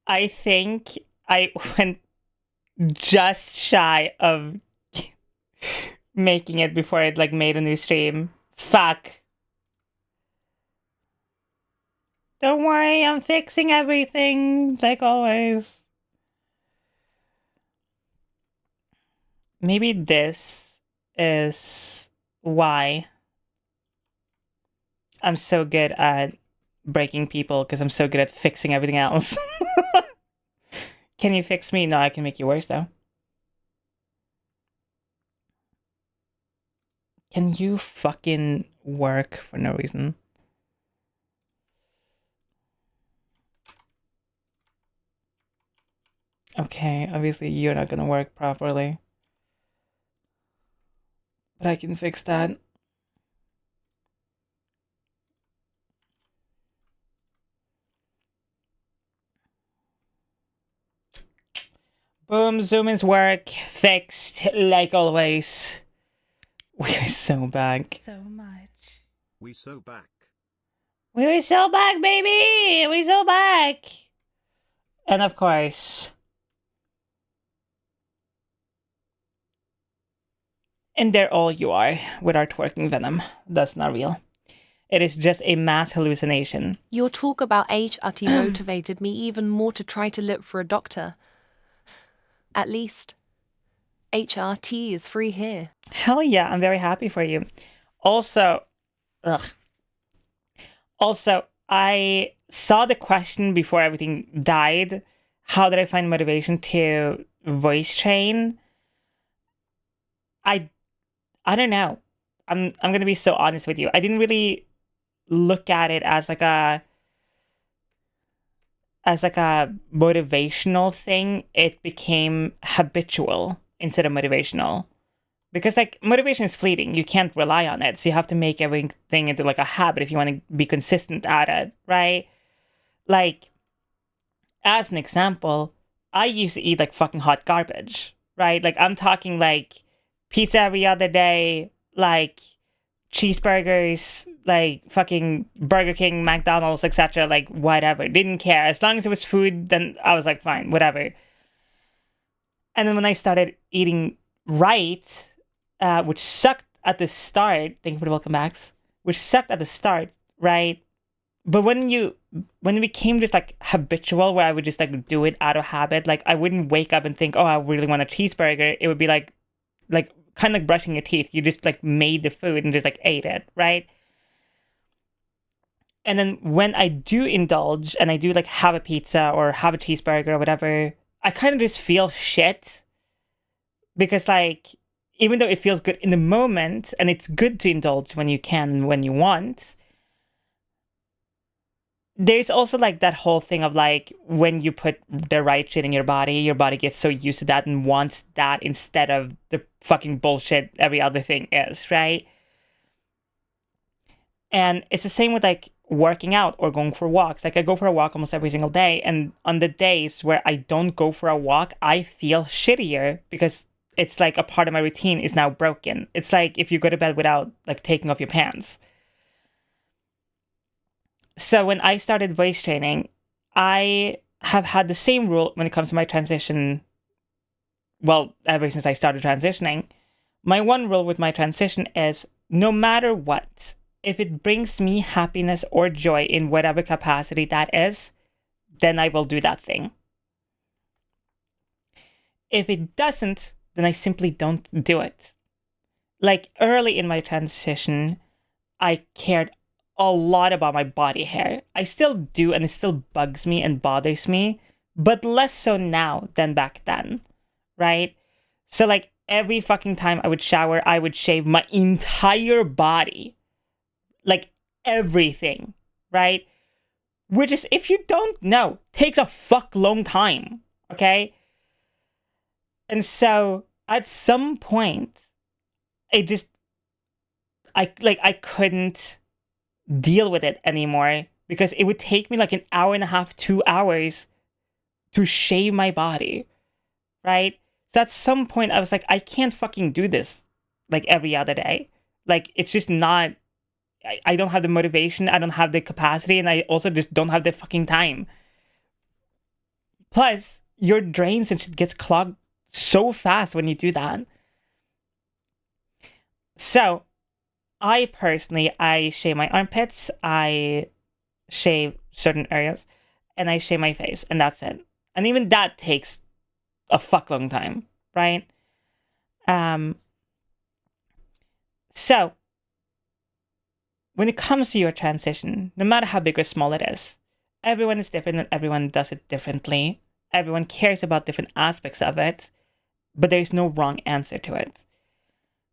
I think I went just shy of making it before I'd like made a new stream. Fuck. Don't worry, I'm fixing everything like always. Maybe this is why I'm so good at breaking people, because I'm so good at fixing everything else. Can you fix me? No, I can make you worse though. Can you fucking work for no reason? Okay, obviously you're not gonna work properly. But I can fix that. Boom, zoom is work. Fixed, like always. We are so back. So much. We so back. We were so back, baby! We so back! And of course... And there all you are, with our twerking venom. That's not real. It is just a mass hallucination. Your talk about HRT motivated me even more to try to look for a doctor. At least, HRT is free here. Hell yeah, I'm very happy for you. Also, I saw the question before everything died. How did I find motivation to voice train? I don't know. I'm gonna be so honest with you. I didn't really look at it as like a motivational thing. It became habitual instead of motivational. Because like motivation is fleeting. You can't rely on it. So you have to make everything into like a habit if you want to be consistent at it, right? Like, as an example, I used to eat like fucking hot garbage, right? Like I'm talking like pizza every other day, like cheeseburgers, like fucking Burger King, McDonald's, etc. Like whatever. Didn't care. As long as it was food, then I was like, fine, whatever. And then when I started eating right, which sucked at the start, thank you for the welcome backs, which sucked at the start, right? But when it became just like habitual, where I would just like do it out of habit, like I wouldn't wake up and think, oh, I really want a cheeseburger. It would be like kind of like brushing your teeth. You just like made the food and just like ate it, right? And then when I do indulge and I do like have a pizza or have a cheeseburger or whatever, I kind of just feel shit. Because like, even though it feels good in the moment, and it's good to indulge when you can and when you want, there's also like that whole thing of like, when you put the right shit in your body gets so used to that and wants that instead of the fucking bullshit every other thing is, right? And it's the same with like working out or going for walks. Like I go for a walk almost every single day, and on the days where I don't go for a walk, I feel shittier because it's like a part of my routine is now broken. It's like if you go to bed without like taking off your pants. So when I started voice training, I have had the same rule when it comes to my transition. Well, ever since I started transitioning, my one rule with my transition is no matter what, if it brings me happiness or joy in whatever capacity that is, then I will do that thing. If it doesn't, then I simply don't do it. Like early in my transition, I cared a lot about my body hair. I still do, and it still bugs me and bothers me, but less so now than back then, right? So like every fucking time I would shower, I would shave my entire body. Like everything, right? Which is, if you don't know, takes a fuck long time, okay? And so at some point, I couldn't deal with it anymore, because it would take me like an hour and a half, 2 hours to shave my body, right? So at some point I was like, I can't fucking do this like every other day. Like it's just not, I don't have the motivation, I don't have the capacity, and I also just don't have the fucking time. Plus, your drains and shit gets clogged so fast when you do that. So, I personally, I shave my armpits, I shave certain areas, and I shave my face, and that's it. And even that takes a fuck long time, right? So, when it comes to your transition, no matter how big or small it is, everyone is different and everyone does it differently. Everyone cares about different aspects of it, but there's no wrong answer to it.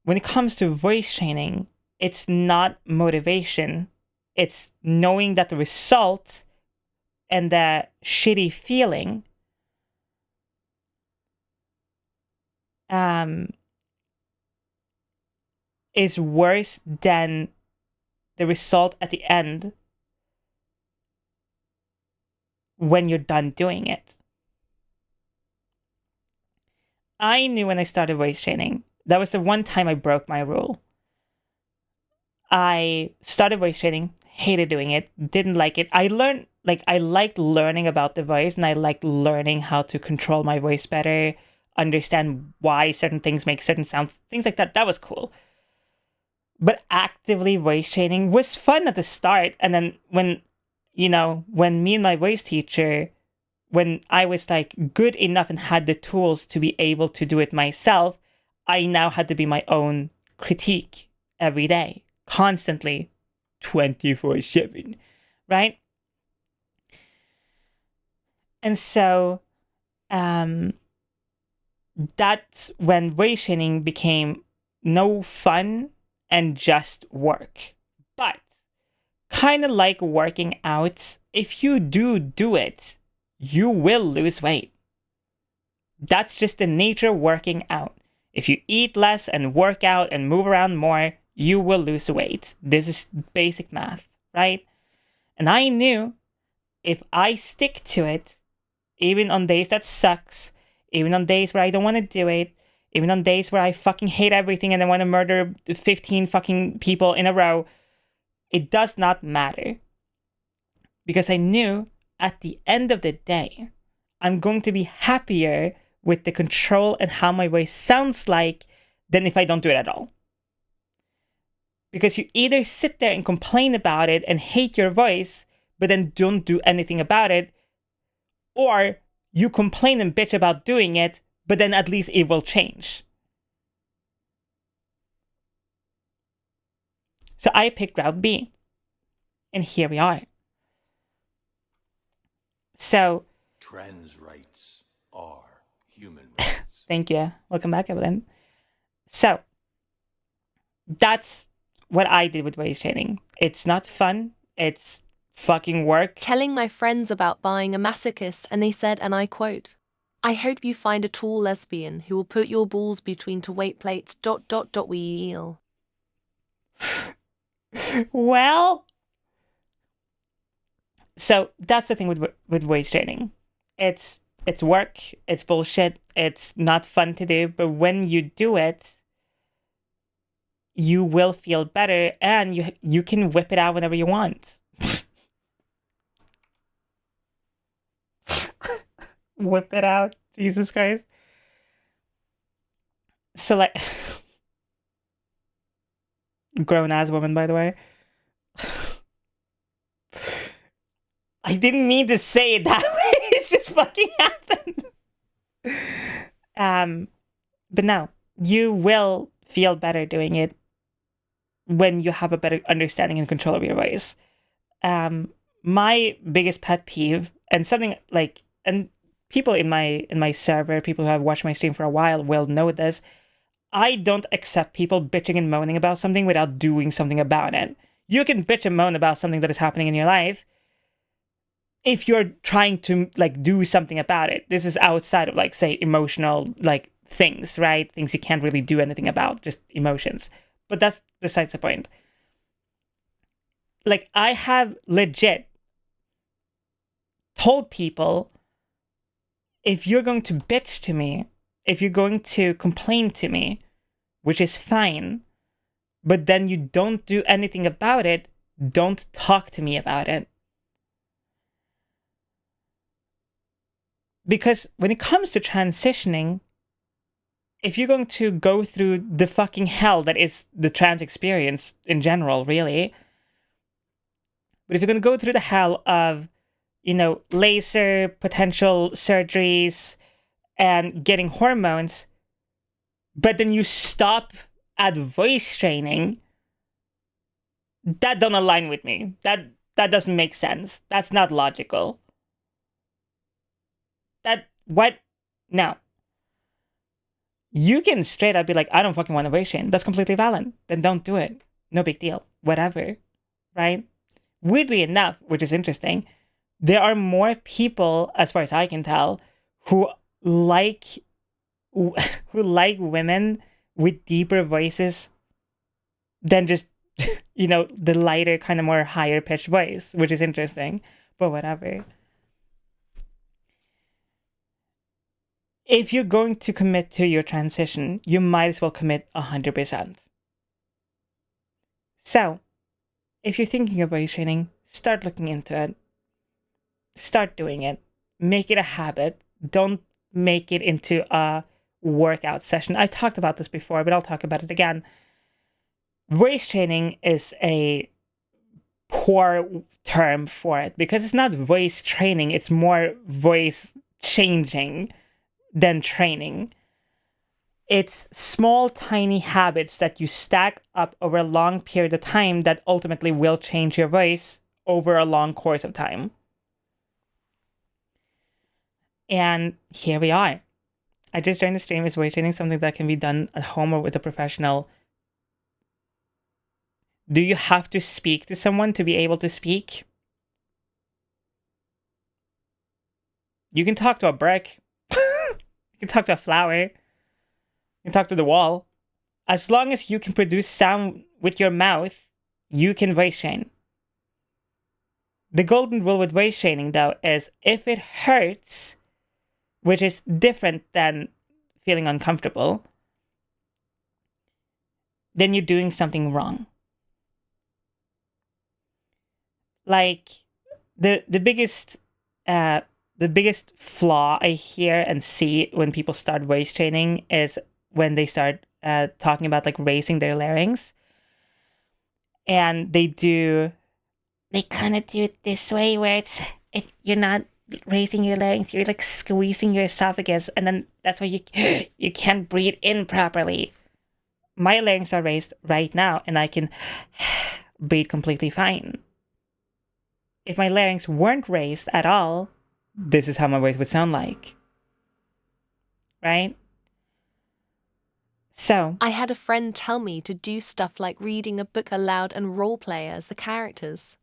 When it comes to voice training, it's not motivation. It's knowing that the result and the shitty feeling is worse than the result at the end when you're done doing it. I knew when I started voice training, that was the one time I broke my rule. I started voice training, hated doing it, didn't like it. I liked learning about the voice, and I liked learning how to control my voice better, understand why certain things make certain sounds, things like that. That was cool. But actively voice training was fun at the start. And then when me and my voice teacher, when I was like good enough and had the tools to be able to do it myself, I now had to be my own critique every day, constantly, 24/7, right? And so that's when voice training became no fun and just work. But kind of like working out, if you do it, you will lose weight. That's just the nature of working out. If you eat less and work out and move around more, you will lose weight. This is basic math, right? And I knew if I stick to it, even on days that sucks, even on days where I don't want to do it, even on days where I fucking hate everything and I want to murder 15 fucking people in a row, it does not matter. Because I knew at the end of the day, I'm going to be happier with the control and how my voice sounds like than if I don't do it at all. Because you either sit there and complain about it and hate your voice, but then don't do anything about it, or you complain and bitch about doing it, but then at least it will change. So I picked route B. And here we are. So... trans rights are human rights. Thank you. Welcome back, Evelyn. So, that's what I did with voice training. It's not fun. It's fucking work. Telling my friends about buying a masochist, and they said, and I quote, "I hope you find a tall lesbian who will put your balls between two weight plates, ... wheel." Well, so that's the thing with voice training. It's work, it's bullshit, it's not fun to do, but when you do it, you will feel better, and you can whip it out whenever you want. Whip it out, Jesus Christ. So like, grown ass woman, by the way. I didn't mean to say it that way. It just fucking happened. But no, you will feel better doing it when you have a better understanding and control of your voice. My biggest pet peeve, and something like, and people in my server, people who have watched my stream for a while will know this, I don't accept people bitching and moaning about something without doing something about it. You can bitch and moan about something that is happening in your life if you're trying to like do something about it. This is outside of like, say, emotional like things, right? Things you can't really do anything about, just emotions. But that's besides the point. Like, I have legit told people, if you're going to bitch to me, if you're going to complain to me, which is fine, but then you don't do anything about it, don't talk to me about it. Because when it comes to transitioning, if you're going to go through the fucking hell that is the trans experience in general, really, but if you're going to go through the hell of, laser, potential surgeries, and getting hormones, but then you stop at voice training, that don't align with me. That doesn't make sense. That's not logical. What? No. You can straight up be like, I don't fucking want to voice train. That's completely valid. Then don't do it. No big deal. Whatever. Right? Weirdly enough, which is interesting, there are more people, as far as I can tell, who like women with deeper voices than just, the lighter, kind of more higher pitched voice, which is interesting. But whatever. If you're going to commit to your transition, you might as well commit 100%. So, if you're thinking of voice training, start looking into it. Start doing it. Make it a habit. Don't make it into a workout session. I talked about this before, but I'll talk about it again. Voice training is a poor term for it because it's not voice training, it's more voice changing than training. It's small, tiny habits that you stack up over a long period of time that ultimately will change your voice over a long course of time. And here we are. I just joined the stream. Is voice training something that can be done at home or with a professional? Do you have to speak to someone to be able to speak? You can talk to a brick. You can talk to a flower. You can talk to the wall. As long as you can produce sound with your mouth, you can voice train. The golden rule with voice training, though, is if it hurts, which is different than feeling uncomfortable, then you're doing something wrong. Like, the biggest flaw I hear and see when people start voice training is when they start talking about like raising their larynx, and they kind of do it this way where you're not raising your larynx, you're like squeezing your esophagus, and then that's why you can't breathe in properly. My larynx are raised right now, and I can breathe completely fine. If my larynx weren't raised at all, this is how my voice would sound like. Right? So, I had a friend tell me to do stuff like reading a book aloud and roleplay as the characters.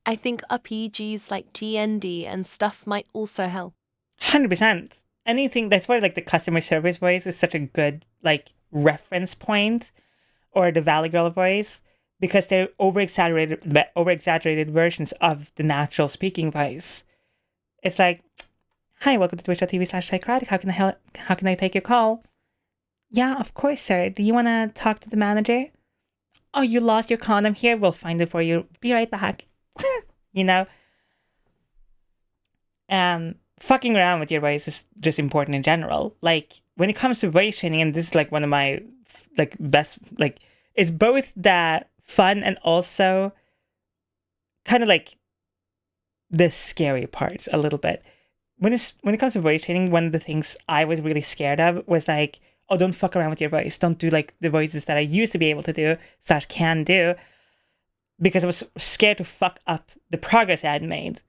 I think RPGs like D&D and stuff might also help. 100%. Anything, that's why like the customer service voice is such a good like reference point, or the Valley Girl voice, because they're over-exaggerated versions of the natural speaking voice. It's like, hi, welcome to twitch.tv/Szycrotic. How can I take your call? Yeah, of course, sir. Do you want to talk to the manager? Oh, you lost your condom here? We'll find it for you. Be right back. Fucking around with your voice is just important in general. Like, when it comes to voice training, and this is like one of my like best, like, it's both that fun and also kind of like the scary parts a little bit. When it comes to voice training, one of the things I was really scared of was like, oh, don't fuck around with your voice. Don't do like the voices that I used to be able to do / can do, because I was scared to fuck up the progress I had made,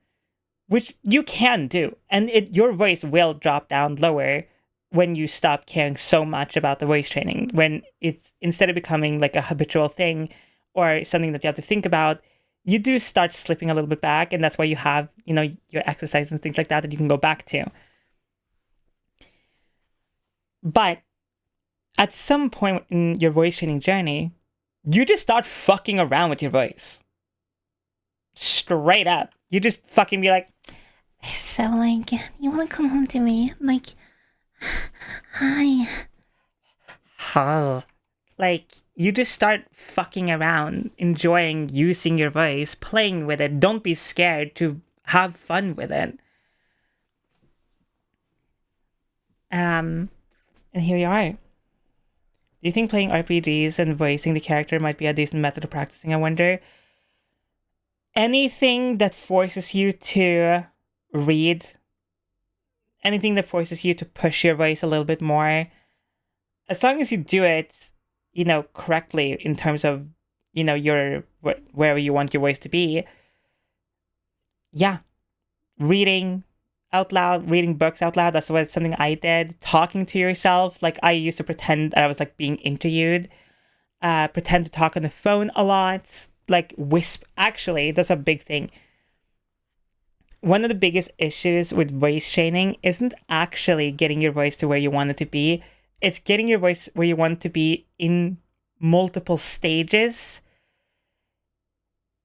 which you can do. And your voice will drop down lower when you stop caring so much about the voice training, when it's instead of becoming like a habitual thing or something that you have to think about, you do start slipping a little bit back. And that's why you have, your exercise and things like that you can go back to. But at some point in your voice training journey, you just start fucking around with your voice. Straight up. You just fucking be like, so like, you want to come home to me? Like, hi. Huh. Like, you just start fucking around, enjoying using your voice, playing with it. Don't be scared to have fun with it. And here we are. Do you think playing RPGs and voicing the character might be a decent method of practicing? I wonder. Anything that forces you to read, anything that forces you to push your voice a little bit more, as long as you do it, correctly in terms of, your wherever you want your voice to be. Yeah, reading out loud, reading books out loud. That's something I did. Talking to yourself, like I used to pretend that I was like being interviewed. Pretend to talk on the phone a lot. Like whisper. Actually, that's a big thing. One of the biggest issues with voice training isn't actually getting your voice to where you want it to be. It's getting your voice where you want it to be in multiple stages,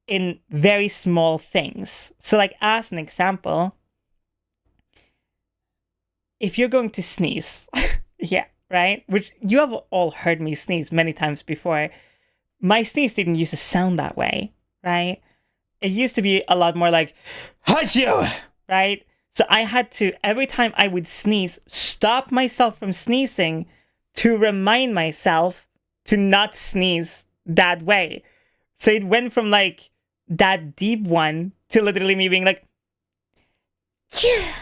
in very small things. So like, as an example, if you're going to sneeze, yeah, right? Which you have all heard me sneeze many times before. My sneeze didn't used to sound that way, right? It used to be a lot more like, Hachu! Right? So I had to, every time I would sneeze, stop myself from sneezing to remind myself to not sneeze that way. So it went from like that deep one to literally me being like, yeah.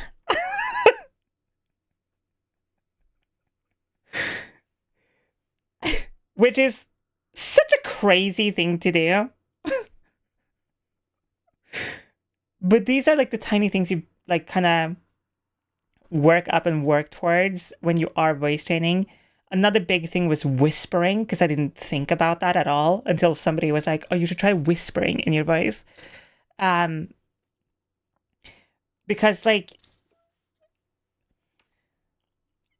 Which is such a crazy thing to do. But these are like the tiny things you like kind of work up and work towards when you are voice training. Another big thing was whispering, because I didn't think about that at all until somebody was like, oh, you should try whispering in your voice. Because like,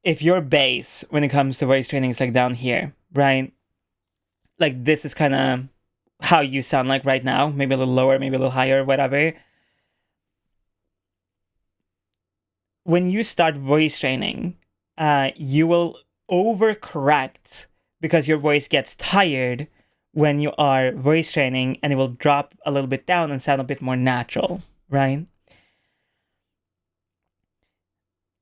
if your bass when it comes to voice training is like down here, right? Like this is kind of how you sound like right now, maybe a little lower, maybe a little higher, whatever. When you start voice training, you will overcorrect because your voice gets tired when you are voice training, and it will drop a little bit down and sound a bit more natural, right?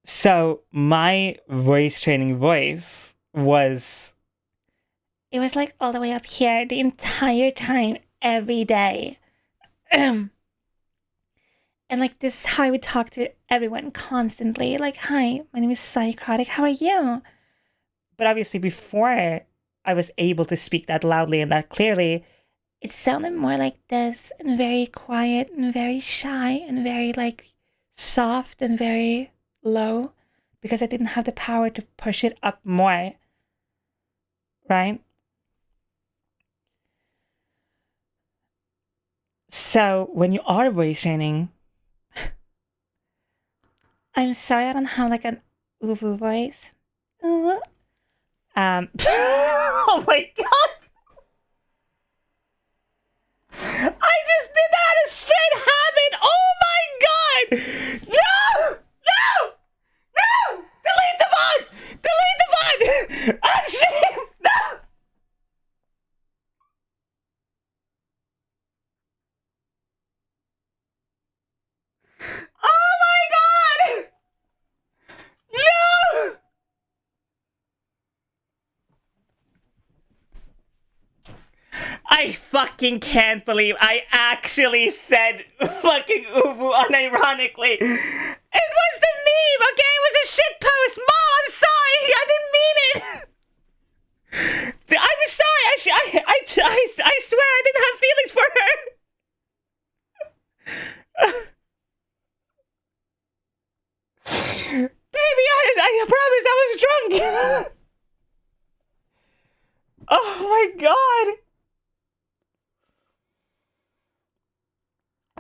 So my voice training voice was, it was like all the way up here the entire time, every day. And like, this is how I would talk to everyone constantly. Like, hi, my name is Szycrotic, how are you? But obviously before I was able to speak that loudly and that clearly, it sounded more like this, and very quiet and very shy and very like soft and very low, because I didn't have the power to push it up more. Right? So when you are voice training, I'm sorry I don't have like an uwu voice. Oh my god! I just did that as straight habit! Oh my god! No! No! No! Delete the bot! Delete the bot! On stream! No! Oh my god! No! I fucking can't believe I actually said fucking uwu unironically. It was the meme, okay? It was a shit post. Mom, I'm sorry. I didn't mean it. I'm sorry. I swear I didn't have feelings for her. Baby, I promise I was drunk. Oh my god.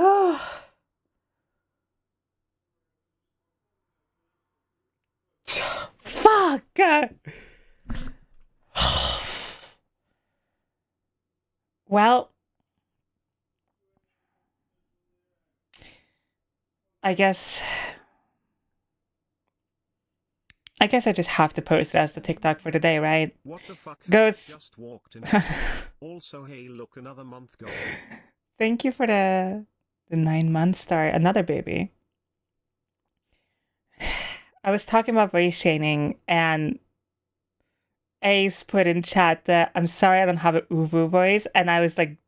Oh. Fuck. Well, I guess I just have to post it as the TikTok for today, right? What the fuck? Goes. Just walked in. Also, hey, look, another month gone. Thank you for the 9 month star, another baby. I was talking about voice training, and Ace put in chat that I'm sorry I don't have an uwu voice, and I was like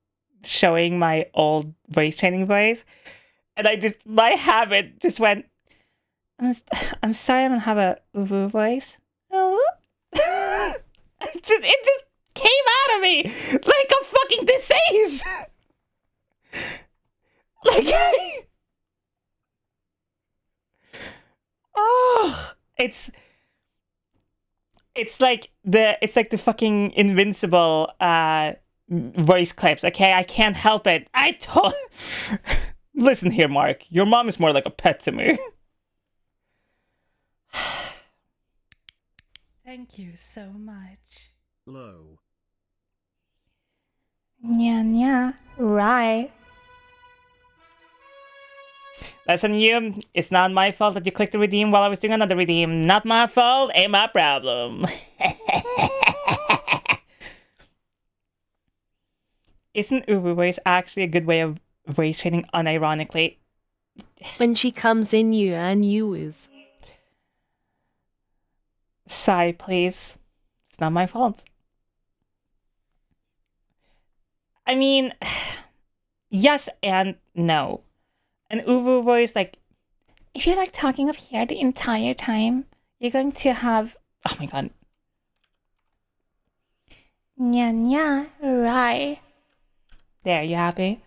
showing my old voice training voice, and my habit just went, I'm sorry I don't have a uwu voice. Oh. It just came out of me like a fucking disease. Like, oh, it's like the fucking Invincible voice clips. Okay, I can't help it. Listen here, Mark. Your mom is more like a pet to me. Thank you so much. Low. Yeah, right. Listen, you, it's not my fault that you clicked the redeem while I was doing another redeem. Not my fault, ain't my problem. Isn't Uber voice actually a good way of voice training unironically? When she comes in you and you is. Sigh, please. It's not my fault. I mean, yes and no. An Uber voice, like, if you're like talking up here the entire time, you're going to have, oh my god. Yeah, right. There, you happy?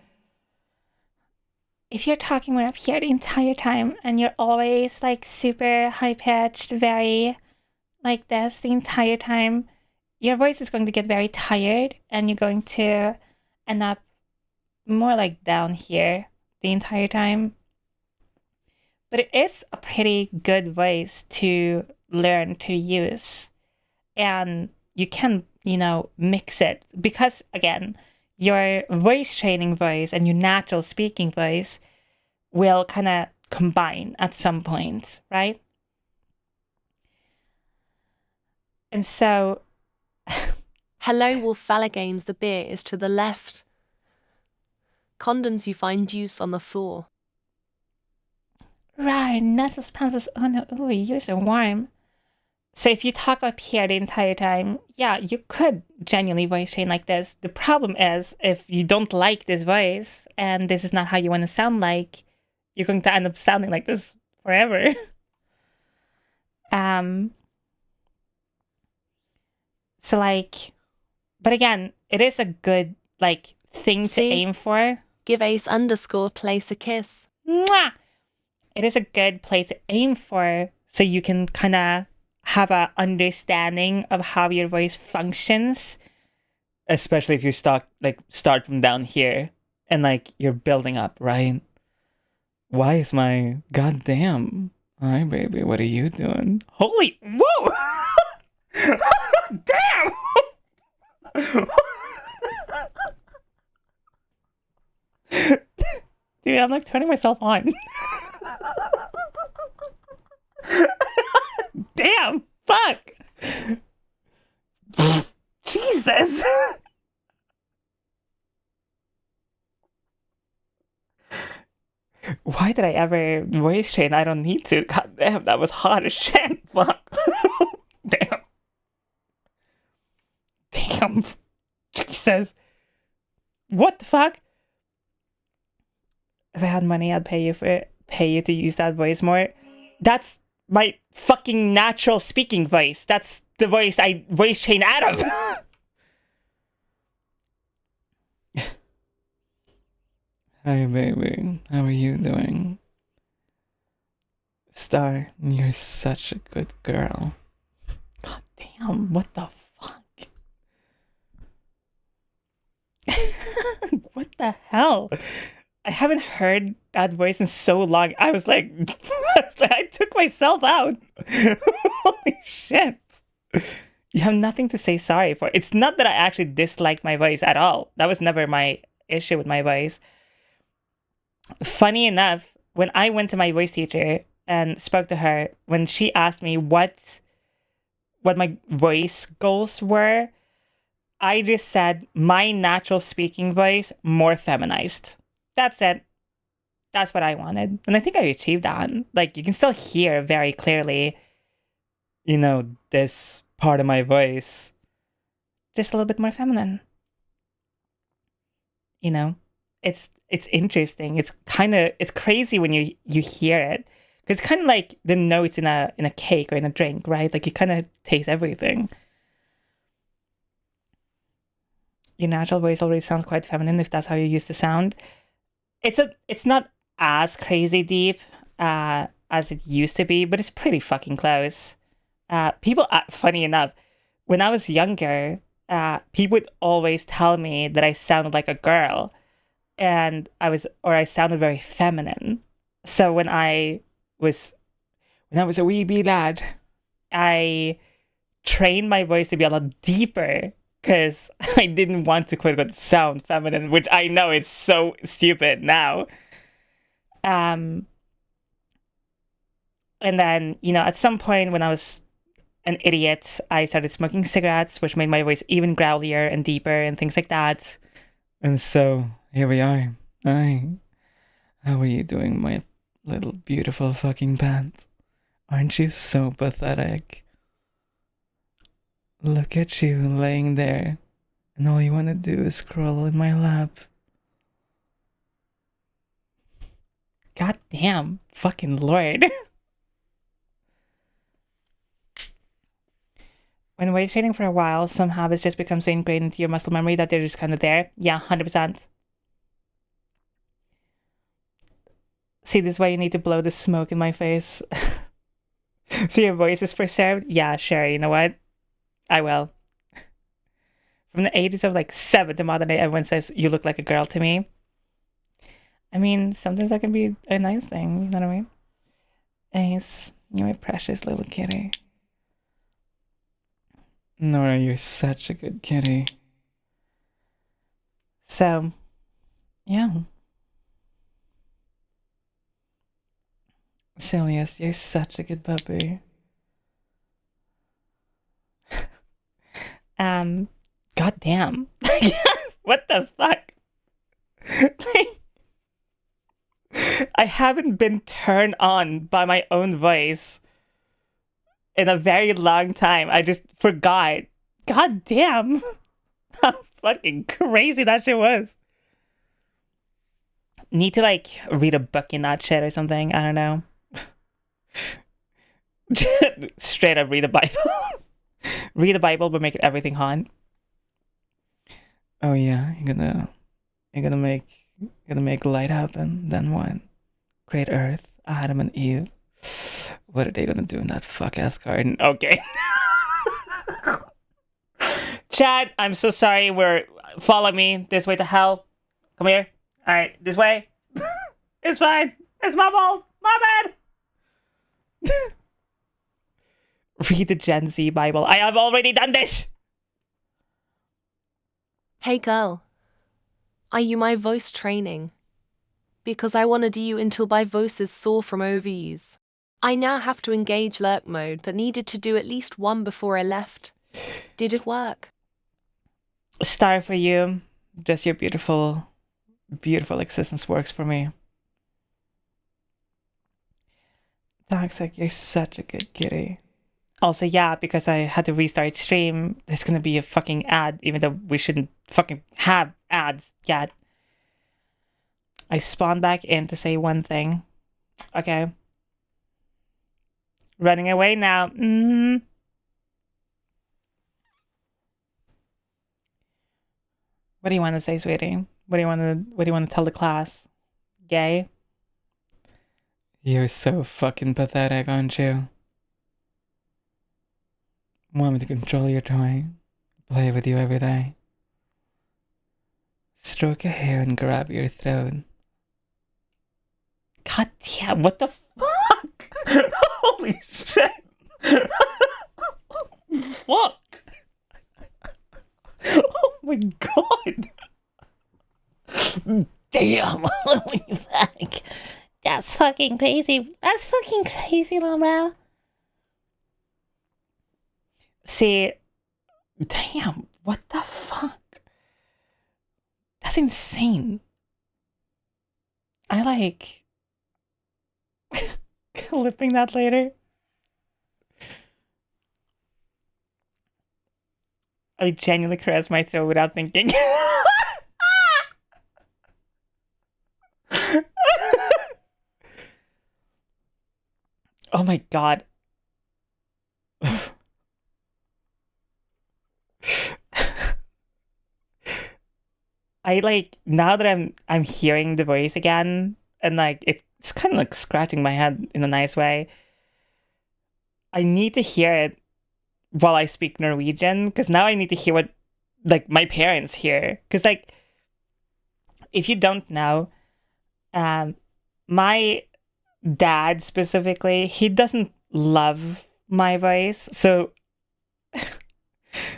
If you're talking more up here the entire time and you're always like super high pitched, very like this the entire time, your voice is going to get very tired and you're going to end up more like down here the entire time. But it is a pretty good voice to learn to use. And you can, mix it. Because, again, your voice training voice and your natural speaking voice will kind of combine at some point, right? And so... Hello, Wolfalla Games, the beer is to the left. Condoms you find juice on the floor. Right, nuts panses. Oh no, ooh, you're so warm. So if you talk up here the entire time, yeah, you could genuinely voice train like this. The problem is, if you don't like this voice and this is not how you want to sound like, you're going to end up sounding like this forever. So like, but again, it is a good like thing to aim for. Give Ace_ place a kiss. Mwah! It is a good place to aim for, so you can kind of have a understanding of how your voice functions, especially if you start from down here and like you're building up, right? Why is my goddamn? Hi, baby. What are you doing? Holy whoa! Damn! Dude, I'm like turning myself on. Damn! Fuck! Jesus! Why did I ever voice train? I don't need to. God damn, that was hot as shit. Fuck. Damn. Damn. Jesus. What the fuck? If I had money, I'd pay you to use that voice more. That's my fucking natural speaking voice. That's the voice I voice train out of. Hi, baby. How are you doing? Star, you're such a good girl. God damn, what the fuck? What the hell? I haven't heard that voice in so long. I was like, I took myself out. Holy shit. You have nothing to say sorry for. It's not that I actually disliked my voice at all. That was never my issue with my voice. Funny enough, when I went to my voice teacher and spoke to her, when she asked me what my voice goals were, I just said my natural speaking voice more feminized. That's it. that's what I wanted. And I think I achieved that. Like, you can still hear very clearly, you know, this part of my voice. Just a little bit more feminine. You know? It's interesting. It's crazy when you hear it. Because it's kind of like the notes in a cake or in a drink, right? Like, you kind of taste everything. Your natural voice already sounds quite feminine if that's how you used to sound. It's not as crazy deep as it used to be, but it's pretty fucking close. People, funny enough, when I was younger, people would always tell me that I sounded like a girl, or I sounded very feminine. So when I was a wee lad, I trained my voice to be a lot deeper because I didn't want to quote unquote sound feminine, which I know is so stupid now. And then, you know, at some point when I was an idiot, I started smoking cigarettes, which made my voice even growlier and deeper and things like that. And so here we are. Hi. How are you doing, my little beautiful fucking pants? Aren't you so pathetic? Look at you laying there, and all you want to do is scroll in my lap. God damn, fucking Lord. When weight training for a while, some habits just become so ingrained into your muscle memory that they're just kind of there. Yeah, 100%. See, this is why you need to blow the smoke in my face. So your voice is preserved? Yeah, sure, you know what? I will. From the ages of like 7 to modern day, everyone says you look like a girl to me. I mean, sometimes that can be a nice thing, you know what I mean? Ace, you're my precious little kitty. Nora, you're such a good kitty. So, yeah. Silius, you're such a good puppy. God damn. What the fuck? I haven't been turned on by my own voice in a very long time. I just forgot. God damn. How fucking crazy that shit was. Need to like read a book in that shit or something. I don't know. Straight up read the Bible. Read the Bible but make everything hot. Oh yeah, you're gonna make light happen. Then what? Create Earth, Adam and Eve. What are they gonna do in that fuck ass garden? Okay. Chad, I'm so sorry. Follow me this way to hell. Come here. All right, this way. It's fine. It's my fault. My bad. Read the Gen Z Bible. I have already done this. Hey girl, are you my voice training? Because I wanted you until my voice is sore from overuse. I now have to engage lurk mode, but needed to do at least one before I left. Did it work? Star for you. Just your beautiful, beautiful existence works for me. Toxic, you're such a good kitty. Also, yeah, because I had to restart stream, there's gonna be a fucking ad, even though we shouldn't fucking have ads yet. I spawned back in to say one thing. Okay. Running away now. What do you want to say, sweetie? What do you want to tell the class? Gay? You're so fucking pathetic, aren't you? Want me to control your toy? Play with you every day? Stroke your hair and grab your throat? God damn, what the fuck? Holy shit. Fuck. Oh my god. Damn, holy fuck. That's fucking crazy. That's fucking crazy, Lomro. See, damn, what the fuck? That's insane. I like clipping that later. I genuinely caressed my throat without thinking. Oh my god. I like, now that I'm hearing the voice again, and like it's kind of like scratching my head in a nice way. I need to hear it while I speak Norwegian, because now I need to hear what like my parents hear. Because like, if you don't know, my dad specifically, he doesn't love my voice, so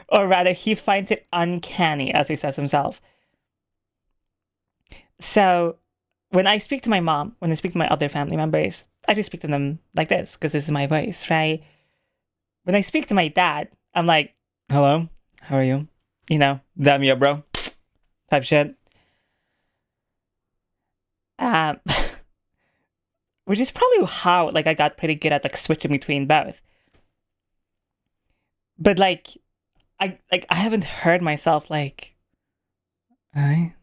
or rather, he finds it uncanny, as he says himself. So when I speak to my mom, when I speak to my other family members, I just speak to them like this, because this is my voice, right? When I speak to my dad, I'm like, hello, how are you? You know, damn yeah, bro, type shit. Which is probably how like I got pretty good at like switching between both. But like I haven't heard myself like, hei,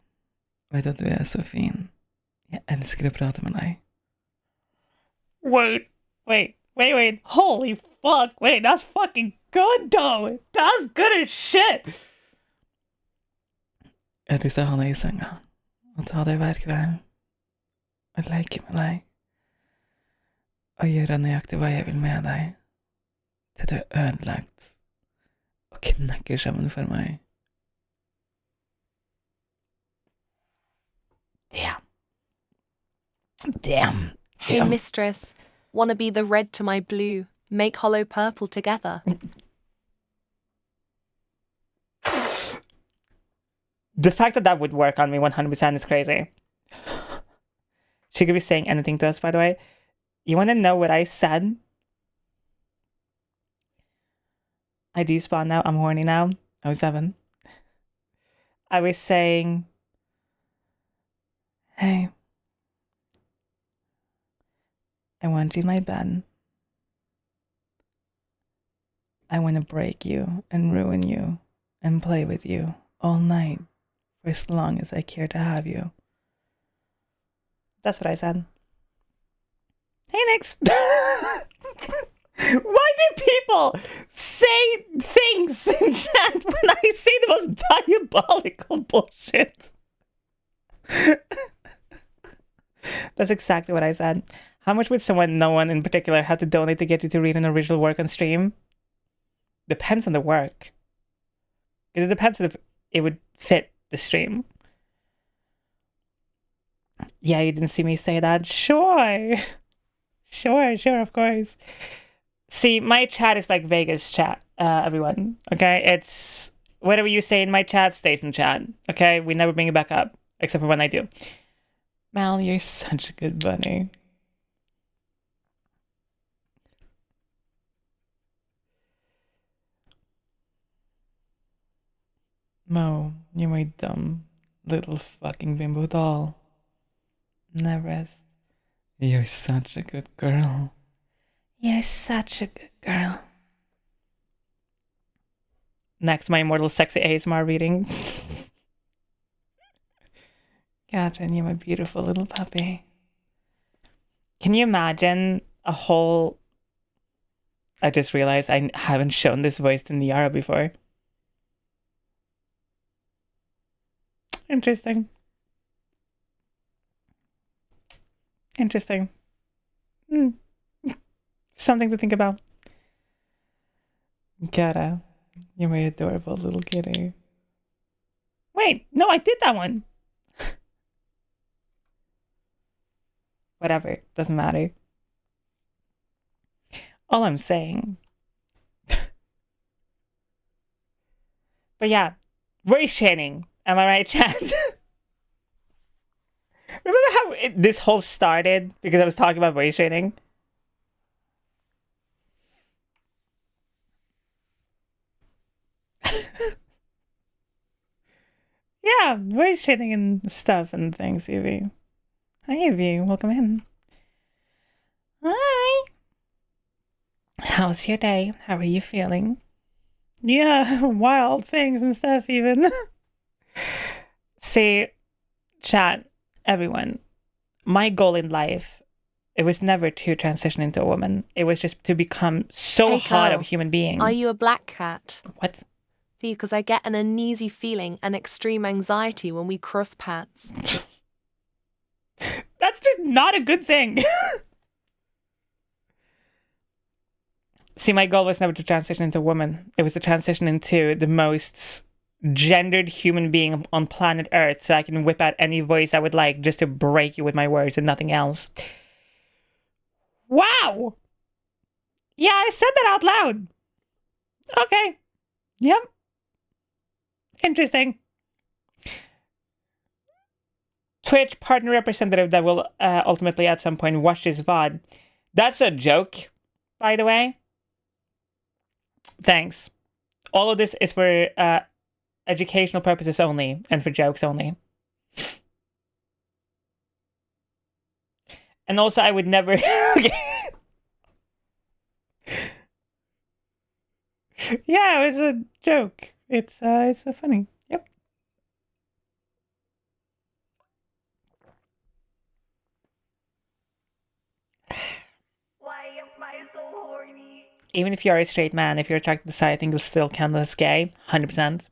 vet at du så fin. Jeg elsker å prate med deg. Wait. Holy fuck. Wait, that's fucking good though. That's good as shit. Jeg har lyst til å ha deg I senga og ta deg hver kveld og leke med deg og gjøre nøyaktig hva jeg vil med deg til du ødelagt og knekker sammen for meg. Damn. Hey, mistress, wanna be the red to my blue, make hollow purple together. The fact that that would work on me 100% is crazy. She could be saying anything to us, by the way. You want to know what I said? I despawn now. I'm horny now. I was 7. I was saying, hey, I want you in my bed. I want to break you and ruin you and play with you all night for as long as I care to have you. That's what I said. Hey, Nix. Why do people say things in chat when I say the most diabolical bullshit? That's exactly what I said. How much would no one in particular, have to donate to get you to read an original work on stream? Depends on the work. It depends if it would fit the stream. Yeah, you didn't see me say that? Sure, of course. See, my chat is like Vegas chat, everyone. Okay, it's whatever you say in my chat stays in chat. Okay, we never bring it back up, except for when I do. Mal, you're such a good bunny. Mo, you're my dumb little fucking bimbo doll. Neverest, you're such a good girl. You're such a good girl. Next, my immortal sexy ASMR reading. Catherine, you're my beautiful little puppy. Can you imagine a whole... I just realized I haven't shown this voice to Niara before. Interesting. Something to think about. Gara, you're my adorable little kitty. Wait, no, I did that one. Whatever, doesn't matter. All I'm saying. But yeah, voice training. Am I right, chat? Remember how this whole started because I was talking about voice training? Yeah, voice training and stuff and things, Evie. Hi, Evie. Welcome in. Hi. How's your day? How are you feeling? Yeah, wild things and stuff even. See, chat, everyone, my goal in life, it was never to transition into a woman. It was just to become so Hey, hot of Carl, a human being. Are you a black cat? What? Because I get an uneasy feeling and extreme anxiety when we cross paths. That's just not a good thing. See, my goal was never to transition into a woman. It was to transition into the most gendered human being on planet Earth so I can whip out any voice I would like just to break you with my words and nothing else. Wow! Yeah, I said that out loud. Okay. Yep. Interesting. Twitch partner representative that will ultimately at some point watch this VOD. That's a joke, by the way. Thanks. All of this is for educational purposes only and for jokes only. And also, I would never... Yeah, it was a joke. It's so funny. Yep. Why am I so horny? Even if you're a straight man, if you're attracted to society, I think you'll still count as gay. 100%.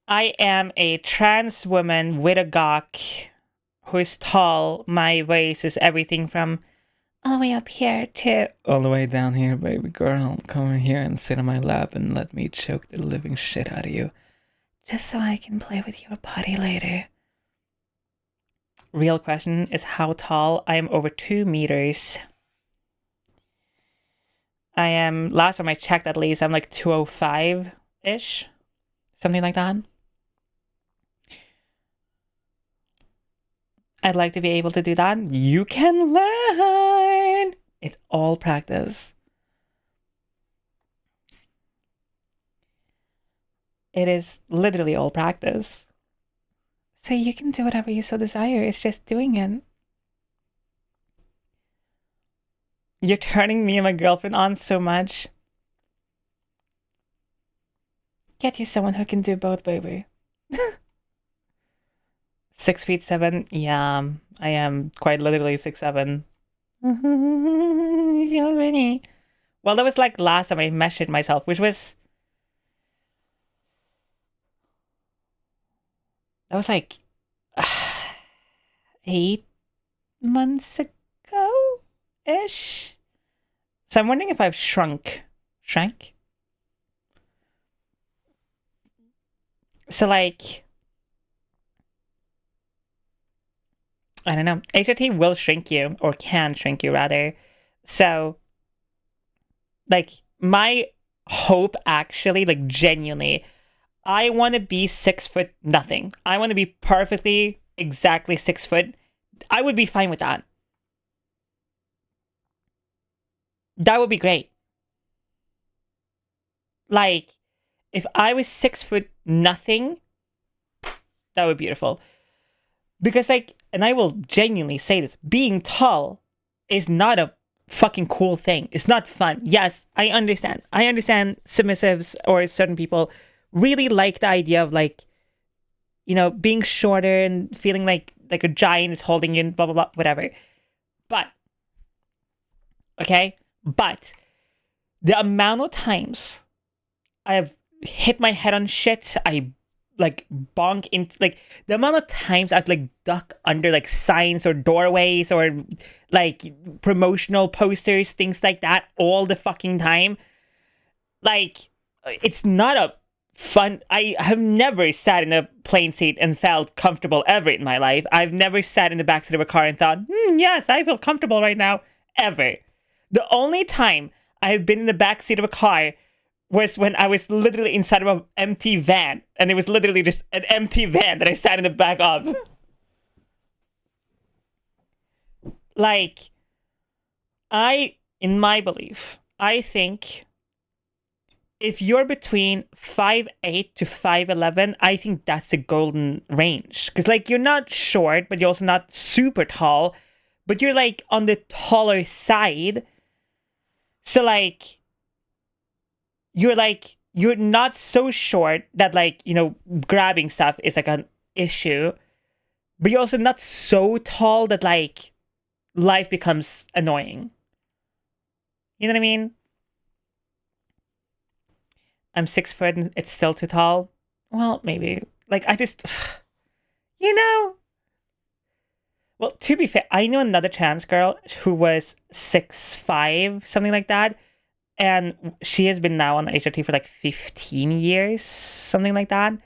I am a trans woman with a gawk who is tall. My waist is everything from all the way up here to all the way down here, baby girl. Come in here and sit on my lap and let me choke the living shit out of you. Just so I can play with your body later. Real question is how tall? I am over 2 meters. I am, last time I checked at least, I'm like 205-ish. Something like that. I'd like to be able to do that. You can learn. It's all practice. It is literally all practice. So you can do whatever you so desire. It's just doing it. You're turning me and my girlfriend on so much. Get you someone who can do both, baby. 6'7". Yeah, I am quite literally 6'7". So many. Well, that was like last time I measured myself, which was... That was like 8 months ago-ish. So I'm wondering if I've shrunk. Shrank? So like... I don't know. HRT will shrink you, or can shrink you rather. So, like, my hope actually, like, genuinely, I want to be 6 foot nothing. I want to be perfectly, exactly 6 foot. I would be fine with that. That would be great. Like, if I was 6 foot nothing, that would be beautiful. Because, like, and I will genuinely say this, being tall is not a fucking cool thing. It's not fun. Yes, I understand. I understand submissives or certain people really like the idea of, like, you know, being shorter and feeling like a giant is holding you and blah, blah, blah, whatever. But, okay? But the amount of times I have hit my head on shit, I like bonk into, like, the amount of times I've like duck under like signs or doorways or like promotional posters, things like that all the fucking time. Like, it's not a fun... I have never sat in a plane seat and felt comfortable ever in my life. I've never sat in the backseat of a car and thought, yes, I feel comfortable right now, ever. The only time I've been in the backseat of a car was when I was literally inside of an empty van. And it was literally just an empty van that I sat in the back of. Like, in my belief, I think if you're between 5'8" to 5'11", I think that's the golden range. Because, like, you're not short, but you're also not super tall. But you're, like, on the taller side. So like you're not so short that like, you know, grabbing stuff is like an issue, but you're also not so tall that like life becomes annoying. You know what I mean? I'm 6 foot and it's still too tall. Well, maybe. Like I just you know. Well, to be fair, I know another trans girl who was 6'5", something like that. And she has been now on HRT for like 15 years, something like that.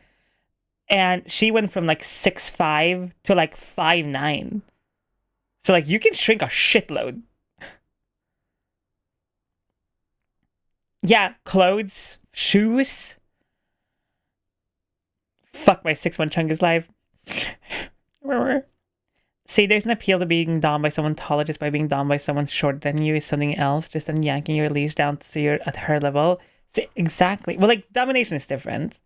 And she went from like 6'5" to like 5'9". So like you can shrink a shitload. Yeah, clothes, shoes. Fuck, my 6'1" chunk is live. See, there's an appeal to being down by someone taller just by being down by someone shorter than you is something else, just than yanking your leash down so you're at her level. See, exactly. Well, like, domination is different.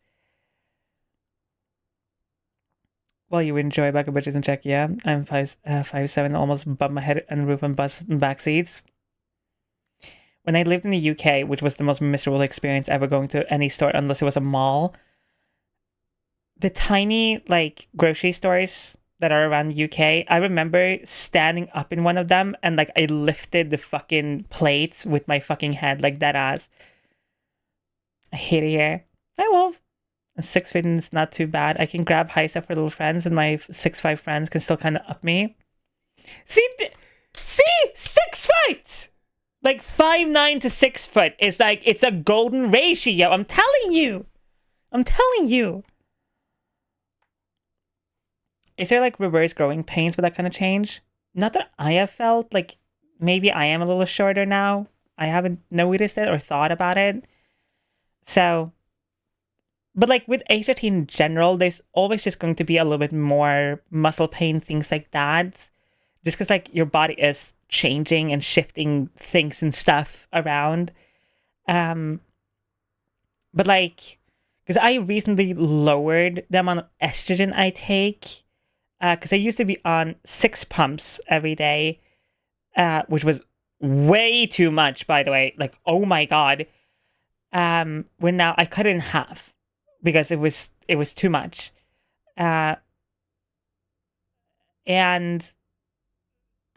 Well, you enjoy back of bitches in Czech, yeah? I'm 5'7", almost bump my head and roof and bus and back seats. When I lived in the UK, which was the most miserable experience ever going to any store unless it was a mall, the tiny, like, grocery stores that are around the UK, I remember standing up in one of them and like I lifted the fucking plates with my fucking head, like that ass. I hate it here. Hi, Wolf. 6 feet is not too bad. I can grab high stuff for little friends, and my 6'5" friends can still kind of up me. See, 6 feet. Like 5'9" to 6 foot is like it's a golden ratio. I'm telling you. Is there like reverse growing pains with that kind of change? Not that I have felt. Like maybe I am a little shorter now. I haven't noticed it or thought about it. So, but like with HRT in general, there's always just going to be a little bit more muscle pain, things like that. Just because like your body is changing and shifting things and stuff around. But like, because I recently lowered the amount of estrogen I take. Because I used to be on 6 pumps every day, which was way too much, by the way. Like, oh my god. When now I cut it in half because it was too much. And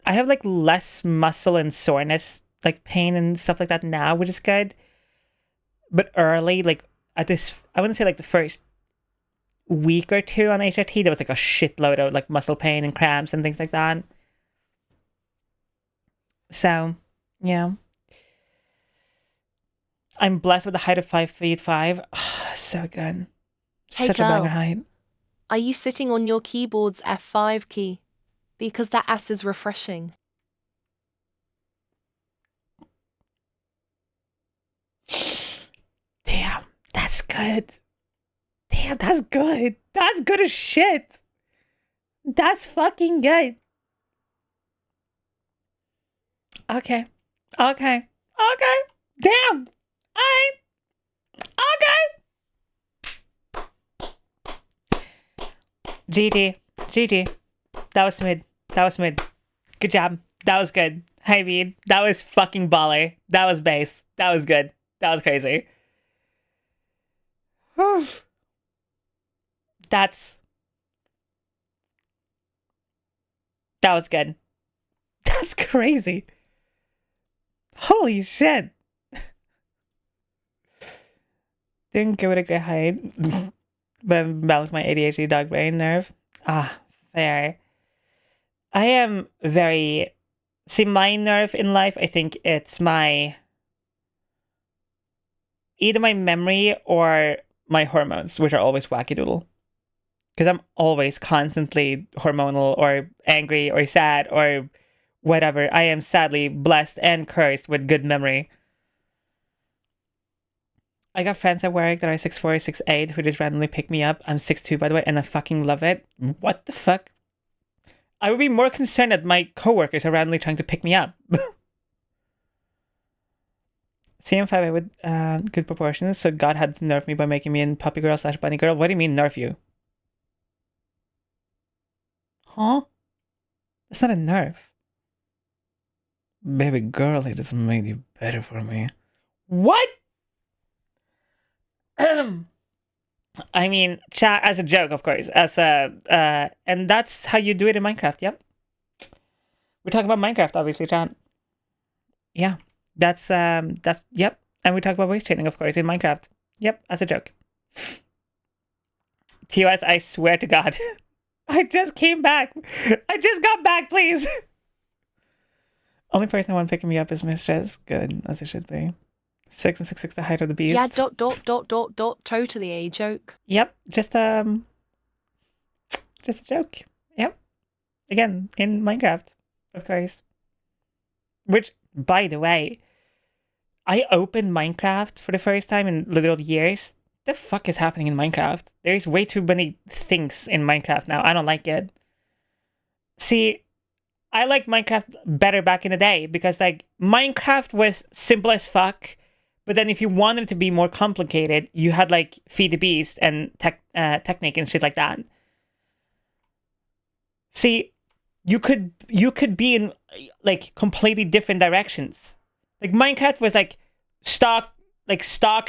I have like less muscle and soreness, like pain and stuff like that now, which is good. But early, like at this, I wouldn't say like the first week or two on HRT, there was like a shitload of like muscle pain and cramps and things like that. So, yeah. I'm blessed with a height of 5'5". So good. Hey, Such a girl. banger height. Are you sitting on your keyboard's F5 key? Because that ass is refreshing. Damn, that's good. Damn, that's good. That's good as shit. That's fucking good. Okay. Damn. Alright. Okay. GG. That was smooth. Good job. That was good. Hi, Bead. That was fucking baller. That was bass. That was good. That was crazy. Whew. That was good. That's crazy. Holy shit. Didn't give it a great height, but I've balanced my ADHD dog brain nerve. Fair. I am very... See, my nerve in life, I think it's either my memory or my hormones, which are always wackadoodle. Because I'm always constantly hormonal or angry or sad or whatever. I am sadly blessed and cursed with good memory. I got friends at work that are 6'4", 6'8", who just randomly pick me up. I'm 6'2", by the way, and I fucking love it. What the fuck? I would be more concerned that my coworkers are randomly trying to pick me up. CM5 with good proportions, so God had to nerf me by making me in puppy girl / bunny girl. What do you mean nerf you? Huh? That's not a nerf. Baby girl, it has made you better for me. What? I mean, chat as a joke, of course. And that's how you do it in Minecraft. Yep. We're talking about Minecraft, obviously, chat. Yeah. That's yep. And we talk about voice training, of course, in Minecraft. Yep, as a joke. TOS, I swear to God. I just came back. I just got back, please. Only person I want picking me up is Mistress. Good, as it should be. 6 and 6, the height of the beast. Yeah, ... Totally a joke. Yep, just a joke. Yep. Again, in Minecraft, of course. Which, by the way, I opened Minecraft for the first time in literal years. The fuck is happening in Minecraft? There's way too many things in Minecraft now. I don't like it. See, I liked Minecraft better back in the day because, like, Minecraft was simple as fuck. But then if you wanted it to be more complicated, you had, like, Feed the Beast and Technic and shit like that. See, you could be in, like, completely different directions. Like, Minecraft was, like, stock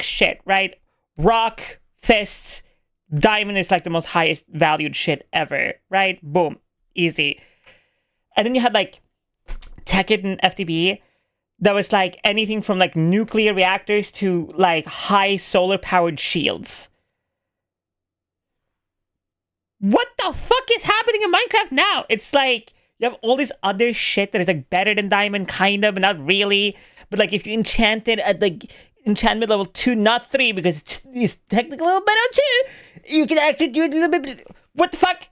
shit, right? Rock, fists, diamond is, like, the most highest valued shit ever, right? Boom. Easy. And then you had, like, Tekkit and FTB. That was, like, anything from, like, nuclear reactors to, like, high solar-powered shields. What the fuck is happening in Minecraft now? It's, like, you have all this other shit that is, like, better than diamond, kind of, but not really. But, like, if you enchant it at, like, enchantment level 2, not 3, because it's technically a little better on 2, you can actually do it a little bit... What the fuck?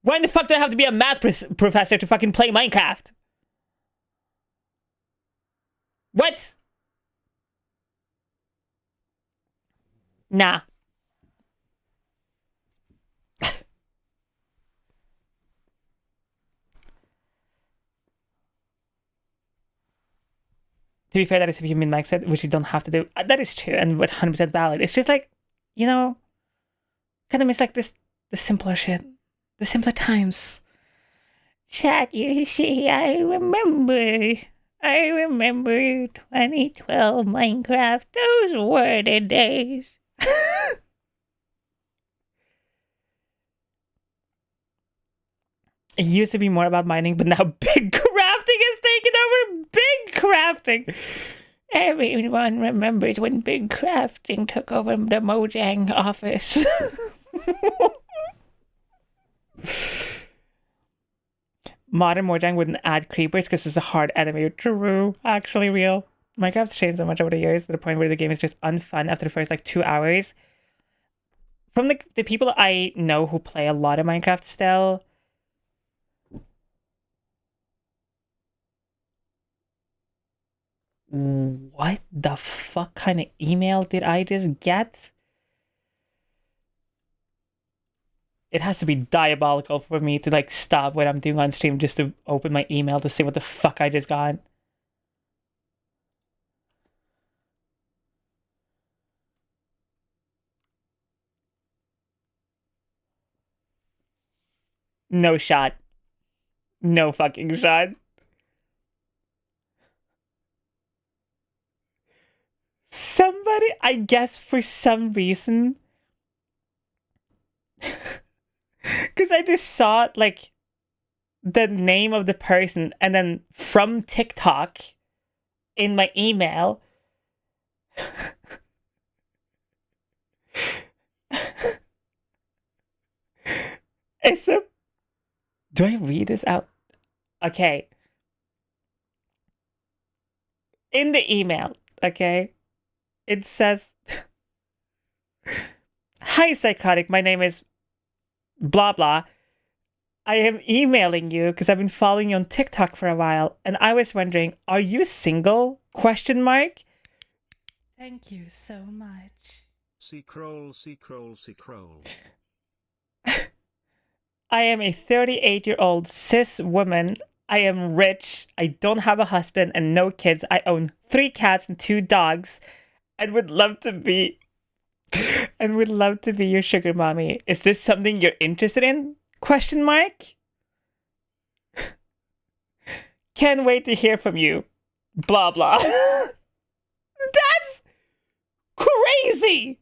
Why in the fuck do I have to be a math professor to fucking play Minecraft? What? Nah. To be fair, that is if you min-max it, which you don't have to do. That is true and 100% valid. It's just like, you know, kind of miss like the simpler shit. The simpler times. Chat, you see, I remember 2012 Minecraft. Those were the days. It used to be more about mining, but now big crafting has taken over. Big crafting. Everyone remembers when big crafting took over the Mojang office. Modern Mojang wouldn't add creepers because it's a hard enemy. True, actually real. Minecraft's changed so much over the years to the point where the game is just unfun after the first like 2 hours. From the people I know who play a lot of Minecraft still, what the fuck kind of email did I just get? It has to be diabolical for me to like stop what I'm doing on stream just to open my email to see what the fuck I just got. No shot. No fucking shot. Somebody, I guess for some reason, because I just saw like the name of the person and then from TikTok in my email. It's a... Do I read this out? Okay. In the email, okay, it says, "Hi, Szycrotic, my name is blah blah. I am emailing you because I've been following you on TikTok for a while, and I was wondering, are you single? Question mark. Thank you so much. Szycroll. I am a 38-year-old cis woman. I am rich. I don't have a husband and no kids. I own 3 cats and 2 dogs, and would love to be your sugar mommy. Is this something you're interested in? Question mark. Can't wait to hear from you. Blah, blah. That's crazy.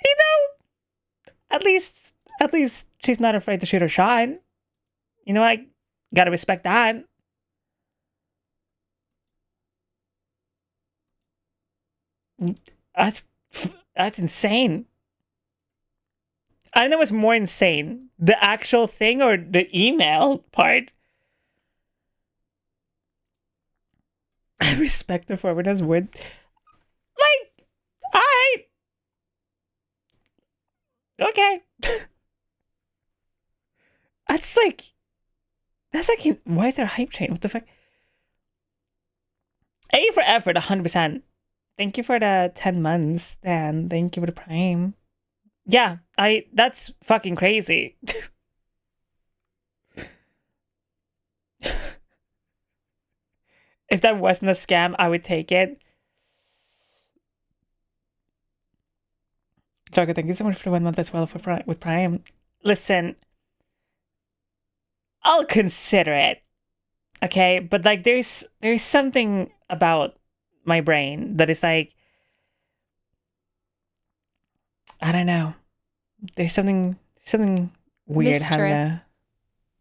You know, at least she's not afraid to shoot her shot. You know, I gotta respect that. That's insane. I know what's more insane, the actual thing or the email part. I respect the forwarders would. Like, alright. Okay. That's like, why is there a hype train? What the fuck? A for effort, 100%. Thank you for the 10 months, Dan. Thank you for the Prime. Yeah, that's fucking crazy. If that wasn't a scam, I would take it. Drago, thank you so much for the 1 month as well with Prime. Listen, I'll consider it. Okay, but like there's something about my brain that is like, I don't know. There's something weird having Mistress,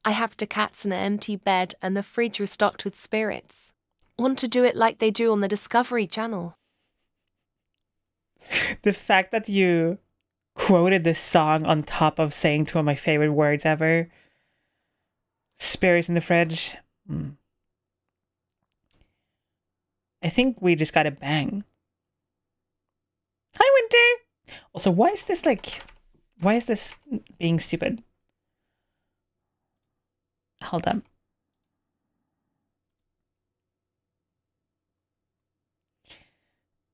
I have the cats in an empty bed and the fridge restocked with spirits. Want to do it like they do on the Discovery Channel. the fact that you quoted this song on top of saying two of my favorite words ever. Spirits in the fridge. I think we just got a bang. Hi, Winter! Also, why is this being stupid? Hold up.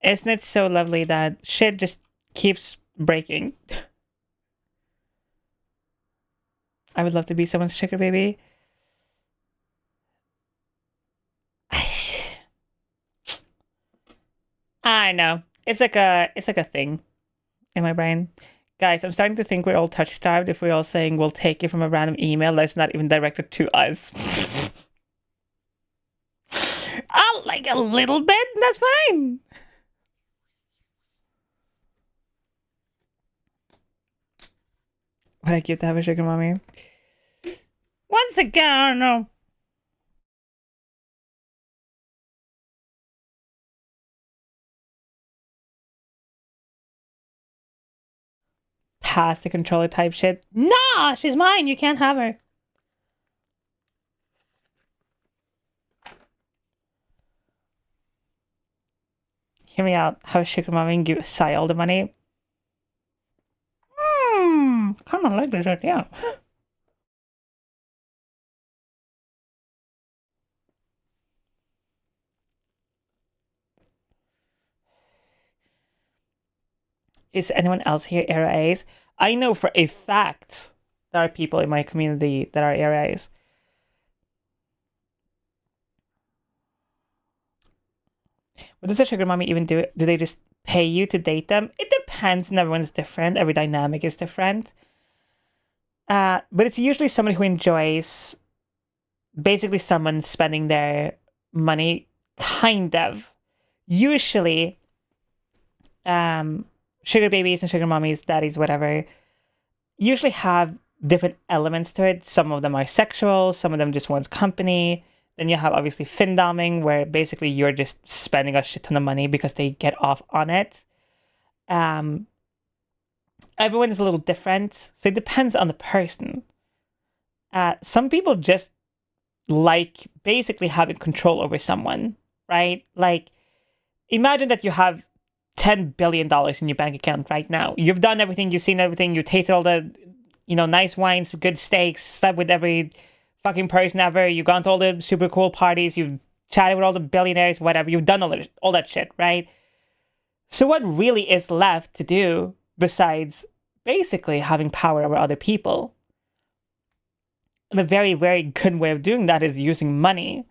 Isn't it so lovely that shit just keeps breaking? I would love to be someone's sugar baby. I know. It's like a thing in my brain. Guys, I'm starting to think we're all touch-starved if we're all saying we'll take it from a random email that's not even directed to us. I'll like a little bit, that's fine. Would I give to have a sugar mommy? Once again, I don't know. Pass the controller type shit. Nah, she's mine. You can't have her. Hear me out. Have a sugar mommy and give Sai all the money. Kind of like this idea. Is anyone else here Era A's? I know for a fact there are people in my community that are Era A's. What does a sugar mommy even do? Do they just pay you to date them? It depends, and everyone's different. Every dynamic is different. But it's usually somebody who enjoys basically someone spending their money, kind of. Usually, sugar babies and sugar mommies, daddies, whatever, usually have different elements to it. Some of them are sexual, some of them just wants company. Then you have obviously findoming, where basically you're just spending a shit ton of money because they get off on it. Everyone is a little different, so it depends on the person. Some people just like basically having control over someone, right? Like, imagine that you have $10 billion in your bank account right now. You've done everything, you've seen everything, you tasted all the, nice wines, good steaks, slept with every fucking person ever, you've gone to all the super cool parties, you've chatted with all the billionaires, whatever, you've done all that shit, right? So what really is left to do besides basically having power over other people? And a very, very good way of doing that is using money.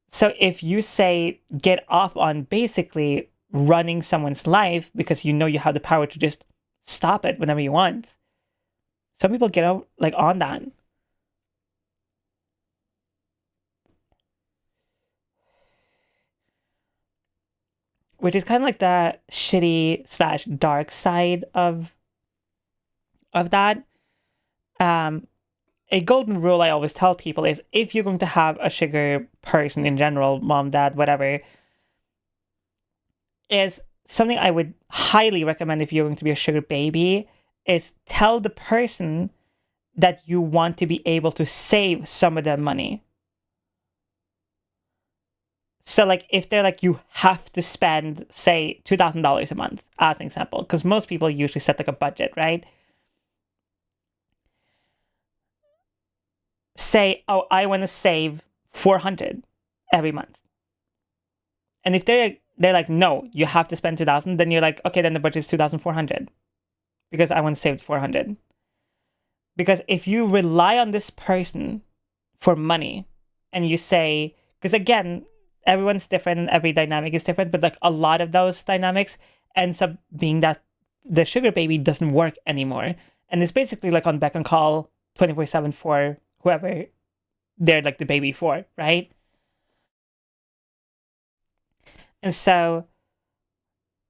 So if you say get off on basically running someone's life because you know you have the power to just stop it whenever you want, some people get out on that. which is kind of like the shitty slash dark side of that. A golden rule I always tell people is if you're going to have a sugar person in general, mom, dad, whatever, is something I would highly recommend if you're going to be a sugar baby is tell the person that you want to be able to save some of the money. So like if they're like, you have to spend, say, $2,000 a month, as an example, because most people usually set like a budget, right? Say, oh, I want to save 400 every month. And if they're like, no, you have to spend 2,000, then you're like, okay, then the budget is 2,400 because I want to save 400. Because if you rely on this person for money and you say, because again, everyone's different and every dynamic is different, but like a lot of those dynamics ends up being that the sugar baby doesn't work anymore. And it's basically like on beck and call 24/7 for whoever they're like the baby for, right? And so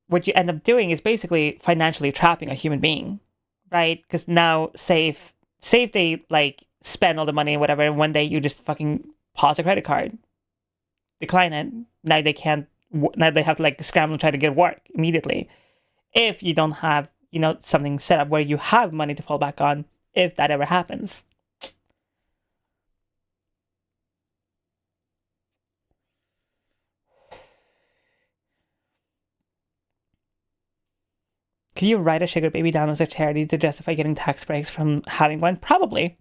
what you end up doing is basically financially trapping a human being, right? Because now say if they like spend all the money and whatever, and one day you just fucking pause a credit card, decline it, now they can't, now they have to like scramble and try to get work immediately. If you don't have, something set up where you have money to fall back on, if that ever happens. Could you write a sugar baby down as a charity to justify getting tax breaks from having one? Probably.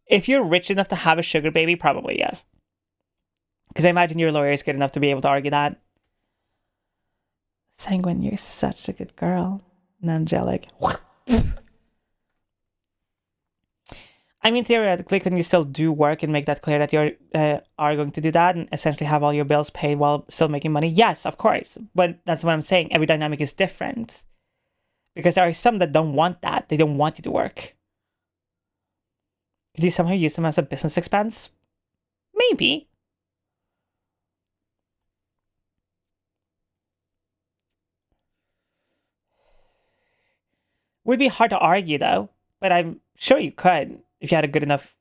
If you're rich enough to have a sugar baby, probably yes. Because I imagine your lawyer is good enough to be able to argue that. Sanguine, you're such a good girl. And angelic. I mean, theoretically, couldn't you still do work and make that clear that you are going to do that and essentially have all your bills paid while still making money? Yes, of course. But that's what I'm saying. Every dynamic is different. Because there are some that don't want that. They don't want you to work. Could you somehow use them as a business expense? Maybe. Would be hard to argue, though. But I'm sure you could. If you had a good enough,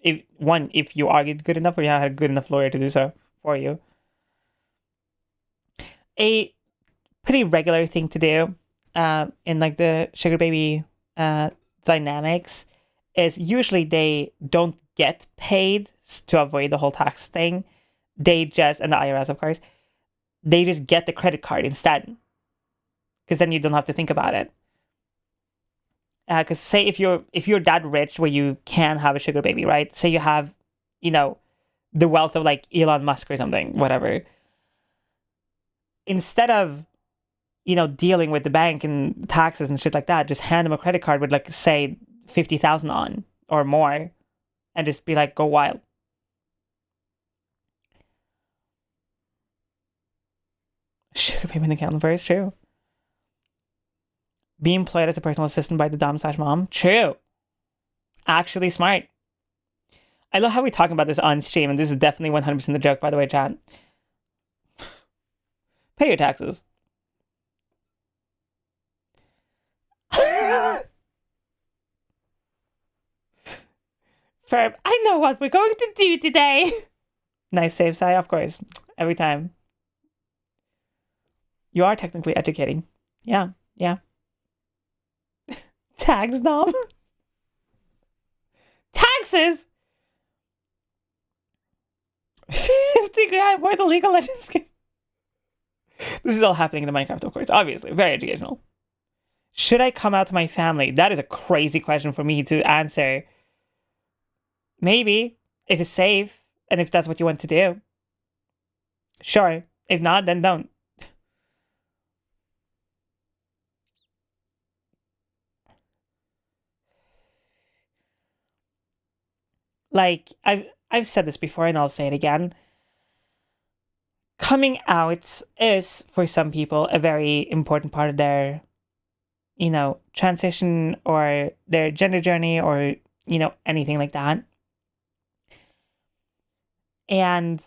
if you argued good enough or you had a good enough lawyer to do so for you. A pretty regular thing to do in like the sugar baby dynamics is usually they don't get paid to avoid the whole tax thing. They just, and the IRS of course, they just get the credit card instead. Because then you don't have to think about it. Because say if you're that rich where you can have a sugar baby, right? Say you have, the wealth of like Elon Musk or something, whatever. Instead of, dealing with the bank and taxes and shit like that, just hand them a credit card with like say 50,000 on or more, and just be like, go wild. Sugar baby in the calendar, very true. Be employed as a personal assistant by the dom/mom. True. Actually smart. I love how we're talking about this on stream, and this is definitely 100% the joke, by the way, chat. Pay your taxes. Ferb, I know what we're going to do today. Nice save, Sai, of course. Every time. You are technically educating. Yeah. Tax nom. Taxes. 50 grand worth of legal legends. This is all happening in the Minecraft, of course. Obviously, very educational. Should I come out to my family? That is a crazy question for me to answer. Maybe if it's safe and if that's what you want to do. Sure. If not, then don't. Like, I've said this before and I'll say it again. Coming out is, for some people, a very important part of their, transition or their gender journey or, anything like that. And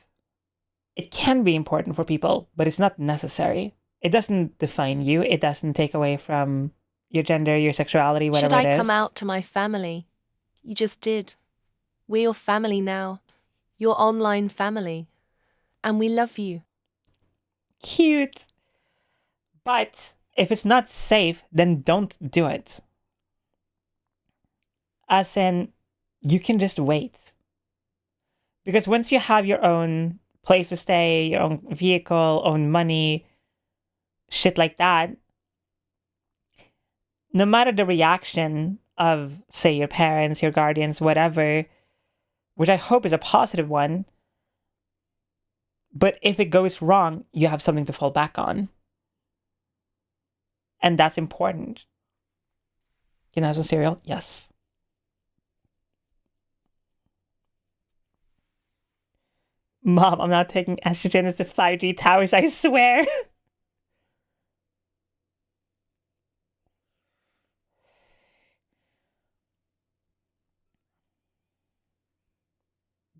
it can be important for people, but it's not necessary. It doesn't define you. It doesn't take away from your gender, your sexuality, Should whatever it I is. come out to my family? You just did. We're your family now. Your online family. And we love you. Cute. But if it's not safe, then don't do it. As in, you can just wait. Because once you have your own place to stay, your own vehicle, own money, shit like that, no matter the reaction of, say, your parents, your guardians, whatever, which I hope is a positive one, but if it goes wrong, you have something to fall back on. And that's important. Can I have some cereal? Yes. Mom, I'm not taking estrogen as the 5G towers, I swear.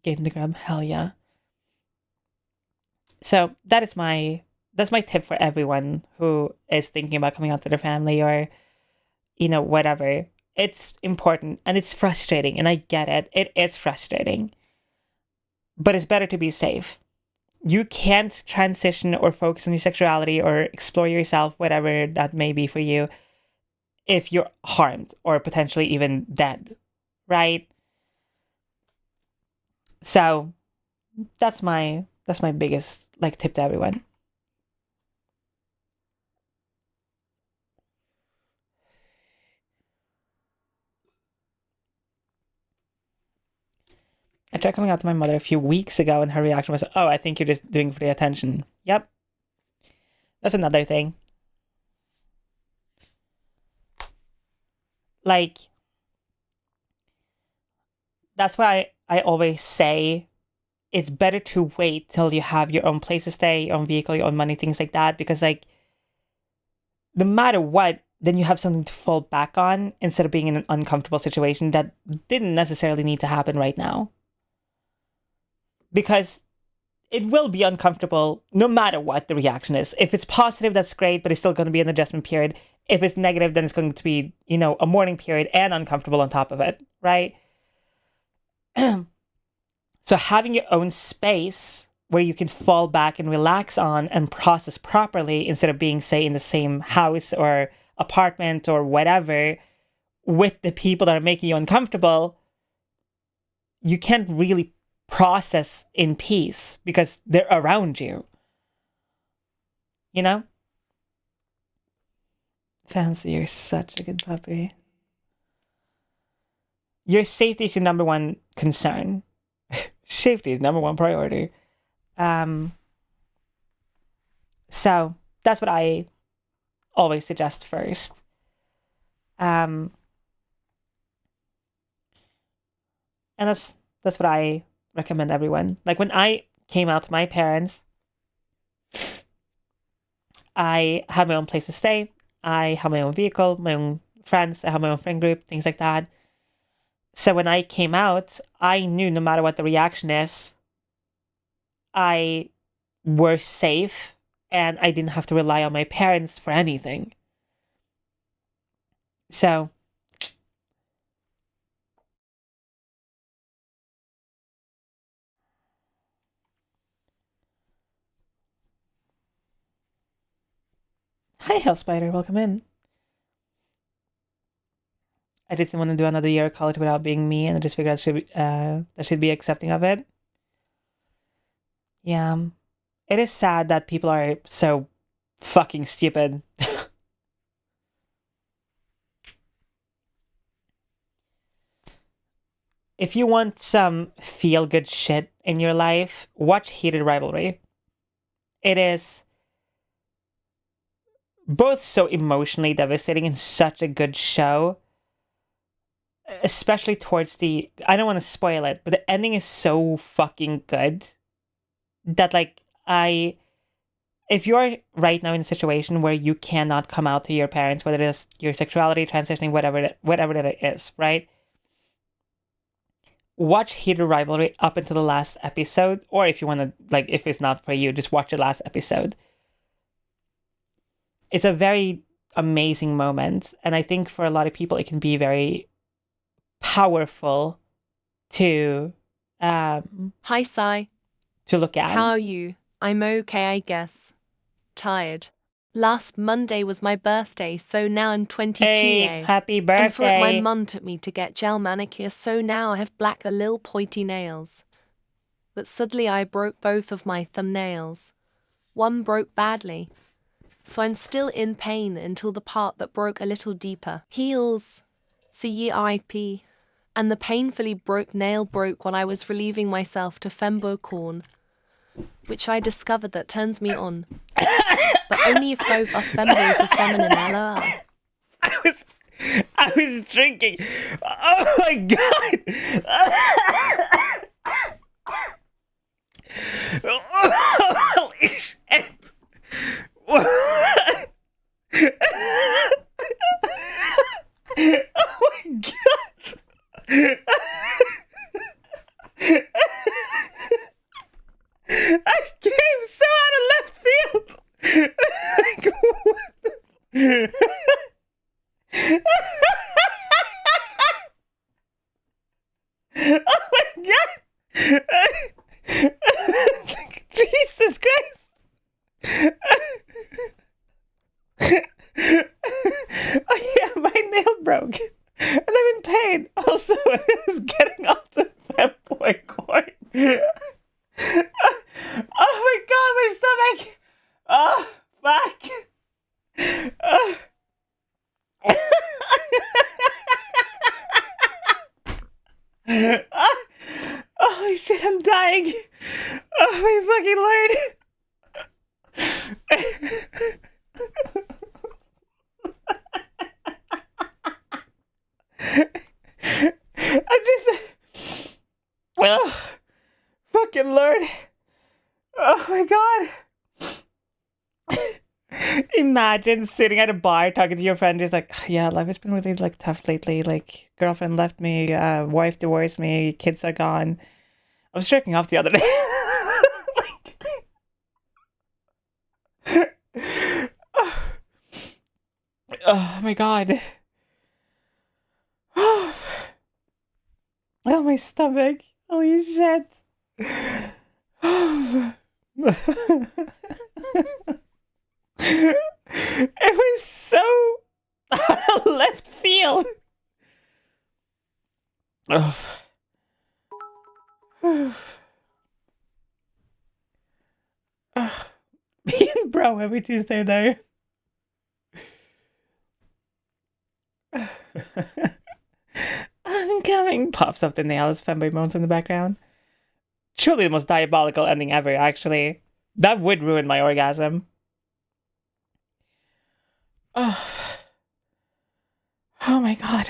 Gain the gram, hell yeah. So that's my tip for everyone who is thinking about coming out to their family or, whatever. It's important and it's frustrating, and I get it. It is frustrating. But it's better to be safe. You can't transition or focus on your sexuality or explore yourself, whatever that may be for you, if you're harmed or potentially even dead, right? So that's my biggest tip to everyone. I tried coming out to my mother a few weeks ago, and her reaction was, "Oh, I think you're just doing it for the attention." Yep. That's another thing. That's why I always say it's better to wait till you have your own place to stay, your own vehicle, your own money, things like that. Because, no matter what, then you have something to fall back on instead of being in an uncomfortable situation that didn't necessarily need to happen right now. Because it will be uncomfortable no matter what the reaction is. If it's positive, that's great, but it's still going to be an adjustment period. If it's negative, then it's going to be, a mourning period and uncomfortable on top of it, right? So having your own space where you can fall back and relax on and process properly instead of being, say, in the same house or apartment or whatever with the people that are making you uncomfortable, you can't really process in peace because they're around you. Fancy, you're such a good puppy. Your safety is your number one concern. Safety is number one priority. So that's what I always suggest first. And that's what I recommend everyone. When I came out to my parents, I had my own place to stay. I had my own vehicle, my own friends. I had my own friend group, things like that. So when I came out, I knew no matter what the reaction is, I were safe and I didn't have to rely on my parents for anything. So hi, Hell Spider, welcome in. I just didn't want to do another year of college without being me, and I just figured I should be accepting of it. Yeah. It is sad that people are so fucking stupid. If you want some feel-good shit in your life, watch Heated Rivalry. It is both so emotionally devastating and such a good show. Especially towards I don't want to spoil it, but the ending is so fucking good that if you're right now in a situation where you cannot come out to your parents, whether it is your sexuality, transitioning, whatever that it is, right? watch Heated Rivalry up until the last episode, or if you want to, like, if it's not for you, just watch the last episode. It's a very amazing moment, and I think for a lot of people it can be very powerful to Hi, Sai. to look at. How are you? I'm okay, I guess. Tired. Last Monday was my birthday, so now I'm 22. Hey, happy And for it, my birthday! mum took me to get gel manicure, so now I have black little pointy nails. But suddenly I broke both of my thumbnails. One broke badly. So I'm still in pain until the part that broke a little deeper heals. CEIP. And the painfully broke nail broke when I was relieving myself to fembo corn, which I discovered that turns me on. But only if both are fembos or feminine, LOL. I was drinking. Oh my god! Holy shit! Oh my god! I came so out of left field. Like, what the... Oh my god! Jesus Christ! Oh yeah, my nail broke. And I'm in pain. Also, I was getting off the fanboy cord. Oh my god, my stomach! Oh, fuck! Holy shit, I'm dying! Oh my fucking lord! I'm just... Oh, fucking lord! Oh my god! Imagine sitting at a bar talking to your friend who's like, yeah, life has been really like tough lately. Like, girlfriend left me, wife divorced me, kids are gone. I was jerking off the other day. Oh my god. Oh, my stomach. Holy shit. It was so left field. Me and bro every Tuesday though. I'm coming. Pops up the nail as fanboy moans in the background. Truly the most diabolical ending ever, actually. That would ruin my orgasm. Oh, oh my god.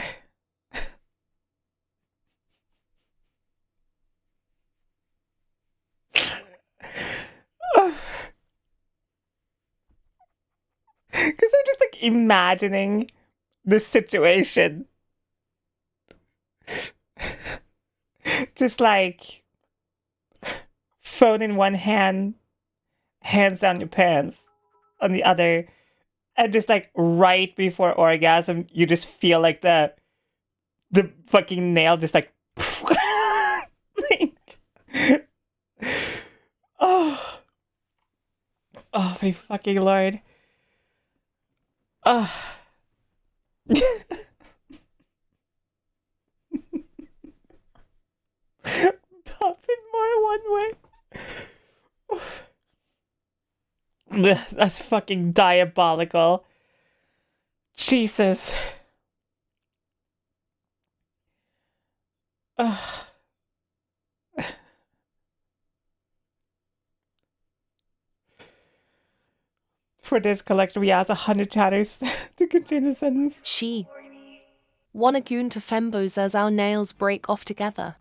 Because I'm just like imagining this situation. Just like phone in one hand, hands down your pants on the other, and just like right before orgasm, you just feel like the fucking nail just like, oh, oh my fucking lord. Popping more one way. That's fucking diabolical. Jesus. For this collection, we asked 100 chatters to continue the sentence. She. Wanna goon to fembos as our nails break off together.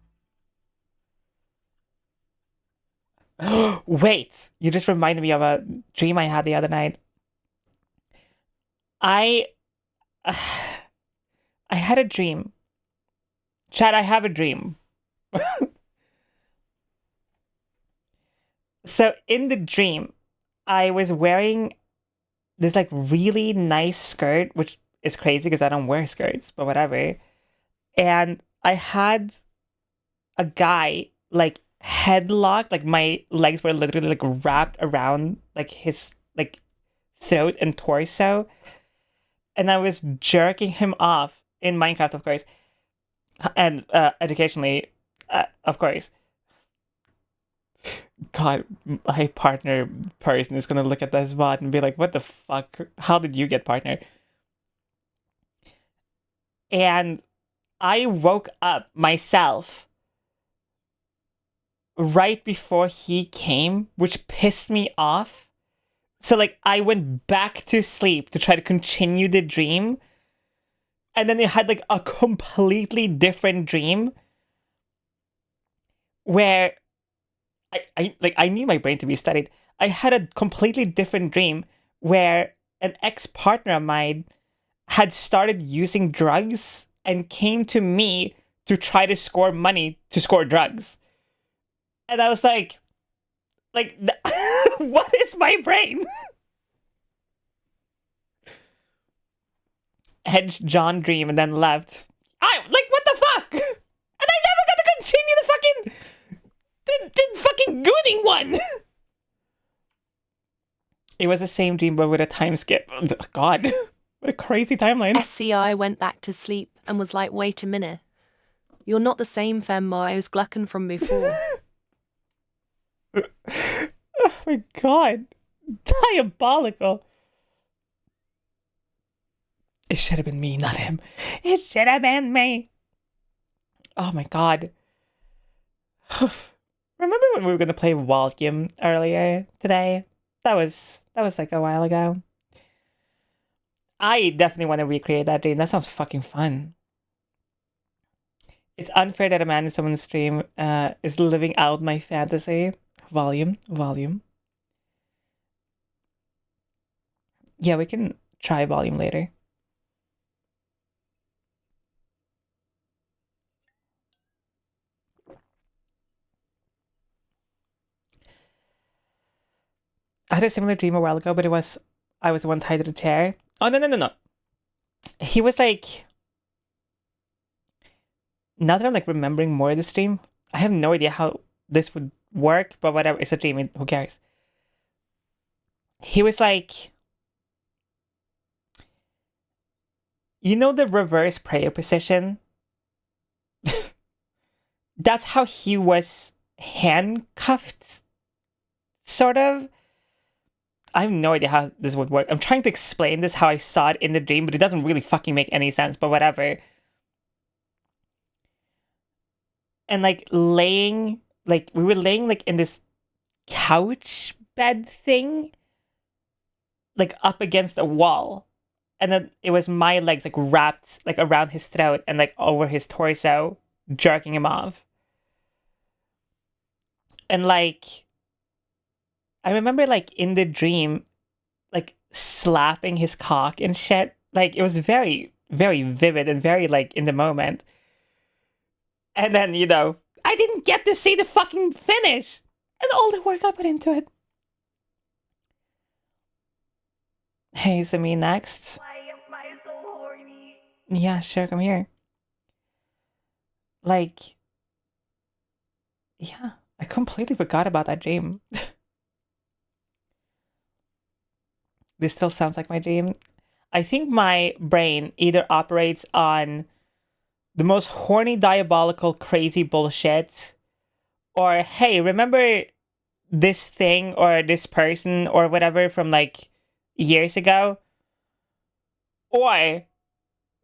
Wait, you just reminded me of a dream I had the other night. I had a dream. Chat, I have a dream. So in the dream, I was wearing this like really nice skirt, which is crazy because I don't wear skirts, but whatever. And I had a guy like headlocked, like my legs were literally like wrapped around like his like throat and torso, and I was jerking him off in Minecraft, of course, and educationally, of course. God, my partner person is gonna look at this bot and be like, "What the fuck? How did you get partner?" And I woke up myself right before he came, which pissed me off. So like I went back to sleep to try to continue the dream. And then it had like a completely different dream where I need my brain to be studied. I had a completely different dream where an ex-partner of mine had started using drugs and came to me to try to score money to score drugs. And I was like what is my brain? Hedged John dream and then left. I like what the fuck? And I never got to continue the fucking gooning one. It was the same dream but with a time skip. God, what a crazy timeline. SCI went back to sleep and was like, wait a minute. You're not the same femma I was glucking from before. Oh my god. Diabolical. It should have been me, not him. It should have been me. Oh my god. Remember when we were gonna play Volume earlier today? That was like a while ago. I definitely want to recreate that dream. That sounds fucking fun. It's unfair that a man in someone's stream is living out my fantasy. Volume. Yeah, we can try Volume later. I had a similar dream a while ago, but I was the one tied to the chair. Oh, no. He was like, now that I'm like remembering more of this dream, I have no idea how this would work, but whatever, it's a dream, who cares? He was like, you know the reverse prayer position? That's how he was handcuffed, sort of. I have no idea how this would work. I'm trying to explain this how I saw it in the dream, but it doesn't really fucking make any sense, but whatever. And like we were laying like in this couch bed thing, like up against a wall. And then it was my legs like wrapped like around his throat and like over his torso, jerking him off. And like, I remember like in the dream, like slapping his cock and shit. Like it was very, very vivid and very like in the moment. And then, you know, I didn't get to see the fucking finish and all the work I put into it. Hey, so me next. Why am I so horny? Yeah, sure, come here. Like, yeah, I completely forgot about that dream. This still sounds like my dream. I think my brain either operates on the most horny, diabolical, crazy bullshit, or hey, remember this thing or this person or whatever from like years ago? Or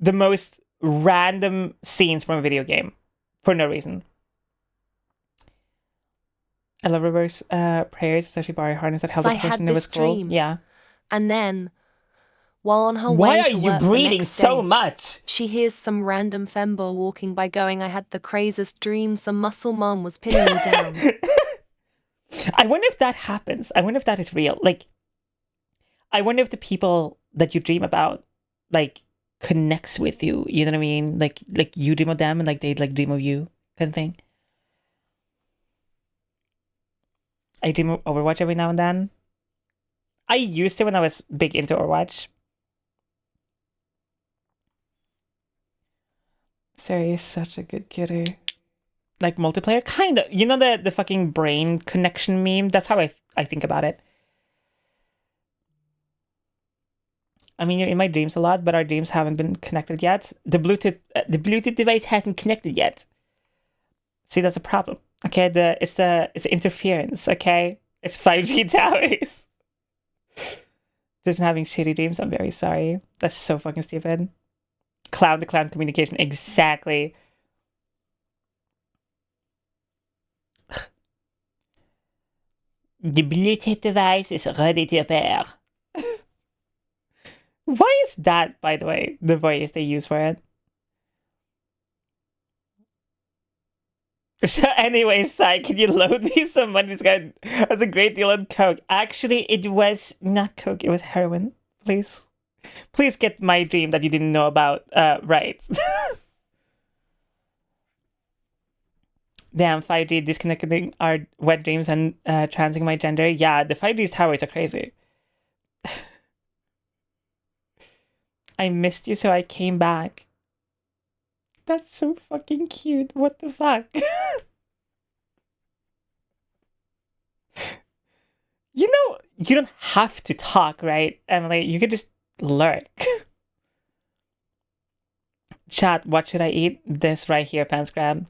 the most random scenes from a video game for no reason. I love reverse prayers, especially Barry Harness that held So the I had position. It was this cool. dream. Yeah. And then, while on her Why way are to you work the breathing next so day, much? she hears some random fembo walking by going, I had the craziest dream, some muscle mom was pinning me down. I wonder if that happens. I wonder if that is real. Like, I wonder if the people that you dream about, like, connects with you. You know what I mean? Like you dream of them and like they like dream of you, kind of thing. I dream of Overwatch every now and then. I used to when I was big into Overwatch. Sari is such a good kitty. Like multiplayer? Kind of. You know the fucking brain connection meme? That's how I think about it. I mean, you're in my dreams a lot, but our dreams haven't been connected yet. The Bluetooth device hasn't connected yet. See, that's a problem. Okay, it's interference. Okay, it's 5G towers. Just having shitty dreams. I'm very sorry. That's so fucking stupid. Cloud to cloud communication. Exactly. The Bluetooth device is ready to pair. Why is that, by the way, the voice they use for it? So anyway, Sai, can you load me some money? This guy has a great deal on coke. Actually, it was not coke, it was heroin. Please. Please get my dream that you didn't know about right. Damn, 5G disconnecting our wet dreams and transing my gender. Yeah, the 5G towers are crazy. I missed you, so I came back. That's so fucking cute. What the fuck? You know, you don't have to talk, right, Emily? You could just lurk. Chat, what should I eat? This right here, pants grab.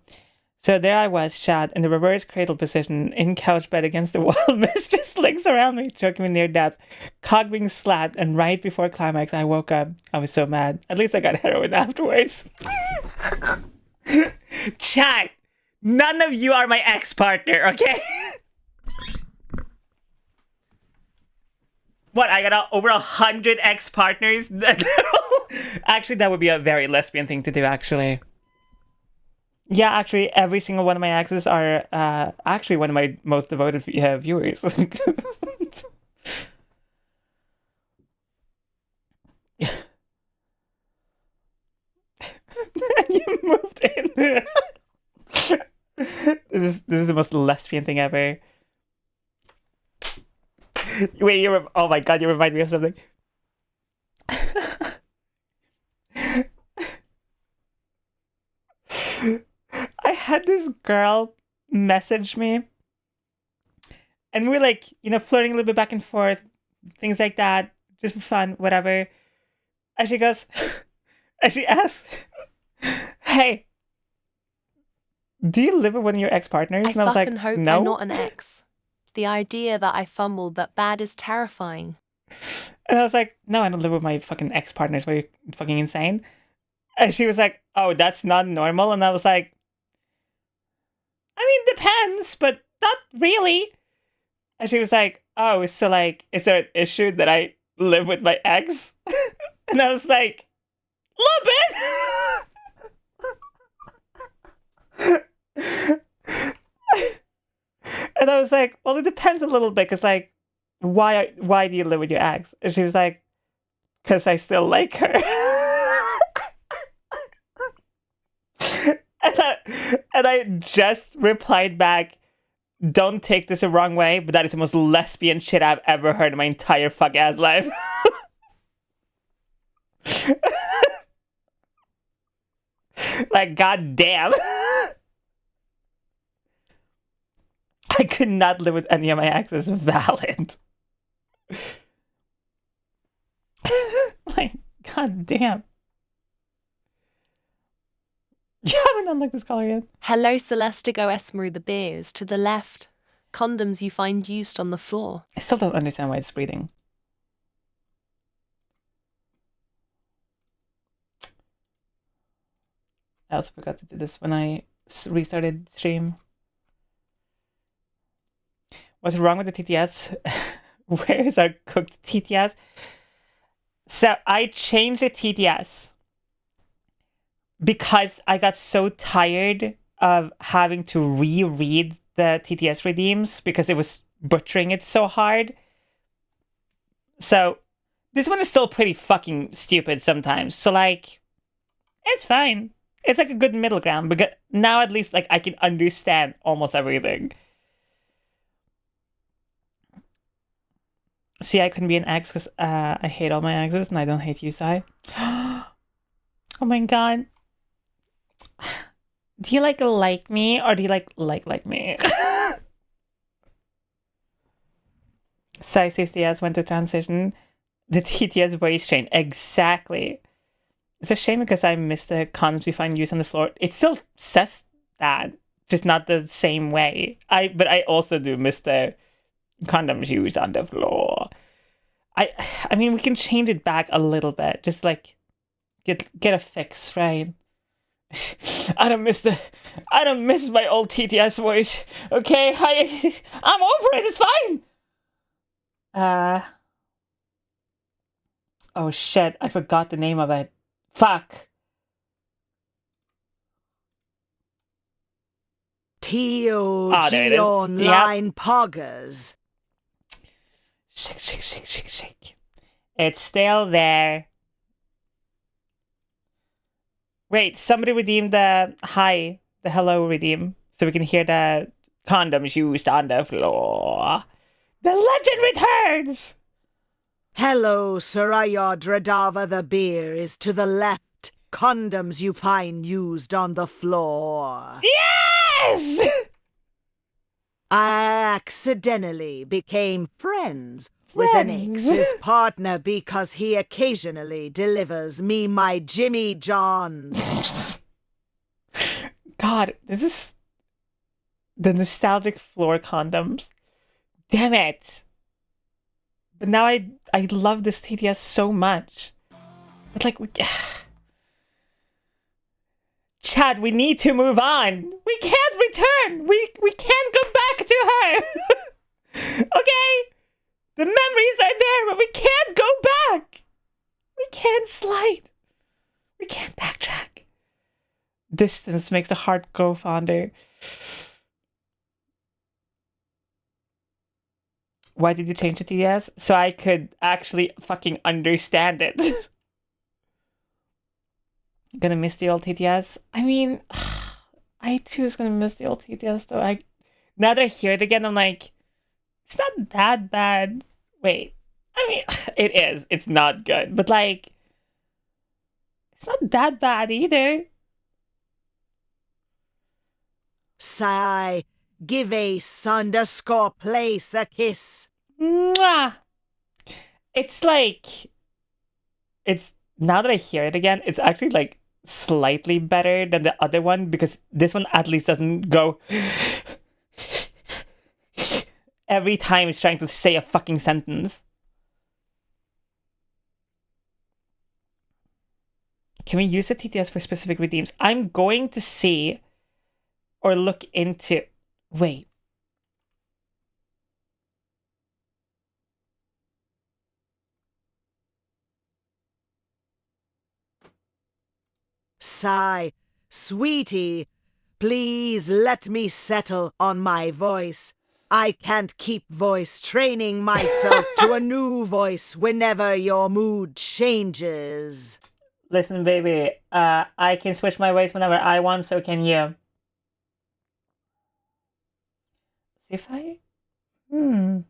So there I was, chat, in the reverse cradle position, in couch bed against the wall. Mistress legs around me, choking me near death. Cock being slapped, and right before climax, I woke up. I was so mad. At least I got heroin afterwards. Chat, none of you are my ex-partner, okay? What, I got over 100 ex-partners? Actually, that would be a very lesbian thing to do, actually. Yeah, actually, every single one of my exes are actually one of my most devoted viewers. You moved in. This is the most lesbian thing ever. Wait, oh my god, you remind me of something. I had this girl message me, and we're like, flirting a little bit back and forth, things like that, just for fun, whatever. And she goes, and she asks, "Hey, do you live with one of your ex-partners?" And I was like, hope "No." I'm not an ex. The idea that I fumbled that bad is terrifying. And I was like, "No, I don't live with my fucking ex-partners. Are you fucking insane?" And she was like, "Oh, that's not normal." And I was like, "I mean, depends, but not really." And she was like, "Oh, so like, is there an issue that I live with my ex?" And I was like, "A little bit." And I was like, "Well, it depends a little bit, because like, why do you live with your ex?" And she was like, "Because I still like her." And I just replied back, "Don't take this the wrong way, but that is the most lesbian shit I've ever heard in my entire fuck ass life." Like, goddamn. I could not live with any of my exes. Valid. Like, goddamn. You haven't unlocked this color yet. Hello, Celestigo Esmeru the beers to the left. Condoms you find used on the floor. I still don't understand why it's breathing. I also forgot to do this when I restarted stream. What's wrong with the TTS? Where is our cooked TTS? So I changed the TTS because I got so tired of having to reread the TTS redeems because it was butchering it so hard. So this one is still pretty fucking stupid sometimes. So like, it's fine. It's like a good middle ground, because now at least like I can understand almost everything. See, I couldn't be an ex because I hate all my exes and I don't hate you, Sai. Oh my god. Do you like me or do you like me? Sai says yes, went to transition. The TTS voice chain. Exactly. It's a shame because I missed the condoms you find used on the floor. It still says that, just not the same way. But I also do miss the condoms used on the floor. I mean, we can change it back a little bit. Just like get a fix, right? I don't miss my old TTS voice. Okay, I'm over it. It's fine. Oh shit! I forgot the name of it. Fuck. There it is. Online poggers. Shake. It's still there. Wait, somebody redeem the hello redeem, so we can hear the condoms used on the floor. The legend returns! Hello, Siraya Dradava, the beer is to the left. Condoms you find used on the floor. Yes! I accidentally became friends with an ex's partner because he occasionally delivers me my Jimmy Johns. God, this is the nostalgic floor condoms. Damn it. But now I love this TTS so much. But like, Chad, we need to move on. We can't return. We can't go back to her. Okay? The memories are there, but we can't go back. We can't slide. We can't backtrack. Distance makes the heart grow fonder. Why did you change the TTS? So I could actually fucking understand it. Gonna miss the old TTS. I mean, I too is gonna miss the old TTS though. Now that I hear it again, I'm like, it's not that bad. Wait. I mean, it is. It's not good. But like, it's not that bad either. Sigh, give Ace_place a kiss. Mwah! It's like, it's, now that I hear it again, it's actually like slightly better than the other one because this one at least doesn't go every time it's trying to say a fucking sentence. Can we use the TTS for specific redeems? I'm going to see or look into. Wait. Sigh, sweetie, please let me settle on my voice. I can't keep voice training myself to a new voice whenever your mood changes. Listen, baby, I can switch my ways whenever I want, so can you. See if I... If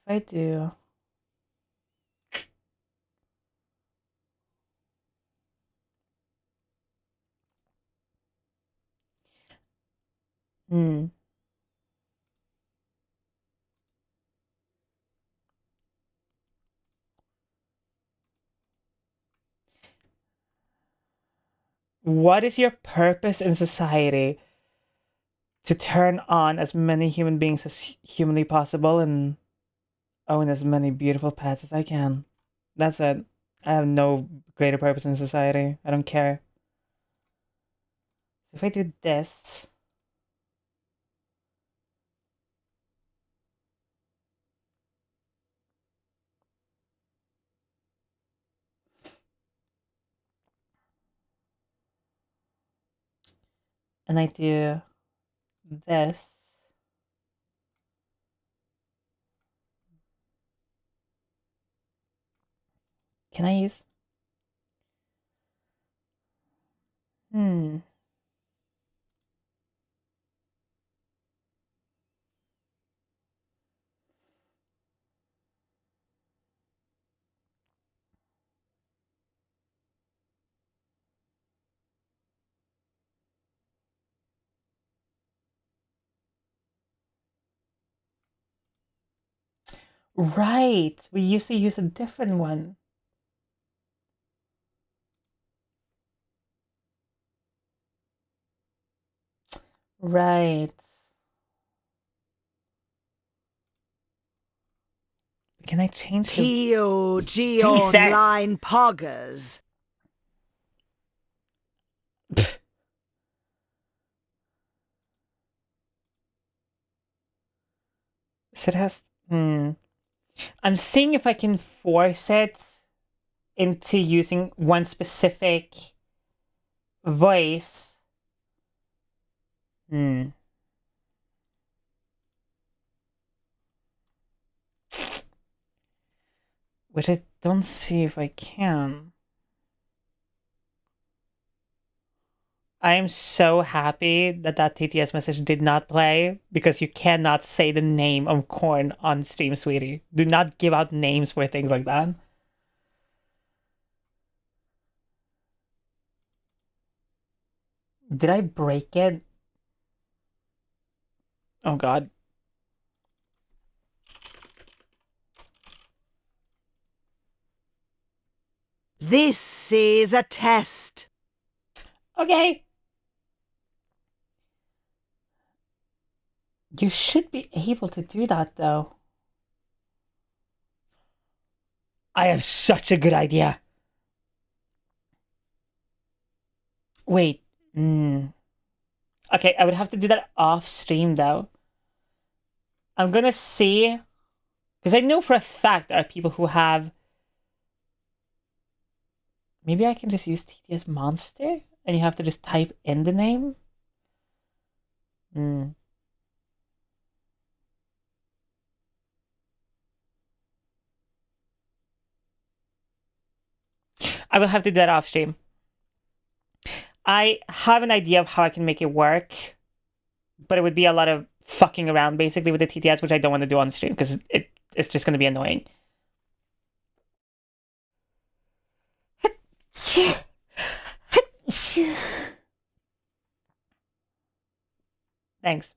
I do... What is your purpose in society? To turn on as many human beings as humanly possible and own as many beautiful pets as I can. That's it. I have no greater purpose in society. I don't care. If I do this... and I do this... Can I use... Right. We used to use a different one. Right. Can I change the... TOG Jesus! online poggers. So it has... I'm seeing if I can force it into using one specific voice. Which I don't see if I can. I am so happy that TTS message did not play, because you cannot say the name of corn on stream, sweetie. Do not give out names for things like that. Did I break it? Oh god. This is a test. Okay. You should be able to do that, though. I have such a good idea. Wait. Okay, I would have to do that off stream, though. I'm gonna see, because I know for a fact there are people who have... Maybe I can just use TTS Monster, and you have to just type in the name? I will have to do that off stream. I have an idea of how I can make it work, but it would be a lot of fucking around, basically, with the TTS, which I don't want to do on stream, because it's just going to be annoying. Thanks.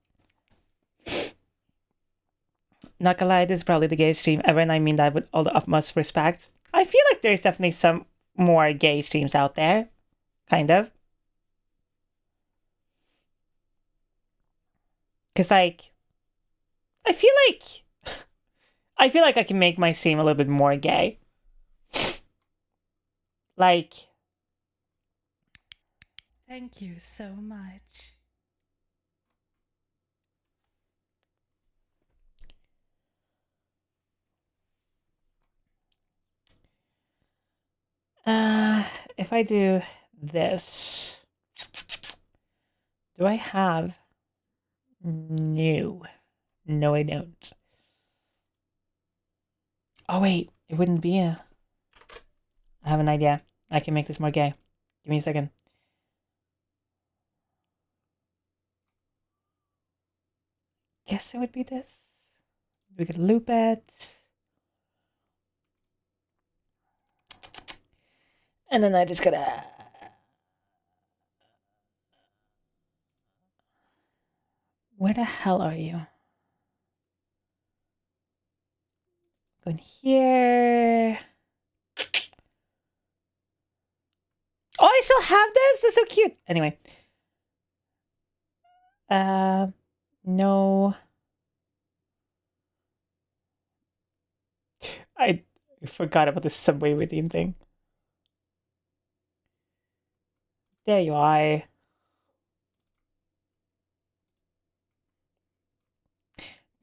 Not gonna lie, this is probably the gayest stream ever, and I mean that with all the utmost respect. I feel like there's definitely some more gay streams out there. Kind of. Because, like, I feel like I can make my stream a little bit more gay. Like, thank you so much. If I do this, do I have... No, I don't. Oh wait, it wouldn't be a... I have an idea. I can make this more gay. Give me a second. Guess it would be this. We could loop it. And then I just gotta... Where the hell are you? Going here. Oh, I still have this? That's so cute. Anyway. No. I forgot about the subway routine thing. There you are.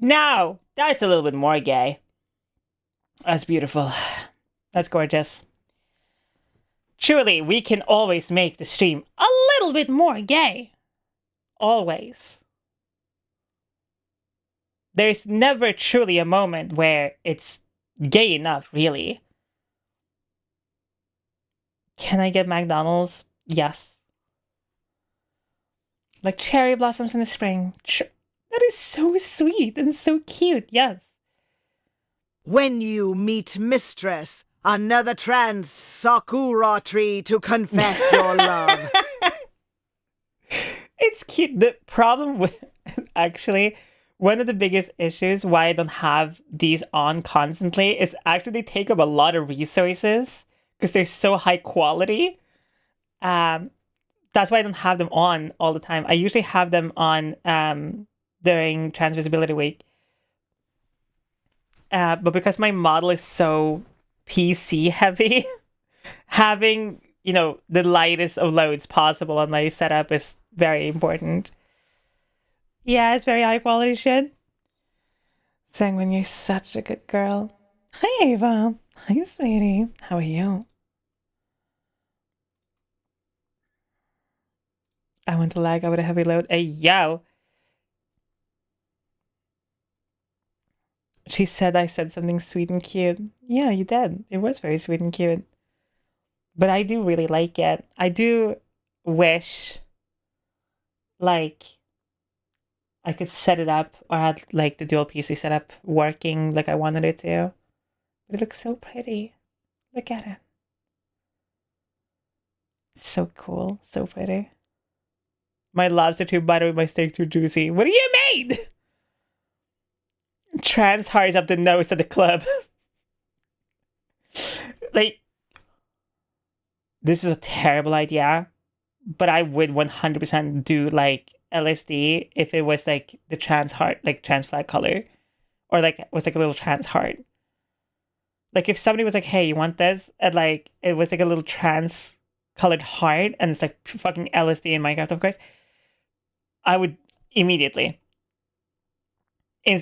Now, that's a little bit more gay. That's beautiful. That's gorgeous. Truly, we can always make the stream a little bit more gay. Always. There's never truly a moment where it's gay enough, really. Can I get McDonald's? Yes. Like cherry blossoms in the spring. That is so sweet and so cute, yes. When you meet mistress, another trans sakura tree to confess your love. It's cute. The problem with... Actually, one of the biggest issues why I don't have these on constantly is actually they take up a lot of resources because they're so high quality. That's why I don't have them on all the time. I usually have them on during Trans Visibility Week. But because my model is so PC heavy, having, the lightest of loads possible on my setup is very important. Yeah, it's very high quality shit. Sanguine, you're such a good girl. Hi, Ava. Hi, sweetie. How are you? I went to lag out with a heavy load. Hey, yo. She said I said something sweet and cute. Yeah, you did. It was very sweet and cute. But I do really like it. I do wish, like, I could set it up or had, like, the dual PC setup working like I wanted it to. But it looks so pretty. Look at it. So cool. So pretty. My lobster too buttery, my steak too juicy. What do you mean? Trans hires up the nose at the club. Like, this is a terrible idea, but I would 100% do like LSD if it was like the trans heart, like trans flag color, or like was like a little trans heart. Like if somebody was like, "Hey, you want this?" and like it was like a little trans colored heart, and it's like fucking LSD in Minecraft, of course. I would immediately.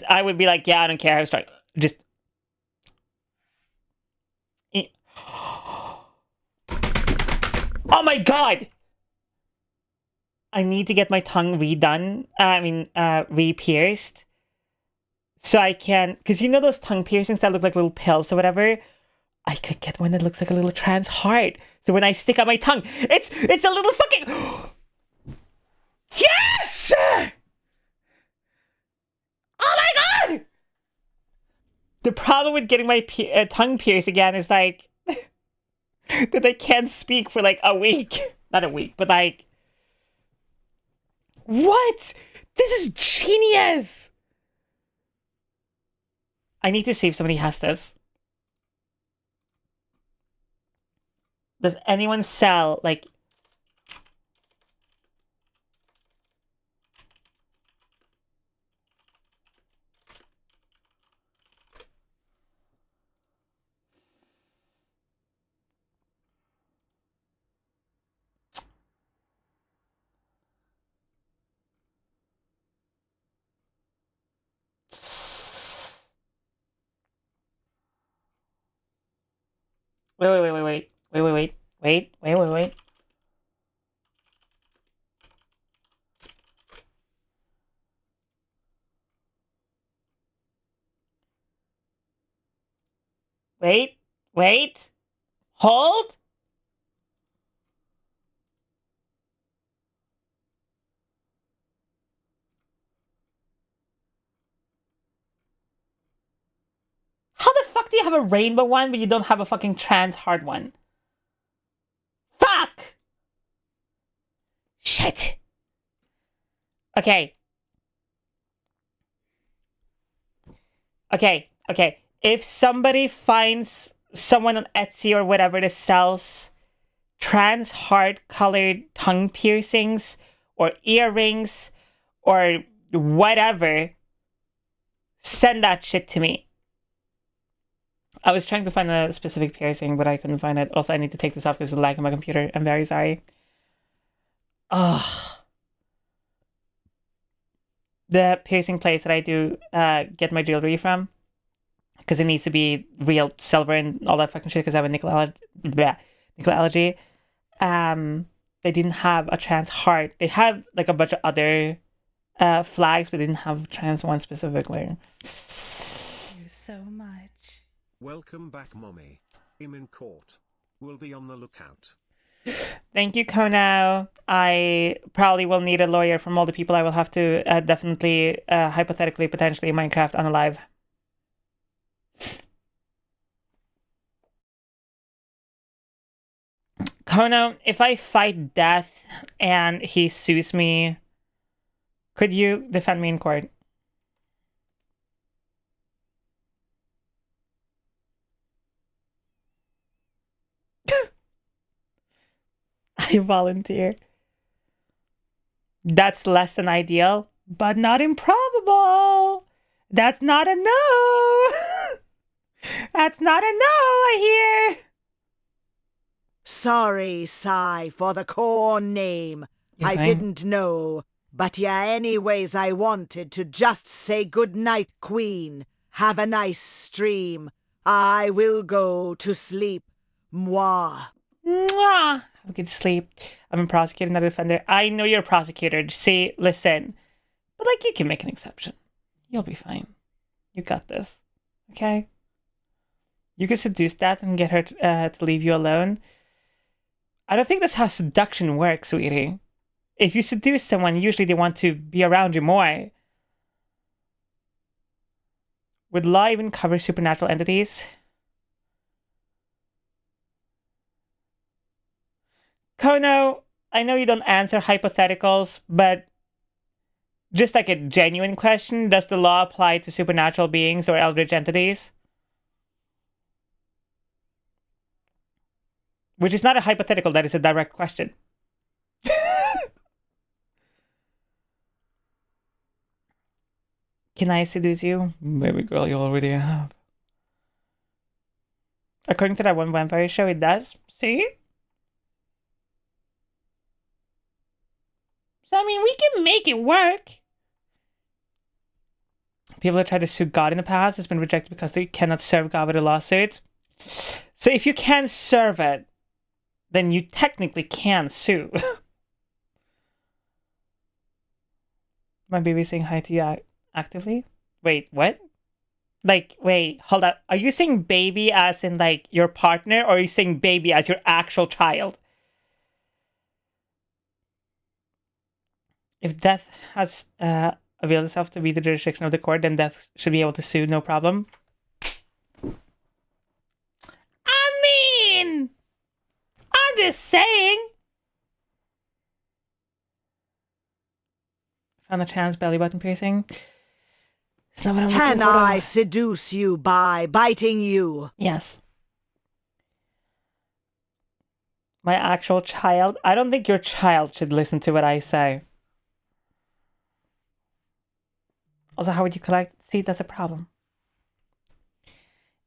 I would be like, yeah, I don't care. I was trying just. Oh my god! I need to get my tongue redone. Re-pierced. So I can, because you know those tongue piercings that look like little pills or whatever? I could get one that looks like a little trans heart. So when I stick out my tongue, it's a little fucking... Yes! Oh my god! The problem with getting my tongue pierced again is like that I can't speak for like a week. Not a week, but like... What? This is genius! I need to see if somebody has this. Does anyone sell, like... Wait. Wait. Hold. How the fuck do you have a rainbow one but you don't have a fucking trans hard one? Fuck! Shit! Okay. If somebody finds someone on Etsy or whatever that sells trans heart colored tongue piercings or earrings or whatever, send that shit to me. I was trying to find a specific piercing, but I couldn't find it. Also, I need to take this off because of the lag on my computer. I'm very sorry. Ugh. The piercing place that I do get my jewelry from, because it needs to be real silver and all that fucking shit because I have a nickel allergy. They didn't have a trans heart. They have like a bunch of other flags, but they didn't have trans one specifically. Thank you so much. Welcome back, Mommy. I'm in court. We'll be on the lookout. Thank you, Kono. I probably will need a lawyer from all the people I will have to definitely, hypothetically, potentially Minecraft unalive. Kono, if I fight death and he sues me, could you defend me in court? I volunteer. That's less than ideal, but not improbable. That's not a no. That's not a no, I hear. Sorry, Sigh, for the corn name. You're I fine. didn't know. But yeah, anyways, I wanted to just say good night, Queen. Have a nice stream. I will go to sleep. Mwah. Mwah. Have a good sleep. I'm a prosecutor, not a defender. I know you're a prosecutor. See, listen. But, like, you can make an exception. You'll be fine. You got this. Okay? You can seduce that and get her to leave you alone. I don't think that's how seduction works, sweetie. If you seduce someone, usually they want to be around you more. Would law even cover supernatural entities? Kono, I know you don't answer hypotheticals, but just like a genuine question, does the law apply to supernatural beings or eldritch entities? Which is not a hypothetical, that is a direct question. Can I seduce you? Baby girl, you already have. According to that one vampire show, it does. See? So, I mean, we can make it work. People that tried to sue God in the past has been rejected because they cannot serve God with a lawsuit. So if you can serve it, then you technically can sue. My baby's saying hi to you actively? Wait, what? Like, wait, hold up. Are you saying baby as in, like, your partner, or are you saying baby as your actual child? If death has availed itself to be the jurisdiction of the court, then death should be able to sue, no problem. I mean, I'm just saying. Found the trans belly button piercing. It's not what I'm Can looking for. I seduce you by biting you? Yes. My actual child? I don't think your child should listen to what I say. Also, how would you collect? See, that's a problem.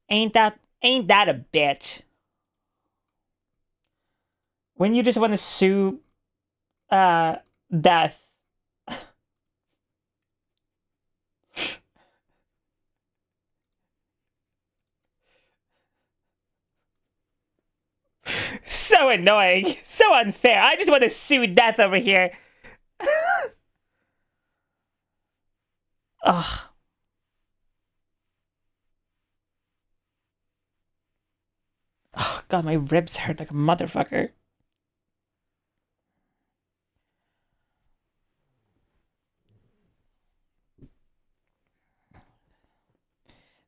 Ain't that a bitch? When you just want to sue death. So annoying. So unfair. I just want to sue death over here. Ugh. Oh, God, my ribs hurt like a motherfucker.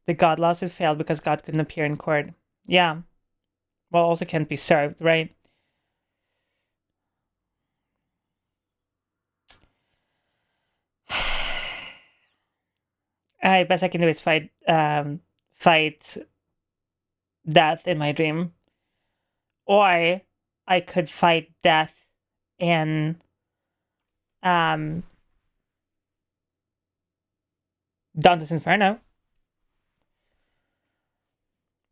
The God lawsuit failed because God couldn't appear in court. Yeah. Well, also can't be served, right? Best I can do is fight death in my dream. Or I could fight death in Dante's Inferno.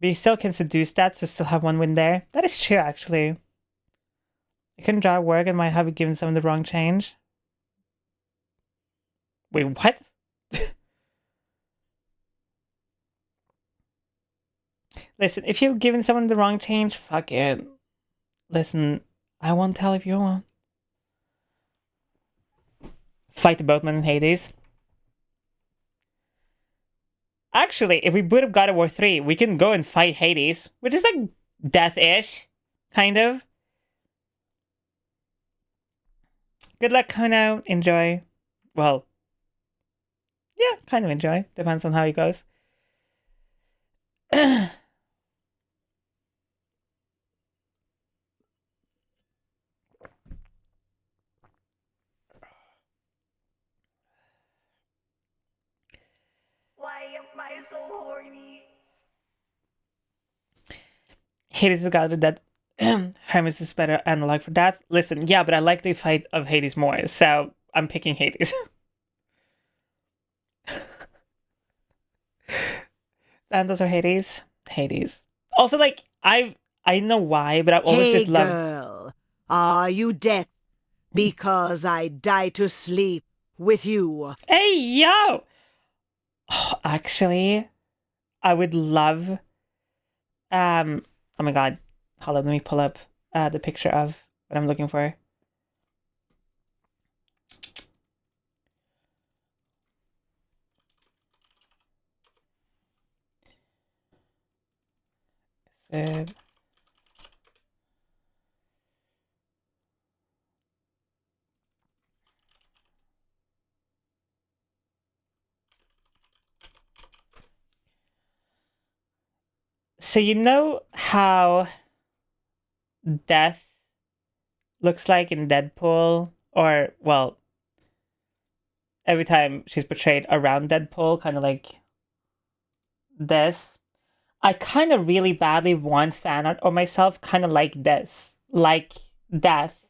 But you still can seduce that to still have one win there. That is true, actually. I couldn't draw work and might have given someone the wrong change. Wait, what? Listen, if you've given someone the wrong change, fuck it. Listen, I won't tell if you want. Fight the boatman in Hades. Actually, if we boot up God of War 3, we can go and fight Hades, which is like death-ish, kind of. Good luck, Kono. Enjoy. Well, yeah, kind of enjoy. Depends on how it goes. Why am I so horny? Hades is God of death. Hermes is better analog for that. Listen, yeah, but I like the fight of Hades more, so I'm picking Hades. And those are Hades. Hades. Also, like, I know why, but I've always Hey, just loved. girl, are you dead? Because I die to sleep with you. Hey, yo! Oh, actually, I would love. Oh my god. Hold on, let me pull up the picture of what I'm looking for. Sid. So you know how death looks like in Deadpool, or well, every time she's portrayed around Deadpool, kind of like this. I kind of really badly want fan art of myself, kind of like this, like death.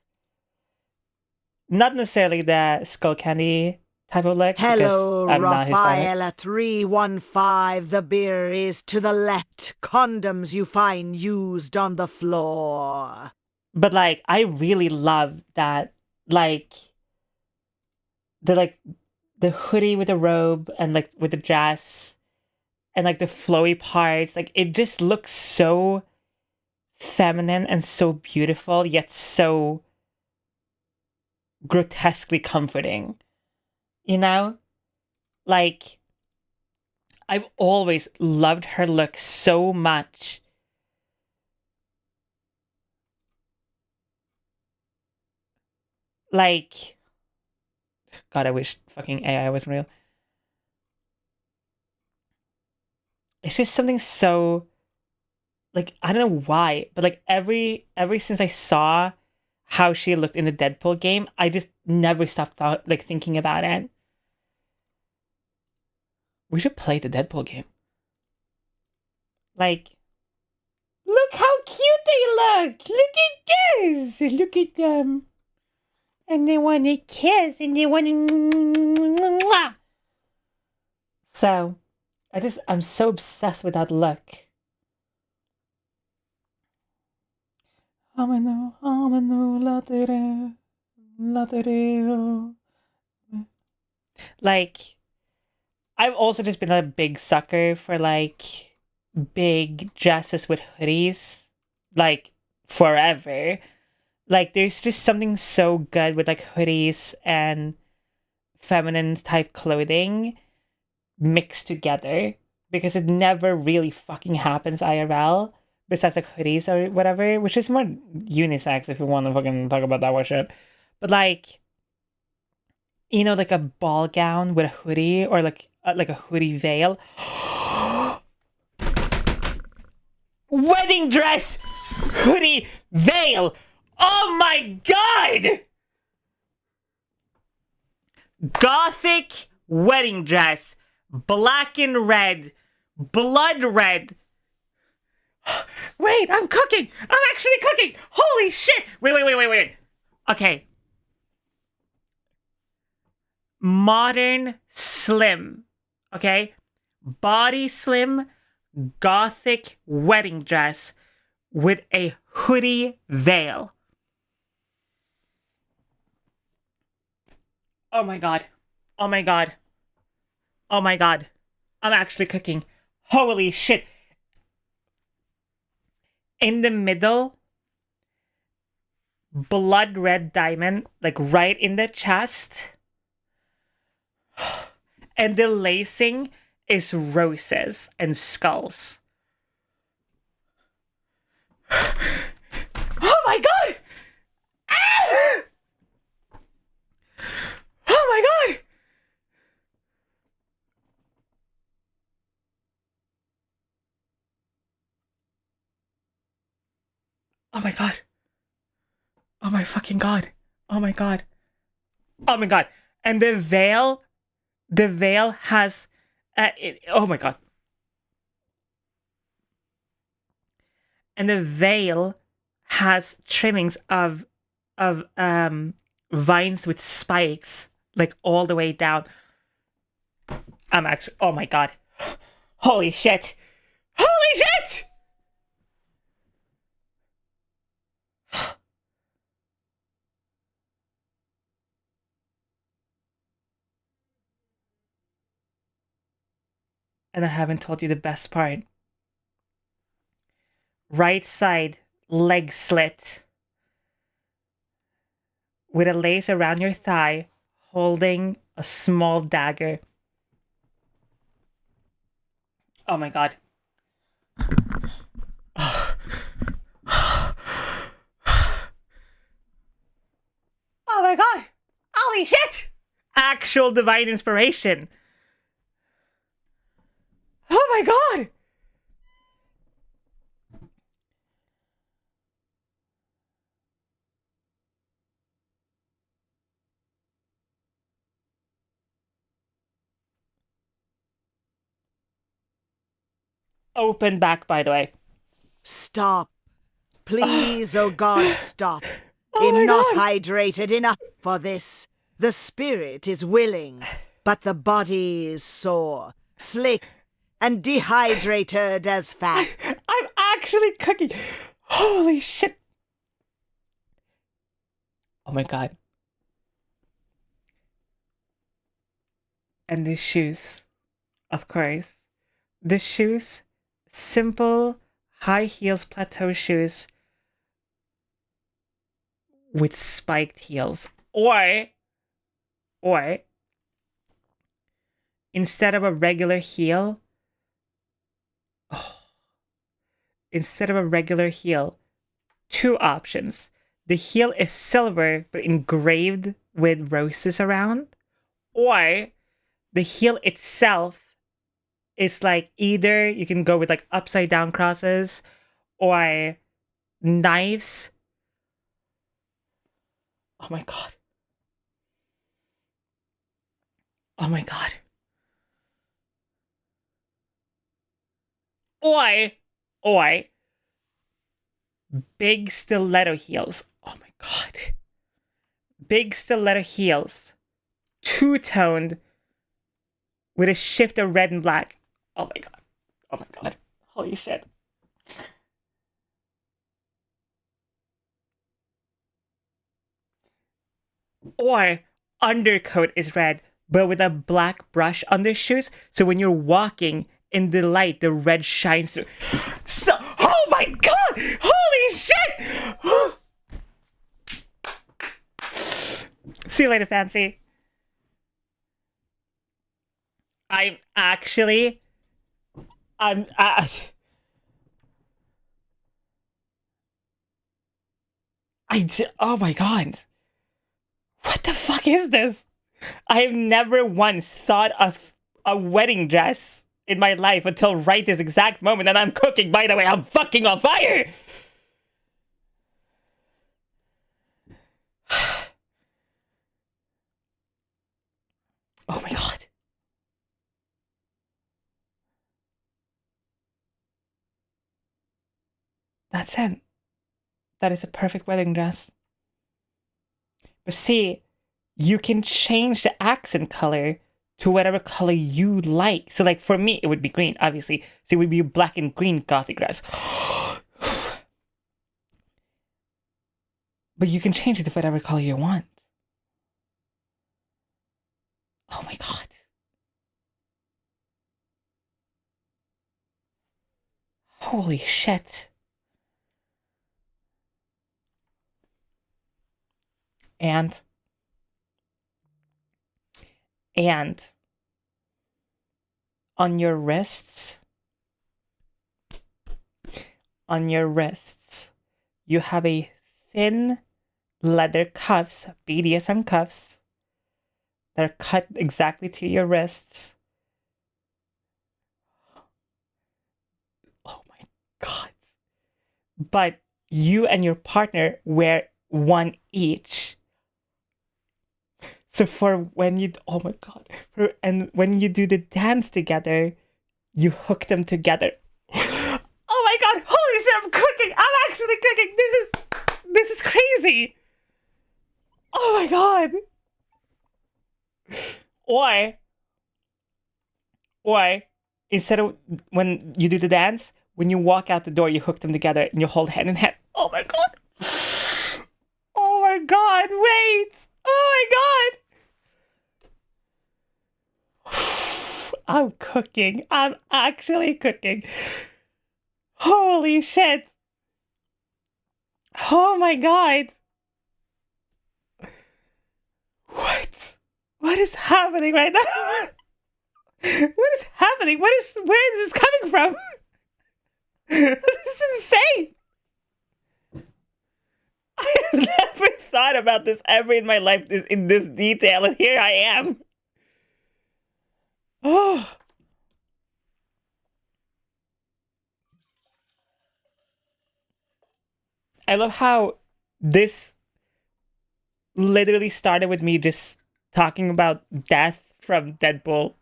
Not necessarily the skull candy type of look, Hello, because I'm not Hispanic. Raphael at 315. The beer is to the left. Condoms you find used on the floor. But like, I really love that, like the hoodie with the robe and like with the dress and like the flowy parts. Like, it just looks so feminine and so beautiful, yet so grotesquely comforting. You know? Like, I've always loved her look so much. Like, God, I wish fucking AI wasn't real. It's just something so, like, I don't know why, but like ever since I saw how she looked in the Deadpool game, I just never stopped thinking about it. We should play the Deadpool game. Like, look how cute they look! Look at this! Look at them. And they want to kiss, and they want to. So, I'm so obsessed with that look. Like, I've also just been a big sucker for like big dresses with hoodies, like forever. Like, there's just something so good with like hoodies and feminine type clothing mixed together, because it never really fucking happens IRL besides like hoodies or whatever, which is more unisex if you want to fucking talk about that shit. But like, you know, like a ball gown with a hoodie, or like a hoodie veil. Wedding dress, hoodie, veil. Oh my god! Gothic wedding dress, black and red, blood red. Wait, I'm cooking! I'm actually cooking! Holy shit! Wait. Okay. Modern slim. Okay? Body slim, gothic wedding dress with a hoodie veil. Oh my god. Oh my god. Oh my god. I'm actually cooking. Holy shit. In the middle, blood red diamond, like right in the chest. And the lacing is roses and skulls. Oh my god! Ah! Oh my god! Oh my god. Oh my fucking god. Oh my god. Oh my god. And the veil has oh my god. And the veil has trimmings of vines with spikes, like all the way down. I'm actually, oh my god. Holy shit. Holy shit! And I haven't told you the best part. Right side, leg slit. With a lace around your thigh, holding a small dagger. Oh my god. Oh my god! Holy shit! Actual divine inspiration. Oh my god! Open back, by the way. Stop. Please, oh God, stop. Oh my I'm not God. hydrated enough for this. The spirit is willing, but the body is sore, slick, and dehydrated as fat. I'm actually cooking. Holy shit. Oh my god. And the shoes. Of course. The shoes, simple high heels plateau shoes with spiked heels. Or instead of a regular heel, two options. The heel is silver but engraved with roses around, or the heel itself is like either you can go with like upside down crosses or knives. Oh my god. Oh my god. Or big stiletto heels. Oh my god. Big stiletto heels. Two-toned with a shift of red and black. Oh my god. Oh my god. Holy shit. Or undercoat is red, but with a black brush under shoes. So when you're walking in the light, the red shines through. So, oh my god! Holy shit! See you later, Fancy. I'm oh my god. What the fuck is this? I have never once thought of a wedding dress in my life until right this exact moment, and I'm cooking, by the way. I'm fucking on fire! Oh my god. That's it. That is a perfect wedding dress. But see, you can change the accent color to whatever color you like. So like for me, it would be green, obviously. So it would be a black and green gothic dress. But you can change it to whatever color you want. Oh my god. Holy shit. And on your wrists, you have a thin leather cuffs, BDSM cuffs, that are cut exactly to your wrists. Oh my god. But you and your partner wear one each. So for when you, oh my god, and when you do the dance together, you hook them together. Oh my god, holy shit, I'm cooking! I'm actually cooking! This is This is crazy. Oh my god. Or instead of when you do the dance, when you walk out the door, you hook them together and you hold hand in hand. Oh my god. Oh my god. Wait. Oh my god. I'm cooking. I'm actually cooking. Holy shit. Oh my god. What? What is happening right now? What is happening? Where is this coming from? This is insane. I have never thought about this ever in my life in this detail, and here I am. Oh. I love how this literally started with me just talking about death from Deadpool.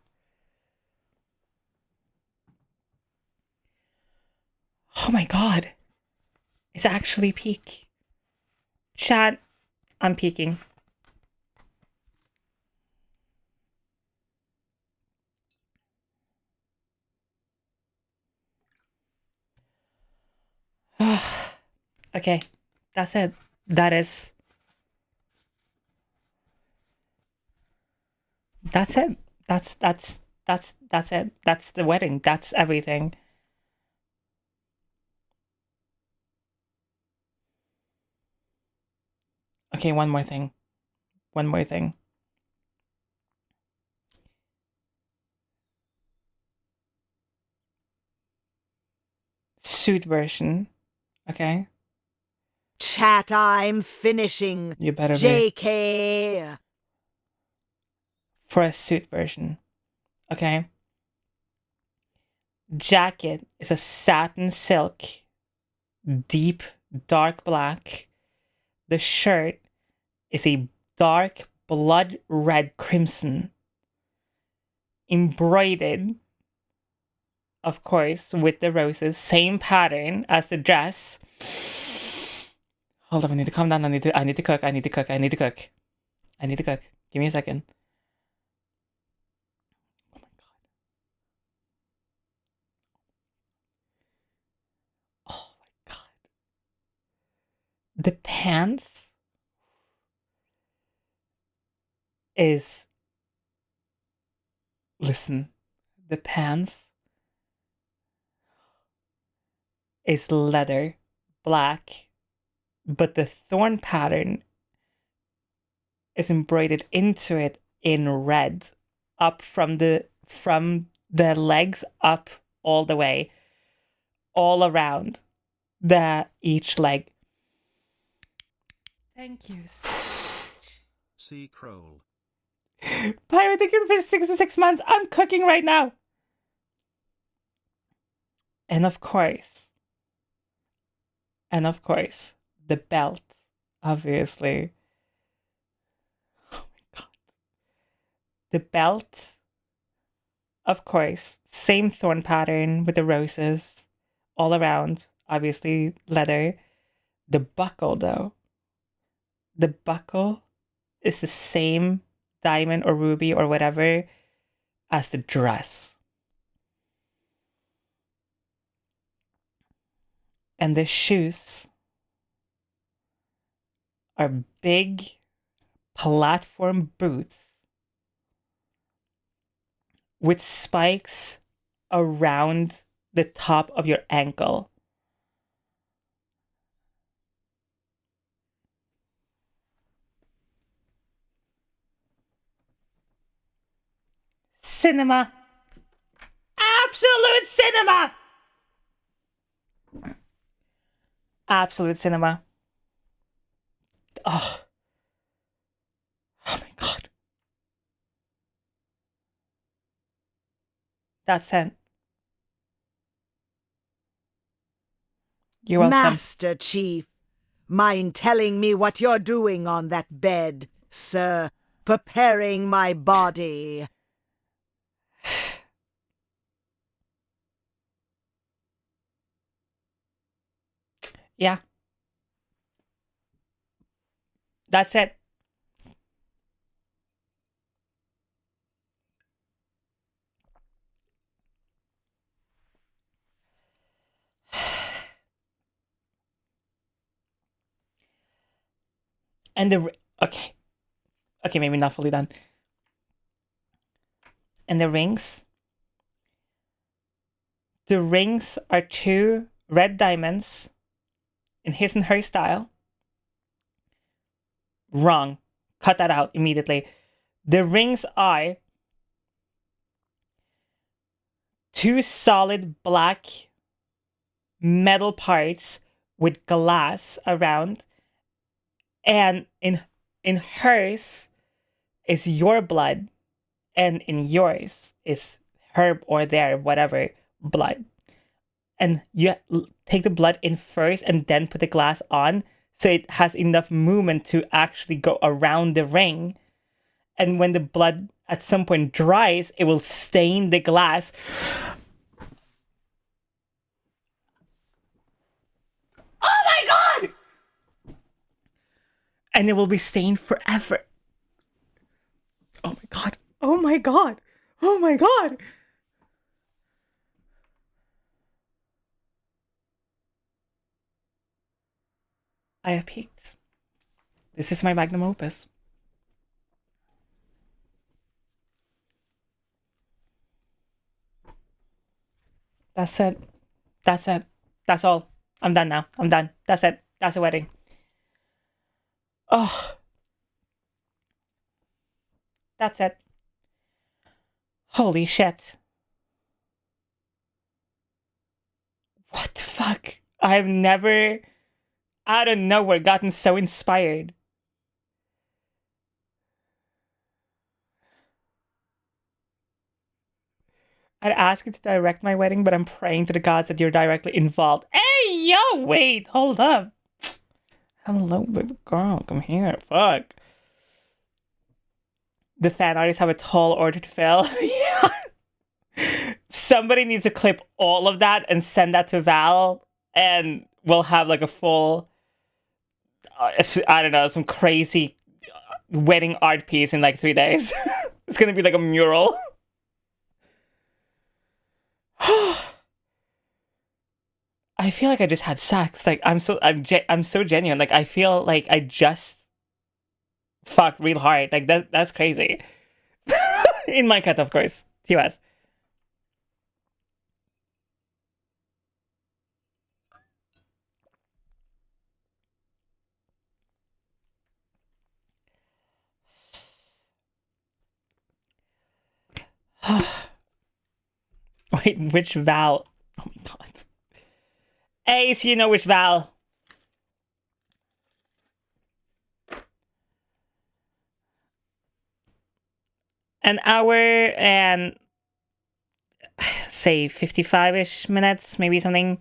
Oh my god. It's actually peak. Chat, I'm peaking. Okay, that's it. That's it. That's it. That's the wedding. That's everything. Okay, one more thing. One more thing. Suit version. Okay? Chat, I'm finishing. You better be. JK. For a suit version. Okay? Jacket is a satin silk, deep dark black. The shirt is a dark blood red crimson, embroidered, of course, with the roses, same pattern as the dress. Hold up, I need to calm down. I need to cook. I need to cook. Give me a second. Oh my god. Oh my god. The pants is, listen, the pants is leather, black, but the thorn pattern is embroidered into it in red, up from the legs up all the way, all around each leg. Thank you. Szycrotic. Pirate, thank you for 66 months. I'm cooking right now. And of course, the belt, obviously. Oh my god. The belt, of course, same thorn pattern with the roses all around, obviously leather. The buckle, though, the buckle is the same diamond or ruby or whatever as the dress. And the shoes are big platform boots with spikes around the top of your ankle. Cinema. Absolute cinema. Absolute cinema. Oh. Oh my god. That's it. You're welcome. Master Chief, mind telling me what you're doing on that bed, sir? Preparing my body. Yeah. That's it. And okay, maybe not fully done. And the rings. The rings are 2 red diamonds in his and her style. Wrong. Cut that out immediately. The rings are 2 solid black metal parts with glass around, and in hers is your blood, and in yours is her or their whatever blood. And you take the blood in first and then put the glass on, so it has enough movement to actually go around the ring. And when the blood at some point dries, it will stain the glass. Oh my god! And it will be stained forever. Oh my god. Oh my god. Oh my god. I have peaked. This is my magnum opus. That's it. That's it. That's all. I'm done now. I'm done. That's it. That's a wedding. Oh. That's it. Holy shit. What the fuck? I've never, out of nowhere, gotten so inspired. I'd ask you to direct my wedding, but I'm praying to the gods that you're directly involved. Hey, yo, wait, hold up. Hello, baby girl, come here. Fuck. The fan artists have a tall order to fill. Yeah. Somebody needs to clip all of that and send that to Val, and we'll have like a full, I don't know, some crazy wedding art piece in like 3 days. It's gonna be like a mural. I feel like I just had sex. Like I'm so genuine. Like I feel like I just fucked real hard. Like that's crazy. In Minecraft, of course. TOS. Wait, which Val? Oh my god. Ace, you know which Val? An hour and say 55-ish minutes, maybe something.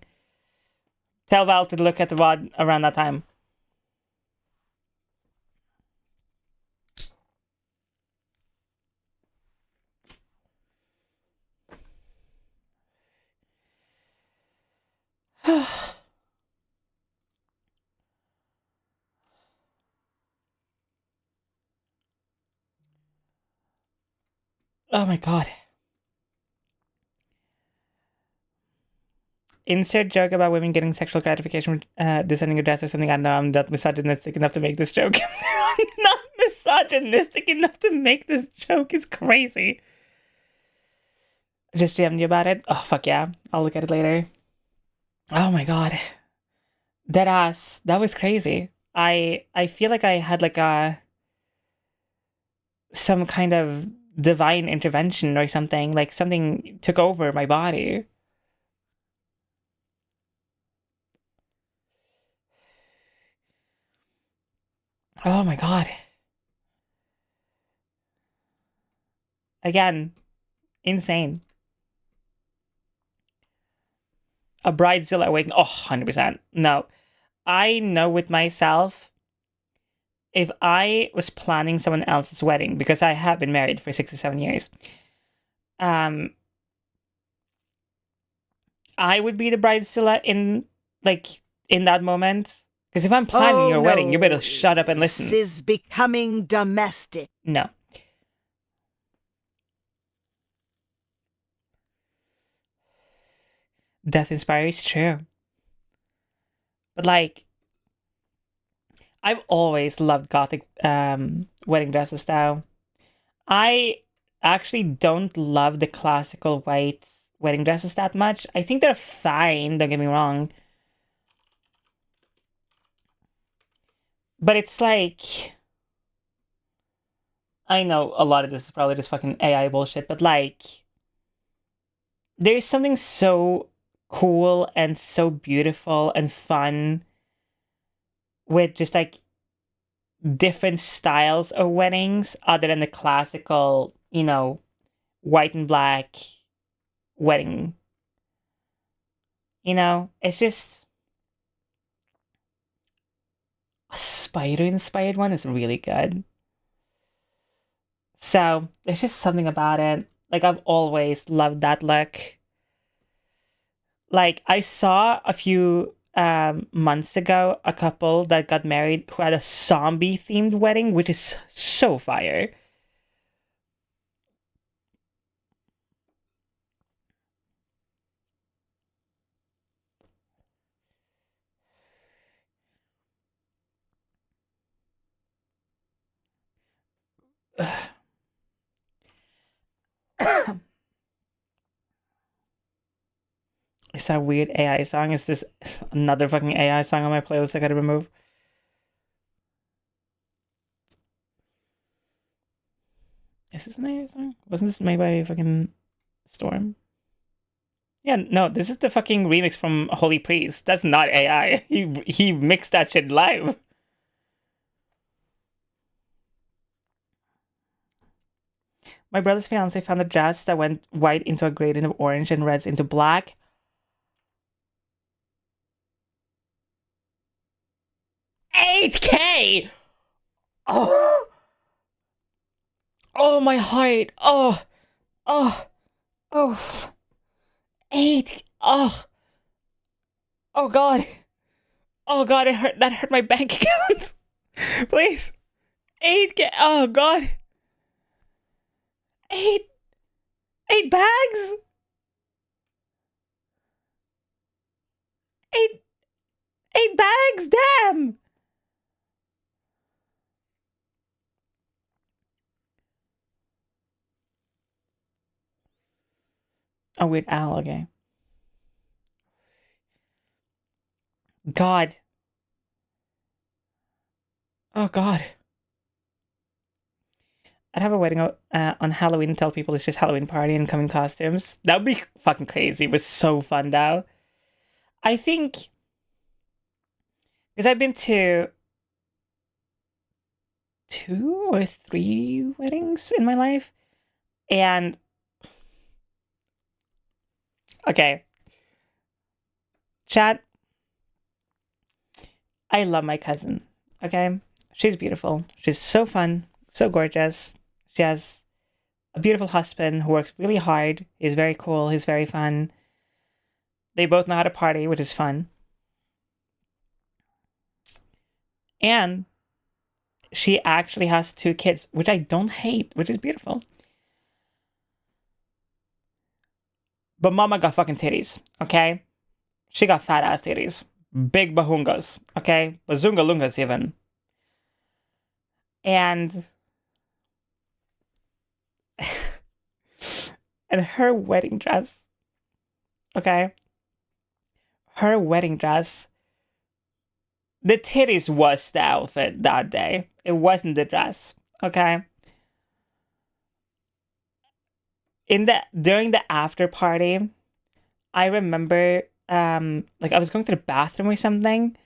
Tell Val to look at the VOD around that time. Oh my god. Insert joke about women getting sexual gratification from descending a dress or something. I know I'm not misogynistic enough to make this joke. I'm not misogynistic enough to make this joke. It's crazy. Just DM'd you about it? Oh, fuck yeah. I'll look at it later. Oh my god. That ass. That was crazy. I feel like I had like some kind of divine intervention or something. Like something took over my body. Oh my god. Again, insane. A bridezilla awakening. Oh, 100%. No. I know with myself, if I was planning someone else's wedding, because I have been married for 6 to 7 years, I would be the bridezilla in that moment. Because if I'm planning Oh, your wedding, you better no, shut up and This listen. is becoming domestic. No. Death Inspires is true. But like, I've always loved gothic wedding dresses though. I actually don't love the classical white wedding dresses that much. I think they're fine, don't get me wrong. But it's like, I know a lot of this is probably just fucking AI bullshit, but like, there's something so cool and so beautiful and fun with just like different styles of weddings other than the classical, white and black wedding. It's just a spider inspired one is really good. So there's just something about it. Like, I've always loved that look. Like, I saw a few months ago a couple that got married who had a zombie themed wedding, which is so fire. Is that weird AI song? Is this another fucking AI song on my playlist I gotta remove? Is this an AI song? Wasn't this made by fucking Storm? Yeah, no, this is the fucking remix from Holy Priest. That's not AI. He mixed that shit live. My brother's fiance found a dress that went white into a gradient of orange and reds into black. $8K! Oh! Oh, my heart. Oh. Oh. Oh. 8. Oh. Oh, God. Oh, God, it hurt. That hurt my bank account. Please. 8K. Oh, God. 8 bags? 8 bags? Damn. Oh, Weird Al, okay. God. Oh, God. I'd have a wedding on Halloween and tell people it's just Halloween party and come in costumes. That would be fucking crazy. It was so fun, though. I think... Because I've been to 2 or 3 weddings in my life. And... Okay. Chat. I love my cousin. Okay? She's beautiful. She's so fun. So gorgeous. She has a beautiful husband who works really hard. He's very cool. He's very fun. They both know how to party, which is fun. And she actually has 2 kids, which I don't hate, which is beautiful. But mama got fucking titties, okay? She got fat ass titties. Big bahungas, okay? Bazunga lungas even. And... and her wedding dress, okay? Her wedding dress... The titties was the outfit that day. It wasn't the dress, okay? During the after party, I remember like I was going to the bathroom or something,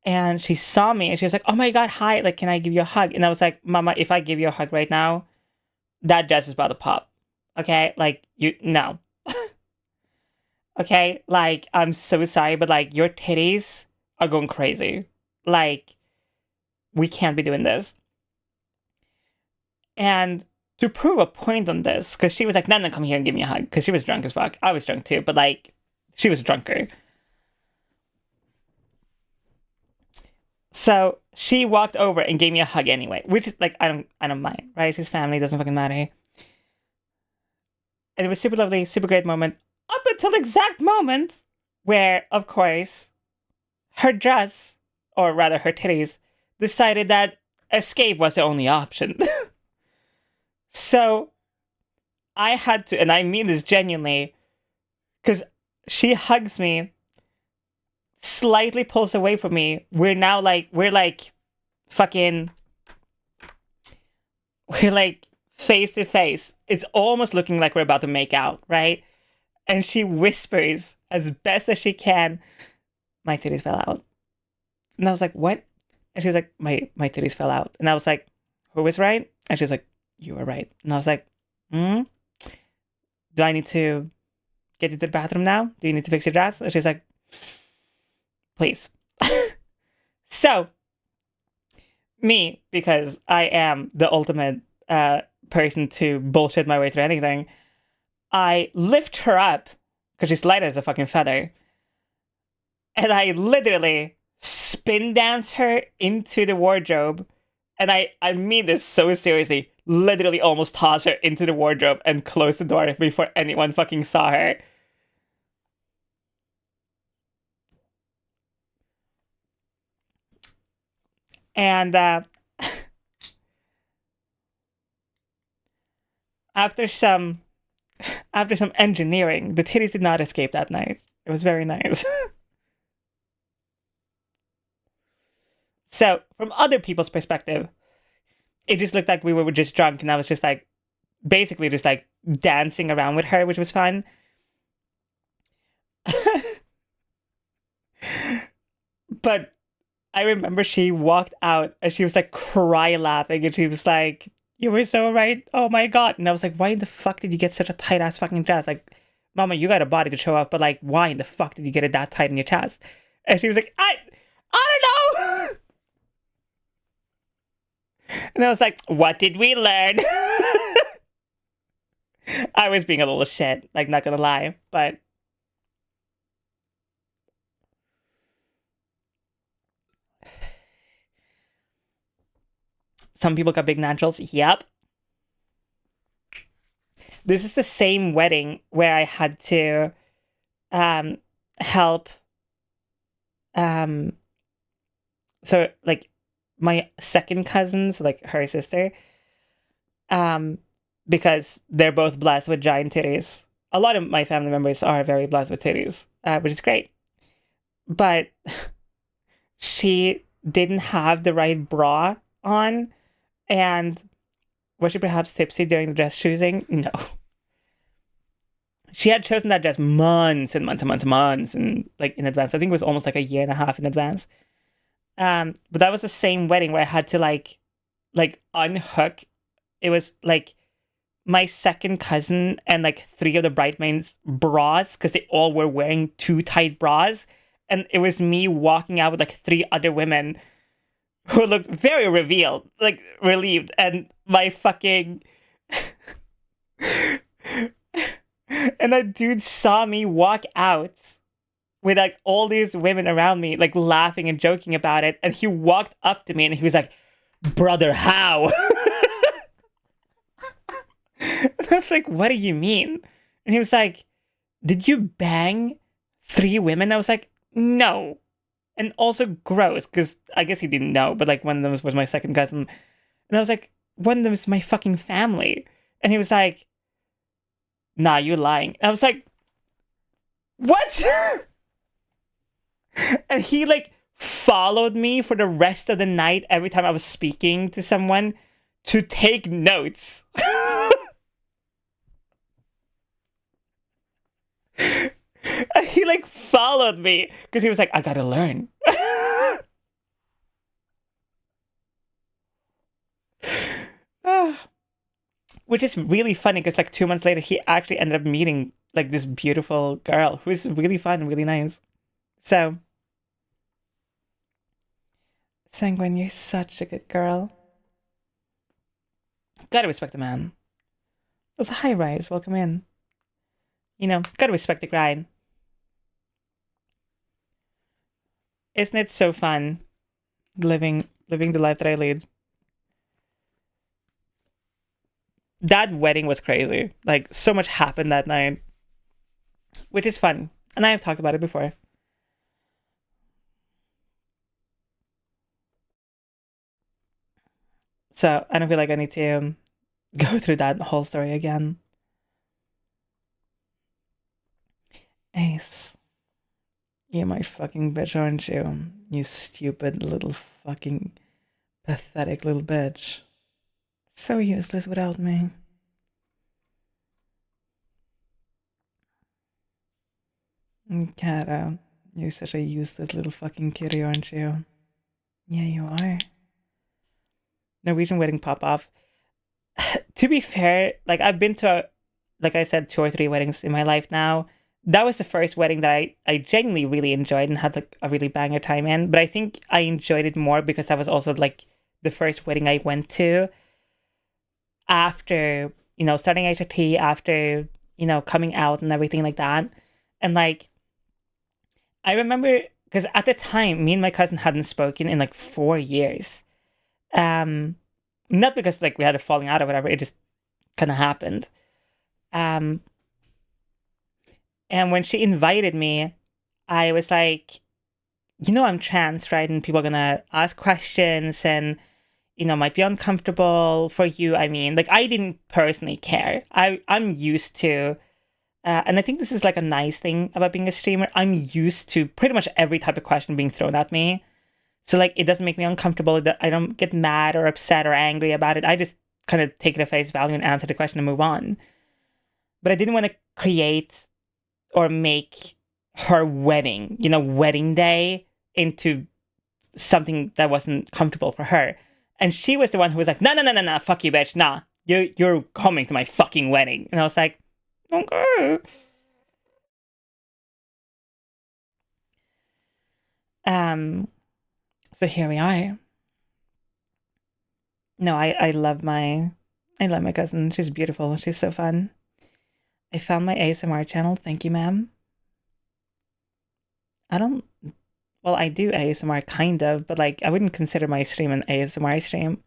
and she saw me and she was like, "Oh my God, hi, like can I give you a hug?" And I was like, "Mama, if I give you a hug right now, that dress is about to pop." Okay? Like no. Okay? Like, I'm so sorry, but like your titties are going crazy. Like, we can't be doing this. And to prove a point on this, because she was like, no, come here and give me a hug. Because she was drunk as fuck. I was drunk too, but like, she was drunker. So she walked over and gave me a hug anyway, which is like, I don't mind, right? She's family, doesn't fucking matter. And it was super lovely, super great moment, up until the exact moment where, of course, her dress, or rather her titties, decided that escape was the only option. So I had to, and I mean this genuinely, because she hugs me, slightly pulls away from me. We're like face to face. It's almost looking like we're about to make out, right? And she whispers as best as she can, "My titties fell out." And I was like, "What?" And she was like, my titties fell out. And I was like, "Who was right?" And she was like, "You were right." And I was like, Do I need to get you to the bathroom now? Do you need to fix your dress? And she was like, "Please." So, me, because I am the ultimate person to bullshit my way through anything, I lift her up, because she's light as a fucking feather, and I literally spin dance her into the wardrobe, and I mean this so seriously, literally almost toss her into the wardrobe and close the door before anyone fucking saw her. And after some engineering, the titties did not escape that night. It was very nice. So, from other people's perspective, it just looked like we were just drunk, and I was just like, basically just like dancing around with her, which was fun. But I remember she walked out and she was like cry laughing, and she was like, "You were so right. Oh my God." And I was like, "Why in the fuck did you get such a tight ass fucking dress? Like, Mama, you got a body to show off, but like, why in the fuck did you get it that tight in your chest?" And she was like, I don't know." And I was like, "What did we learn?" I was being a little shit, like, not gonna lie, but some people got big naturals. Yep. This is the same wedding where I had to help so like my second cousin, so like her sister, because they're both blessed with giant titties. A lot of my family members are very blessed with titties, which is great. But she didn't have the right bra on, and was she perhaps tipsy during the dress choosing? No. She had chosen that dress months and months and months and months and like in advance. I think it was almost like a year and a half in advance. But that was the same wedding where I had to like unhook. It was like my second cousin and like three of the bridesmaids' bras, because they all were wearing too tight bras. And it was me walking out with like three other women who looked very revealed, like relieved. And my fucking and that dude saw me walk out with like all these women around me, like laughing and joking about it. And he walked up to me and he was like, "Brother, how?" And I was like, "What do you mean?" And he was like, "Did you bang three women?" I was like, "No." And also gross, because I guess he didn't know, but like one of them was my second cousin. And I was like, "One of them is my fucking family." And he was like, "Nah, you're lying." And I was like, "What?" And he like followed me for the rest of the night every time I was speaking to someone to take notes. And he like followed me because he was like, "I gotta learn." Which is really funny because like 2 months later, he actually ended up meeting like this beautiful girl who's really fun and really nice. So, Sanguine, you're such a good girl. Gotta respect the man. It's a high rise. Welcome in. You know, gotta respect the grind. Isn't it so fun living the life that I lead. That wedding was crazy. Like, so much happened that night, which is fun. And I have talked about it before. So I don't feel like I need to go through that whole story again. Ace, you my fucking bitch, aren't you? You stupid little fucking pathetic little bitch. So useless without me. Cara, you're such a useless little fucking kitty, aren't you? Yeah, you are. Norwegian wedding pop off. To be fair, like I've been to, like I said, 2 or 3 weddings in my life now. That was the first wedding that I genuinely really enjoyed and had like a really banger time in. But I think I enjoyed it more because that was also like the first wedding I went to after, starting HRT, after, coming out and everything like that. And like, I remember, because at the time, me and my cousin hadn't spoken in like 4 years. Not because like we had a falling out or whatever, it just kind of happened. And when she invited me, I was like, I'm trans, right? And people are gonna ask questions and, might be uncomfortable for you. I mean, like, I didn't personally care. I'm used to, and I think this is like a nice thing about being a streamer. I'm used to pretty much every type of question being thrown at me. So, like, it doesn't make me uncomfortable. I don't get mad or upset or angry about it. I just kind of take it at face value and answer the question and move on. But I didn't want to create or make her wedding, wedding day, into something that wasn't comfortable for her. And she was the one who was like, no, fuck you, bitch, nah. You're coming to my fucking wedding. And I was like, okay. So here we are. No, I love my cousin. She's beautiful. She's so fun. I found my ASMR channel. Thank you, ma'am. I do ASMR kind of, but like I wouldn't consider my stream an ASMR stream.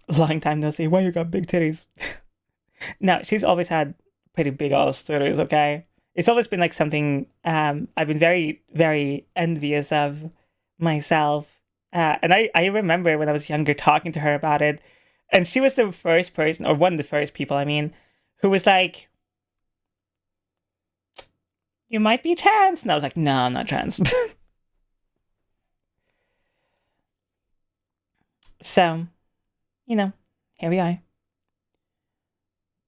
Long time no see. Why you got big titties? No, she's always had pretty big ass titties, okay? It's always been like something I've been very, very envious of myself. And I remember when I was younger talking to her about it, and she was the first person, or one of the first people, I mean, who was like, you might be trans. And I was like, no, I'm not trans. So, here we are.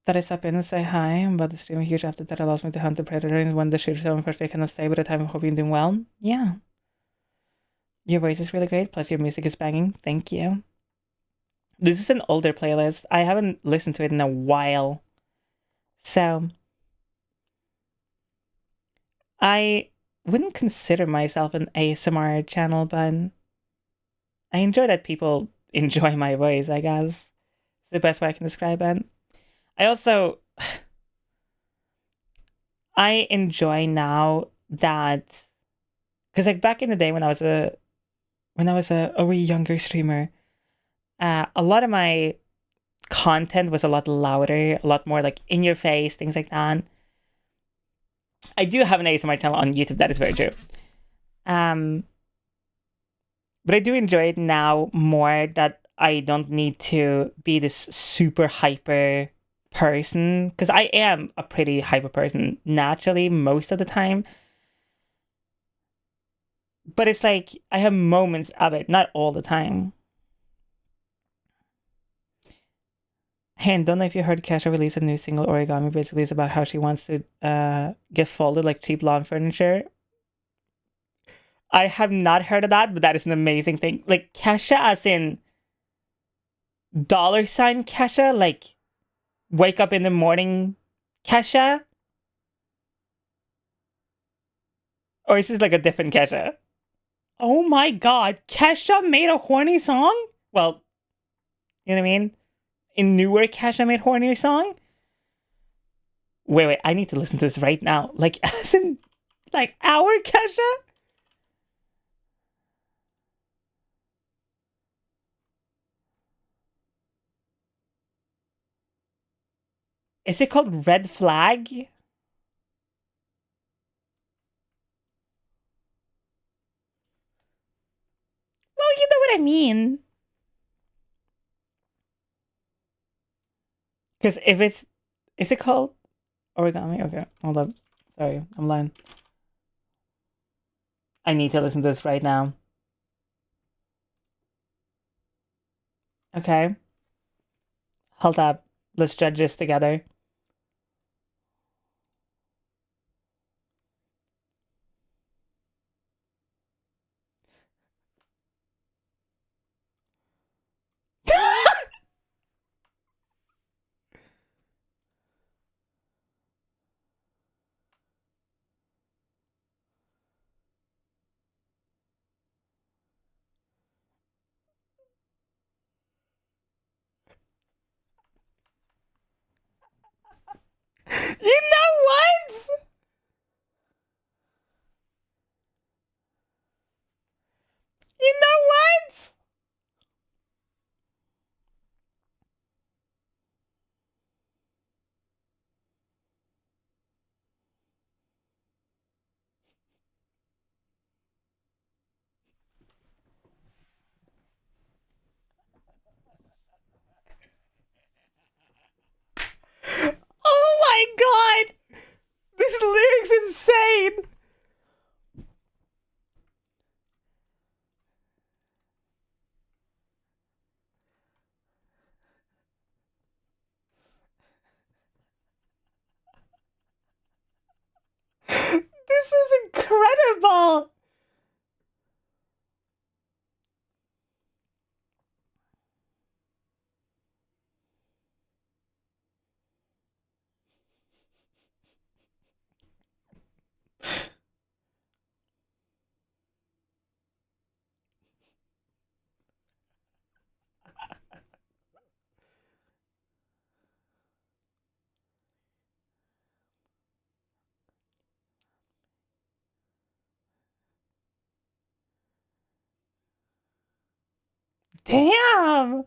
That I stop in and say hi. I'm about to stream a huge after that allows me to hunt the predator, and when the shooter so unfortunately cannot stay by the time, I hope you're doing well. Yeah. Your voice is really great, plus your music is banging. Thank you. This is an older playlist. I haven't listened to it in a while. So I wouldn't consider myself an ASMR channel, but I enjoy that people enjoy my voice, I guess. It's the best way I can describe it. I also, I enjoy now that, because like back in the day when I was a way younger streamer, a lot of my content was a lot louder, a lot more like in your face, things like that. I do have an ASMR channel on YouTube, that is very true. But I do enjoy it now more that I don't need to be this super hyper person, because I am a pretty hyper person naturally most of the time. But it's like I have moments of it, not all the time. Hey, and don't know if you heard Kesha release a new single, Origami. Basically, it's about how she wants to get folded like cheap lawn furniture. I have not heard of that, but that is an amazing thing. Like Kesha as in $sign Kesha, like wake up in the morning Kesha? Or is this like a different Kesha? Oh my god, Kesha made a horny song? Well, you know what I mean? In newer Kesha made hornier song? Wait, I need to listen to this right now. Like, as in, like, our Kesha? Is it called red flag? Well, you know what I mean. Because if it's... Is it called origami? Okay, hold up. Sorry, I'm lying. I need to listen to this right now. Okay. Hold up. Let's judge this together. You know what? You know what? Oh my god! This lyric's insane! This is incredible! Damn!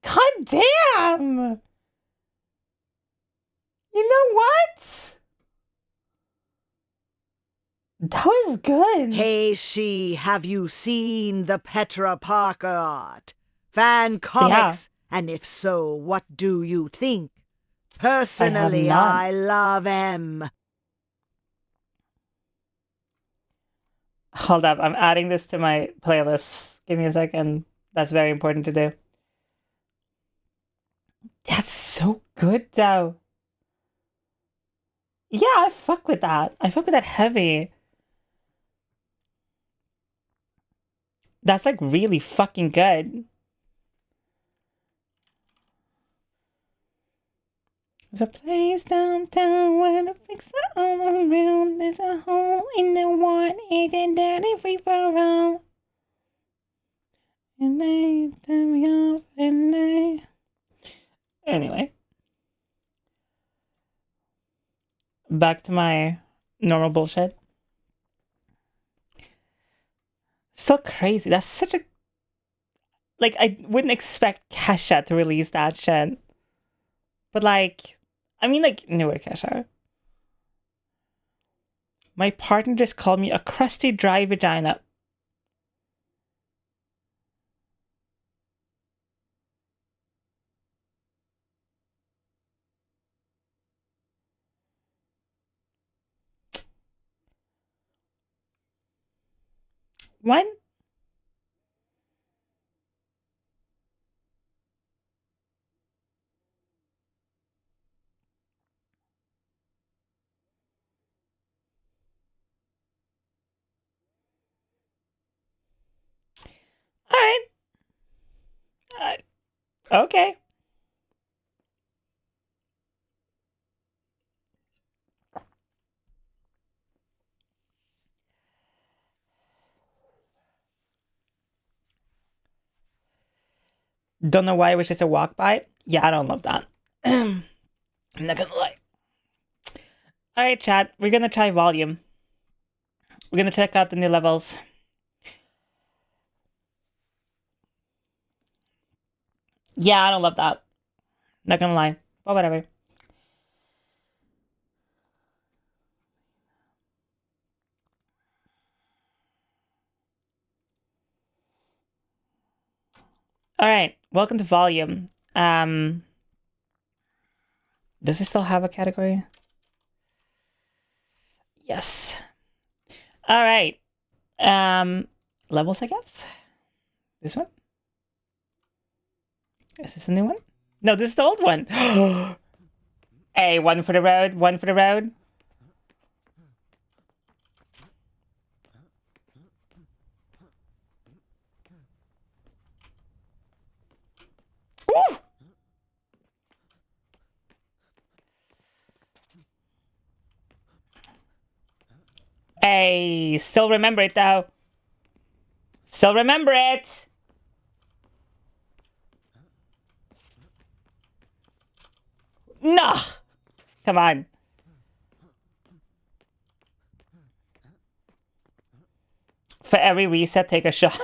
God damn! You know what? That was good. Hey, have you seen the Petra Parker art? Fan comics? And if so, what do you think? Personally, not. I love M. Hold up, I'm adding this to my playlist. Give me a second. That's very important to do. That's so good, though. Yeah, I fuck with that. I fuck with that heavy. That's like really fucking good. There's a place downtown where the freaks are all around. There's a hole in the wall, and daddy free for all. And they turn me off, and they... Anyway. Back to my normal bullshit. So crazy. That's such a... Like, I wouldn't expect Kesha to release that shit. But, like... I mean, like, newer Kesha. My partner just called me a crusty, dry vagina. When? Alright. Okay. Don't know why it was just a walk by. Yeah, I don't love that. I'm not gonna lie. Alright, chat. We're gonna try volume. We're gonna check out the new levels. Yeah, I don't love that. Not gonna lie. But whatever. Alright, welcome to volume. Does it still have a category? Yes. Alright. Levels, I guess? This one? Is this a new one? No, this is the old one. Hey, one for the road, one for the road. Woo! Hey, still remember it though. Still remember it. No. Come on. For every reset, take a shot.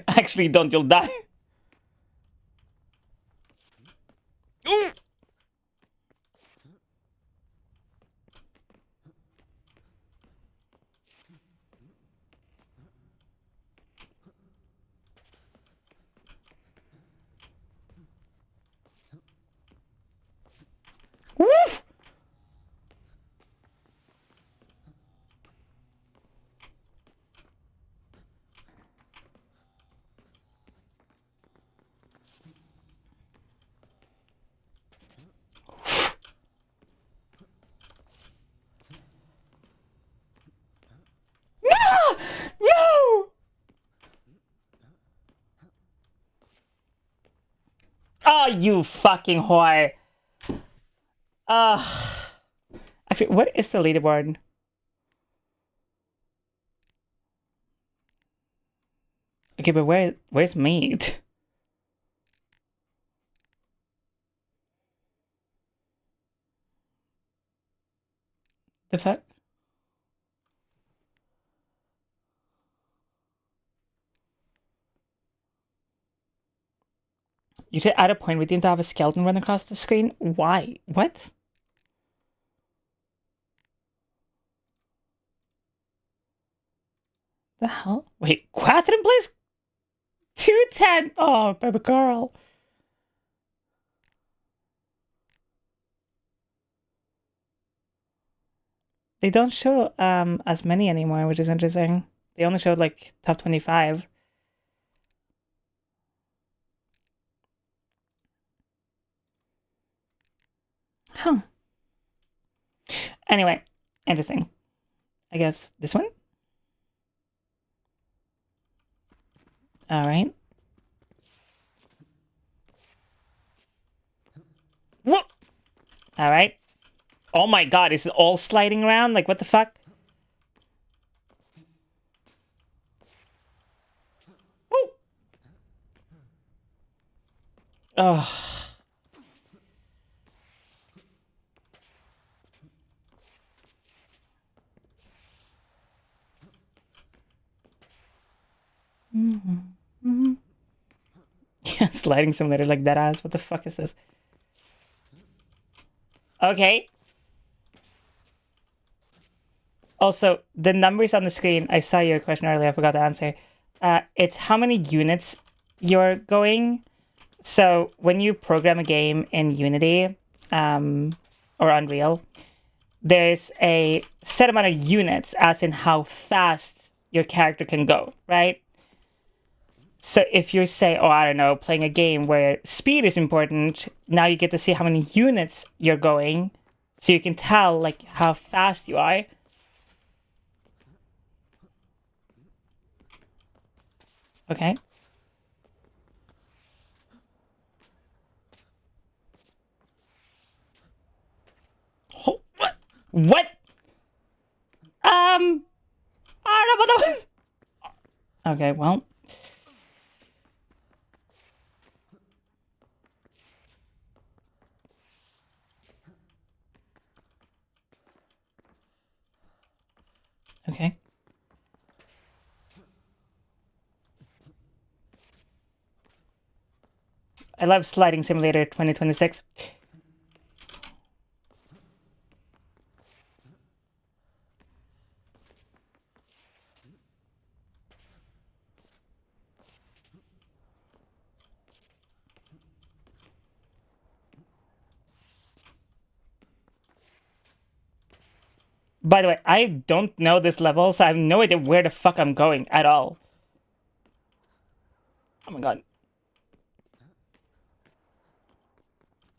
Actually, don't, you'll die. Ooh. Woo! No! No! Oh, you fucking whore. Actually, what is the leaderboard? Okay, but where's meat? The fuck? You should add a point with you to have a skeleton run across the screen? Why? What? The hell? Wait, Catherine plays 210. Oh, baby girl. They don't show as many anymore, which is interesting. They only showed like top 25. Huh. Anyway, interesting. I guess this one? Alright. Whoop! Alright. Oh my god, is it all sliding around? Like, what the fuck? Woo! Oh. Yeah, sliding simulator like that ass. What the fuck is this? Okay. Also, the numbers on the screen, I saw your question earlier, I forgot to answer. It's how many units you're going. So when you program a game in Unity or Unreal, there's a set amount of units as in how fast your character can go, right? So if you say, oh, I don't know, playing a game where speed is important, now you get to see how many units you're going, so you can tell like how fast you are. Okay. Oh, what? What? I don't know what that was. Okay, well. Okay. I love Sliding Simulator 2026. By the way, I don't know this level, so I have no idea where the fuck I'm going at all. Oh my god.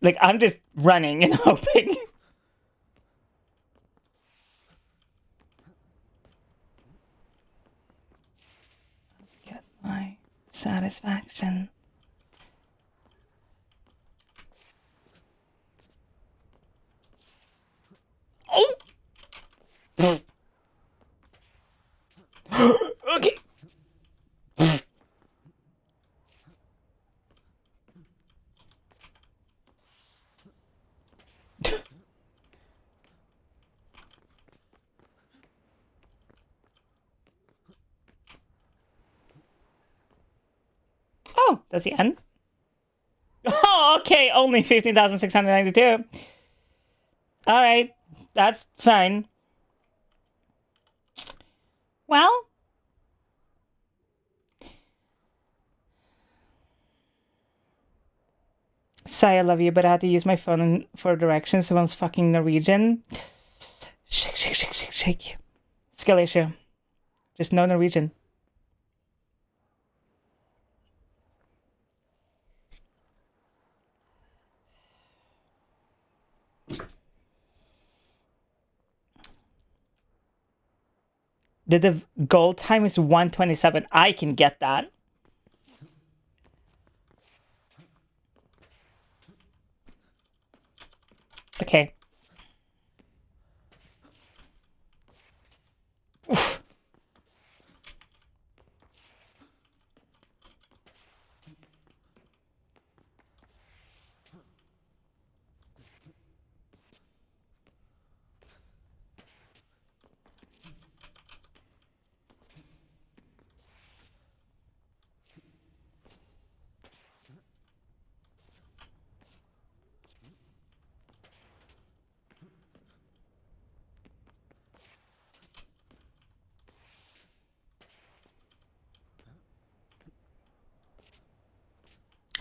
Like, I'm just running and hoping. Get my satisfaction. Oh! Okay. Oh, that's the end. Oh, okay, only 15,692. All right, that's fine. Well, Sai, I love you, but I had to use my phone for directions. Someone's fucking Norwegian. Shake, shake, shake, shake, shake. Skill issue. Just no Norwegian. The goal time is 1:27. I can get that. Okay. Oof.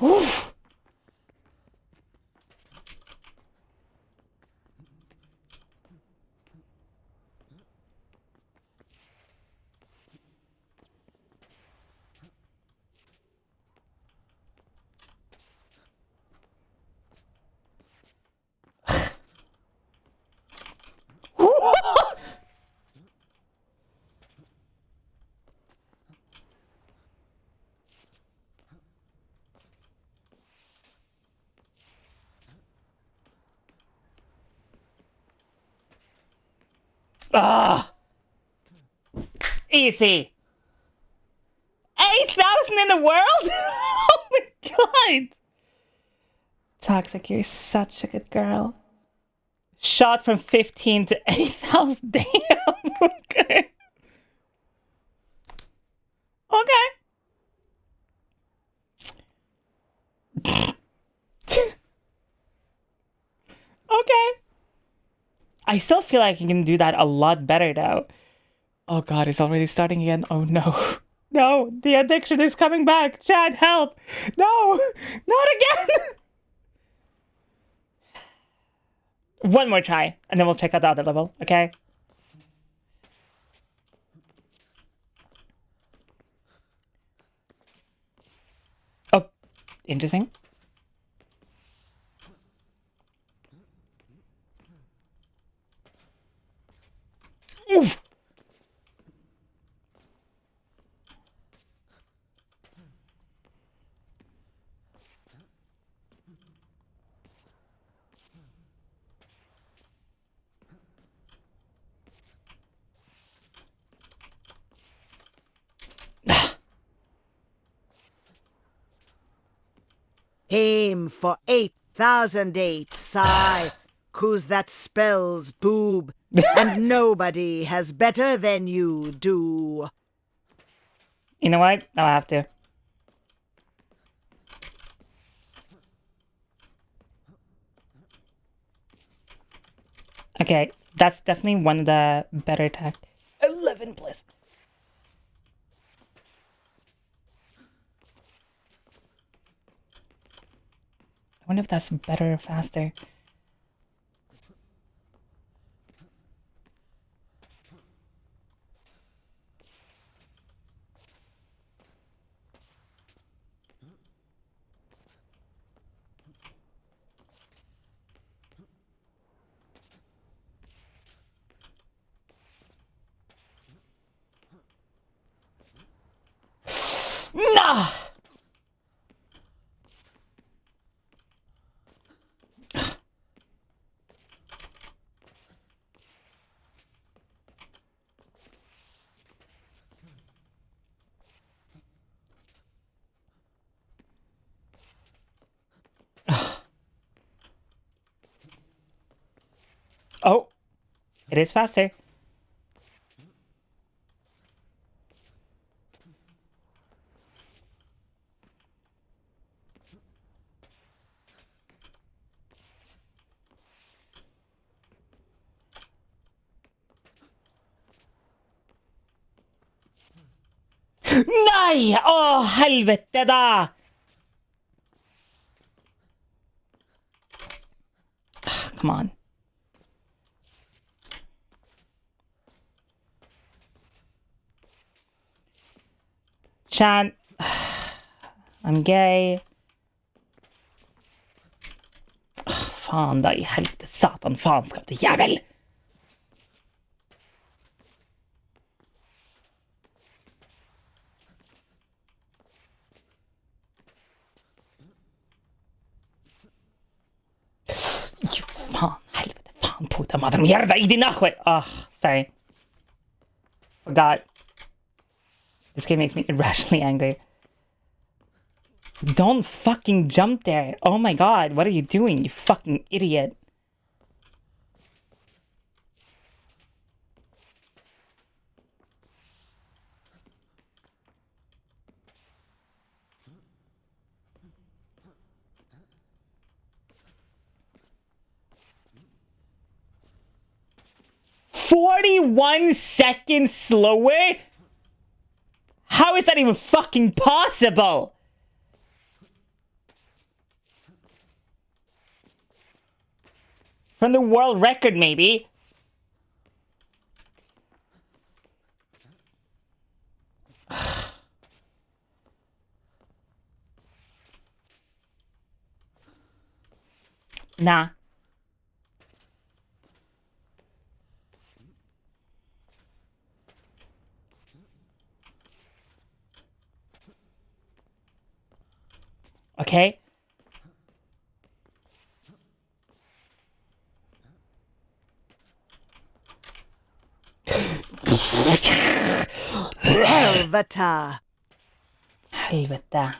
Oof. Ah, easy. 8,000 in the world? Oh my god. Toxic, you're such a good girl. Shot from 15 to 8,000. Damn. Okay. Okay. Okay. I still feel like you can do that a lot better though. Oh god, it's already starting again. Oh no. No, the addiction is coming back. Chad, help. No, not again. One more try, and then we'll check out the other level, okay? Oh, interesting. Oof. Aim for 8,008, sigh. whose that spells boob, and nobody has better than you do. You know what? Now I have to. Okay, that's definitely one of the better attack. 11 plus. I wonder if that's better or faster. Nah! Oh, it is faster. Nei! Å, helvete da! Come on. Chan. I'm gay. Faen da, i helvete, satan, faenskapte jævel! Faen, helvete, faen, puta madre mierda, idi nahue! Sorry. Forgot. This game makes me irrationally angry. Don't fucking jump there. Oh my god, what are you doing, you fucking idiot? "41 seconds slower? How is that even fucking possible?" From the world record, maybe. Nah. Okay. Helvete. Helvete.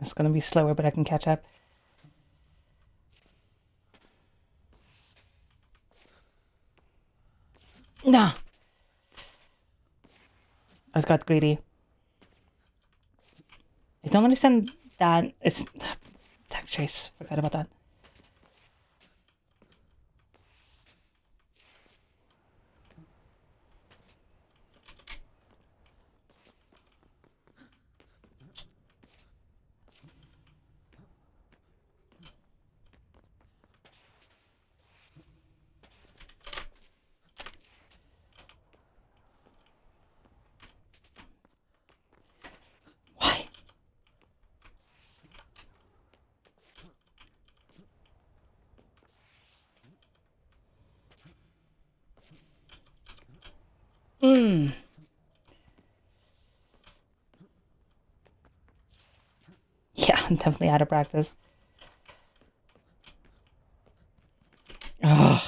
It's gonna be slower, but I can catch up. Nah. I just got greedy. I don't understand that. It's tech chase. Forgot about that. Why? Yeah, I'm definitely out of practice. Ugh.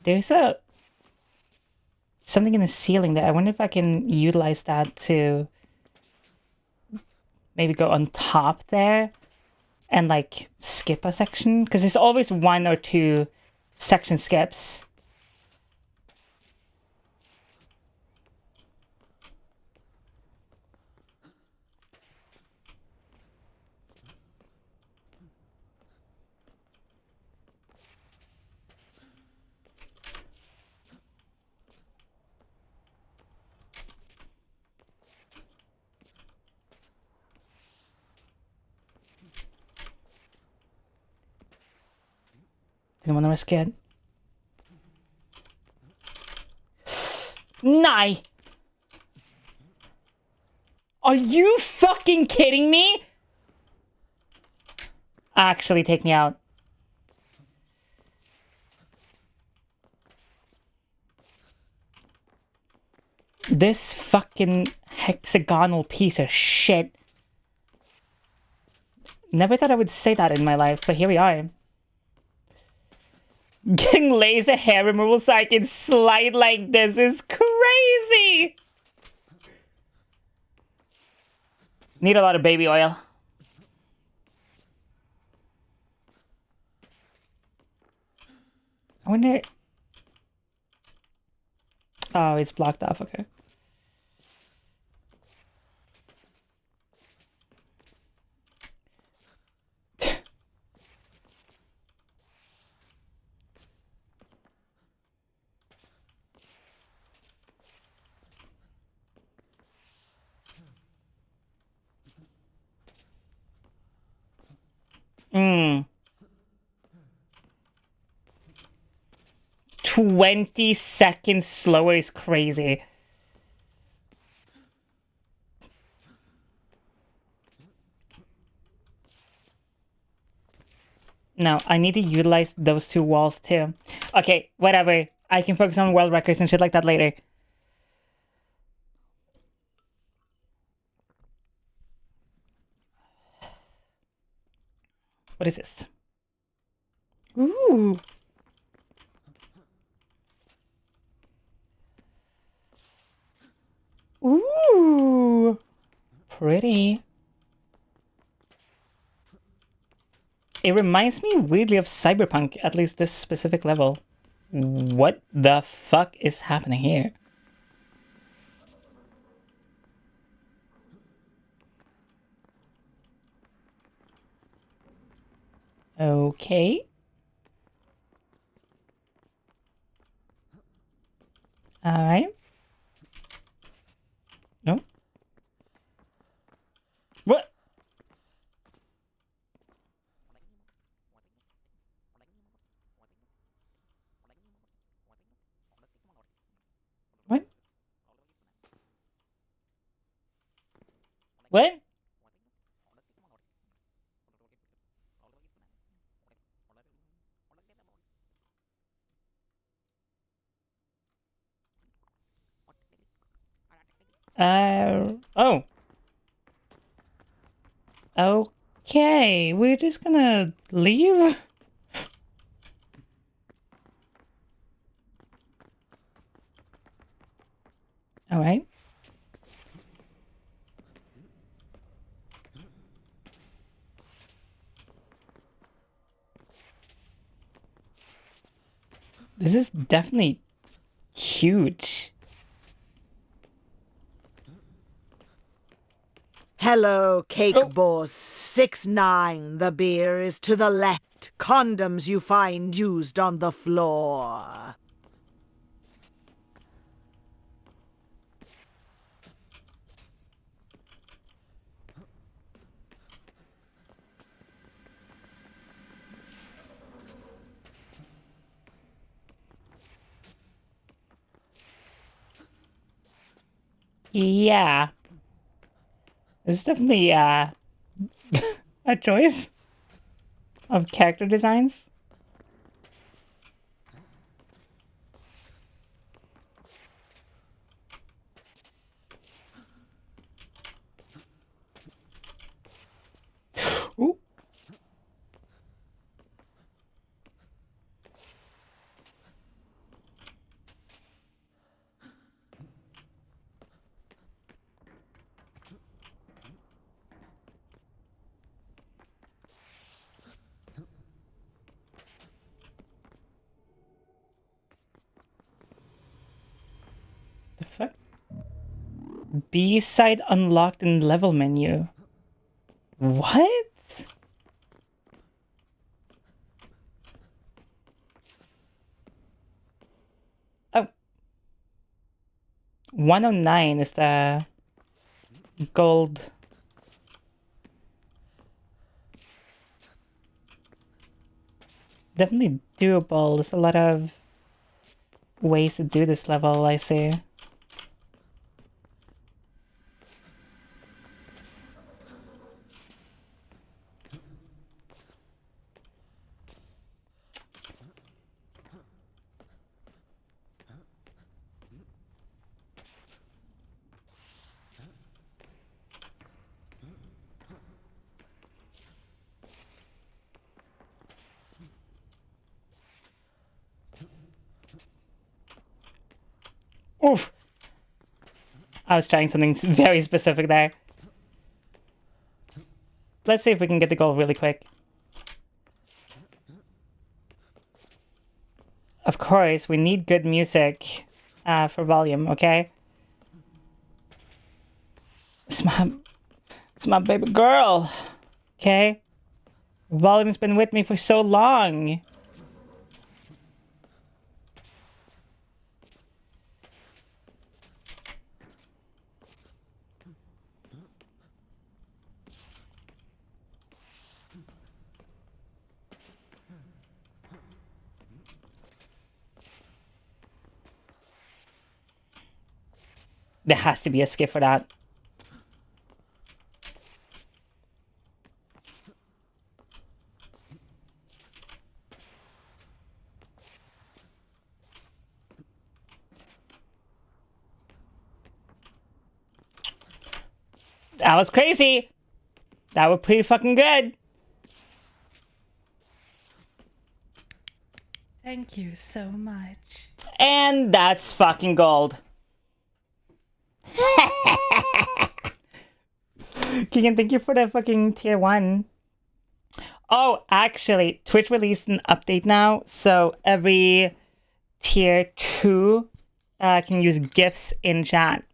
There's something in the ceiling there. I wonder if I can utilize that to maybe go on top there and like skip a section, because there's always 1 or 2 section skips. Didn't want to risk it. Nah! Are you fucking kidding me? Actually, take me out. This fucking hexagonal piece of shit. Never thought I would say that in my life, but here we are. Getting laser hair removal so I can slide like this is crazy! Need a lot of baby oil. I wonder... Oh, it's blocked off, okay. Hmm. 20 seconds slower is crazy. No, I need to utilize those 2 walls too. Okay, whatever. I can focus on world records and shit like that later. What is this? Ooh. Ooh. Pretty. It reminds me weirdly of Cyberpunk, at least this specific level. What the fuck is happening here? Okay. Alright. No. What? What? What? Oh. Okay, we're just gonna leave? Alright. This is definitely huge. Hello, Cake Oh. Boss 6'9". The beer is to the left. Condoms you find used on the floor. Yeah. It's definitely a choice of character designs. Ooh. The fuck? B-side unlocked in level menu. What? Oh. 109 is the gold. Definitely doable. There's a lot of ways to do this level, I see. Oof! I was trying something very specific there. Let's see if we can get the goal really quick. Of course, we need good music for volume, okay? It's my baby girl, okay? Volume's been with me for so long. There has to be a skip for that. That was crazy. That was pretty fucking good. Thank you so much. And that's fucking gold. Keegan, thank you for the fucking tier 1. Oh, actually, Twitch released an update now, so every tier 2 can use GIFs in chat.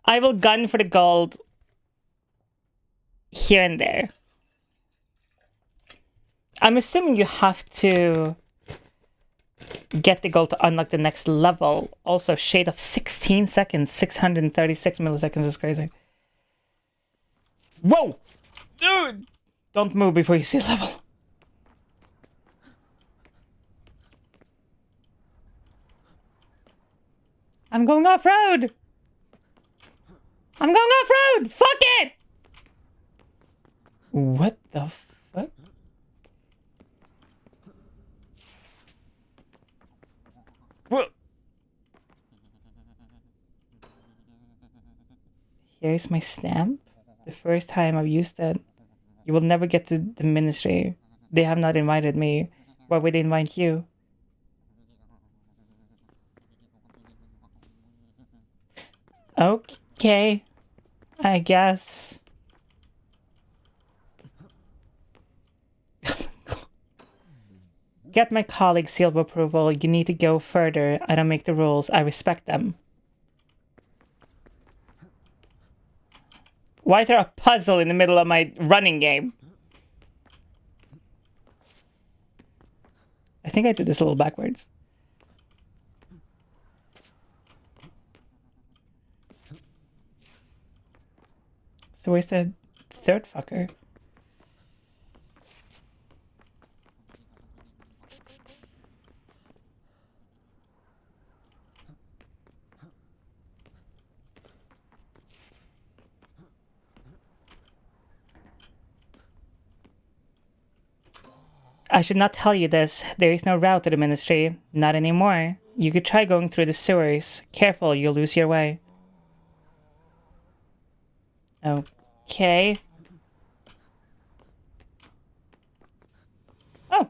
I will gun for the gold here and there. I'm assuming you have to get the gold to unlock the next level. Also, shade of 16 seconds, 636 milliseconds is crazy. Whoa! Dude! Don't move before you see level. I'm going off-road! I'm going off-road! Fuck it! What the fuck? Whoa. Here's my stamp. The first time I've used it. You will never get to the ministry. They have not invited me. Why would they invite you? Okay. I guess. Get my colleague's seal of approval. You need to go further. I don't make the rules. I respect them. Why is there a puzzle in the middle of my running game? I think I did this a little backwards. So where's the third fucker? I should not tell you this. There is no route to the ministry. Not anymore. You could try going through the sewers. Careful, you'll lose your way. Okay. Oh.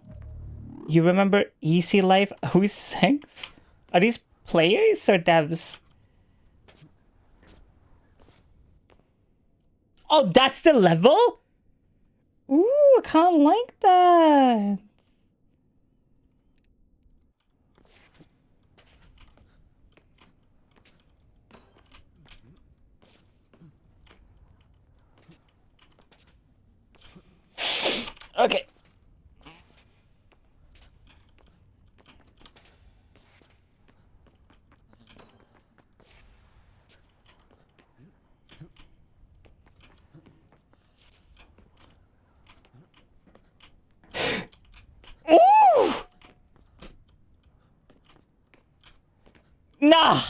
You remember Easy Life 06? Are these players or devs? Oh, that's the level? Ooh, I kind of like that. Okay. Ooh! Nah!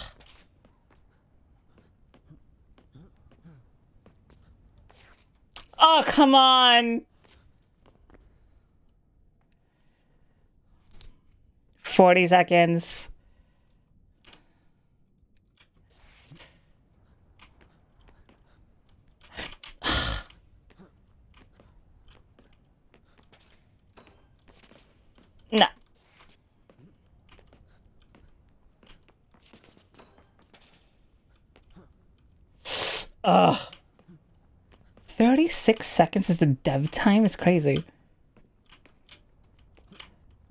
Oh, come on! 40 seconds. Nah. Ugh. 36 seconds is the dev time? It's crazy.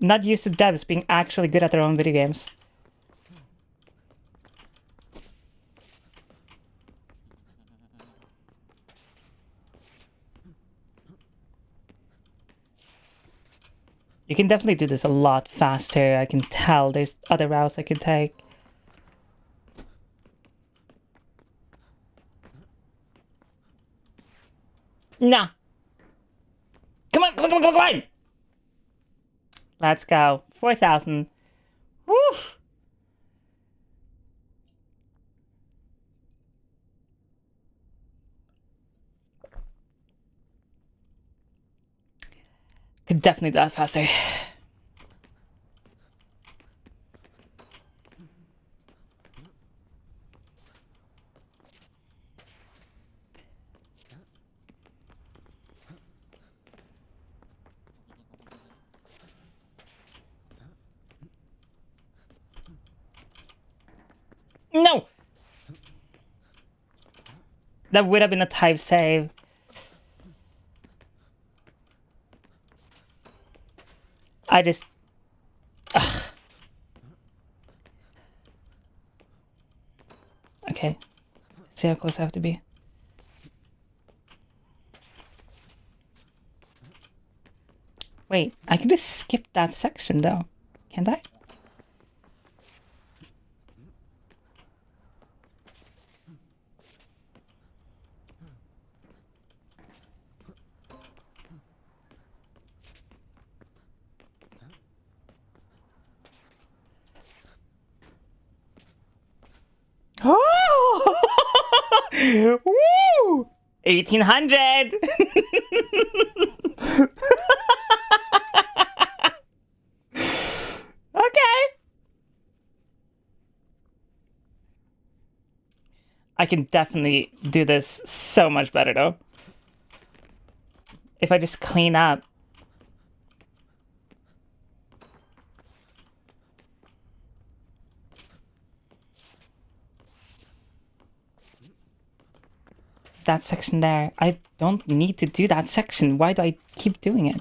Not used to devs being actually good at their own video games. You can definitely do this a lot faster. I can tell there's other routes I can take. Nah. Come on, come on, come on, come on, come on! Let's go. 4,000. Woo! Could definitely do that faster. No! That would have been a type save. I just... Ugh. Okay. Let's see how close I have to be. Wait, I can just skip that section though. Can't I? Oh! Woo! 1,800! Okay. I can definitely do this so much better though. If I just clean up. That section there. I don't need to do that section. Why do I keep doing it?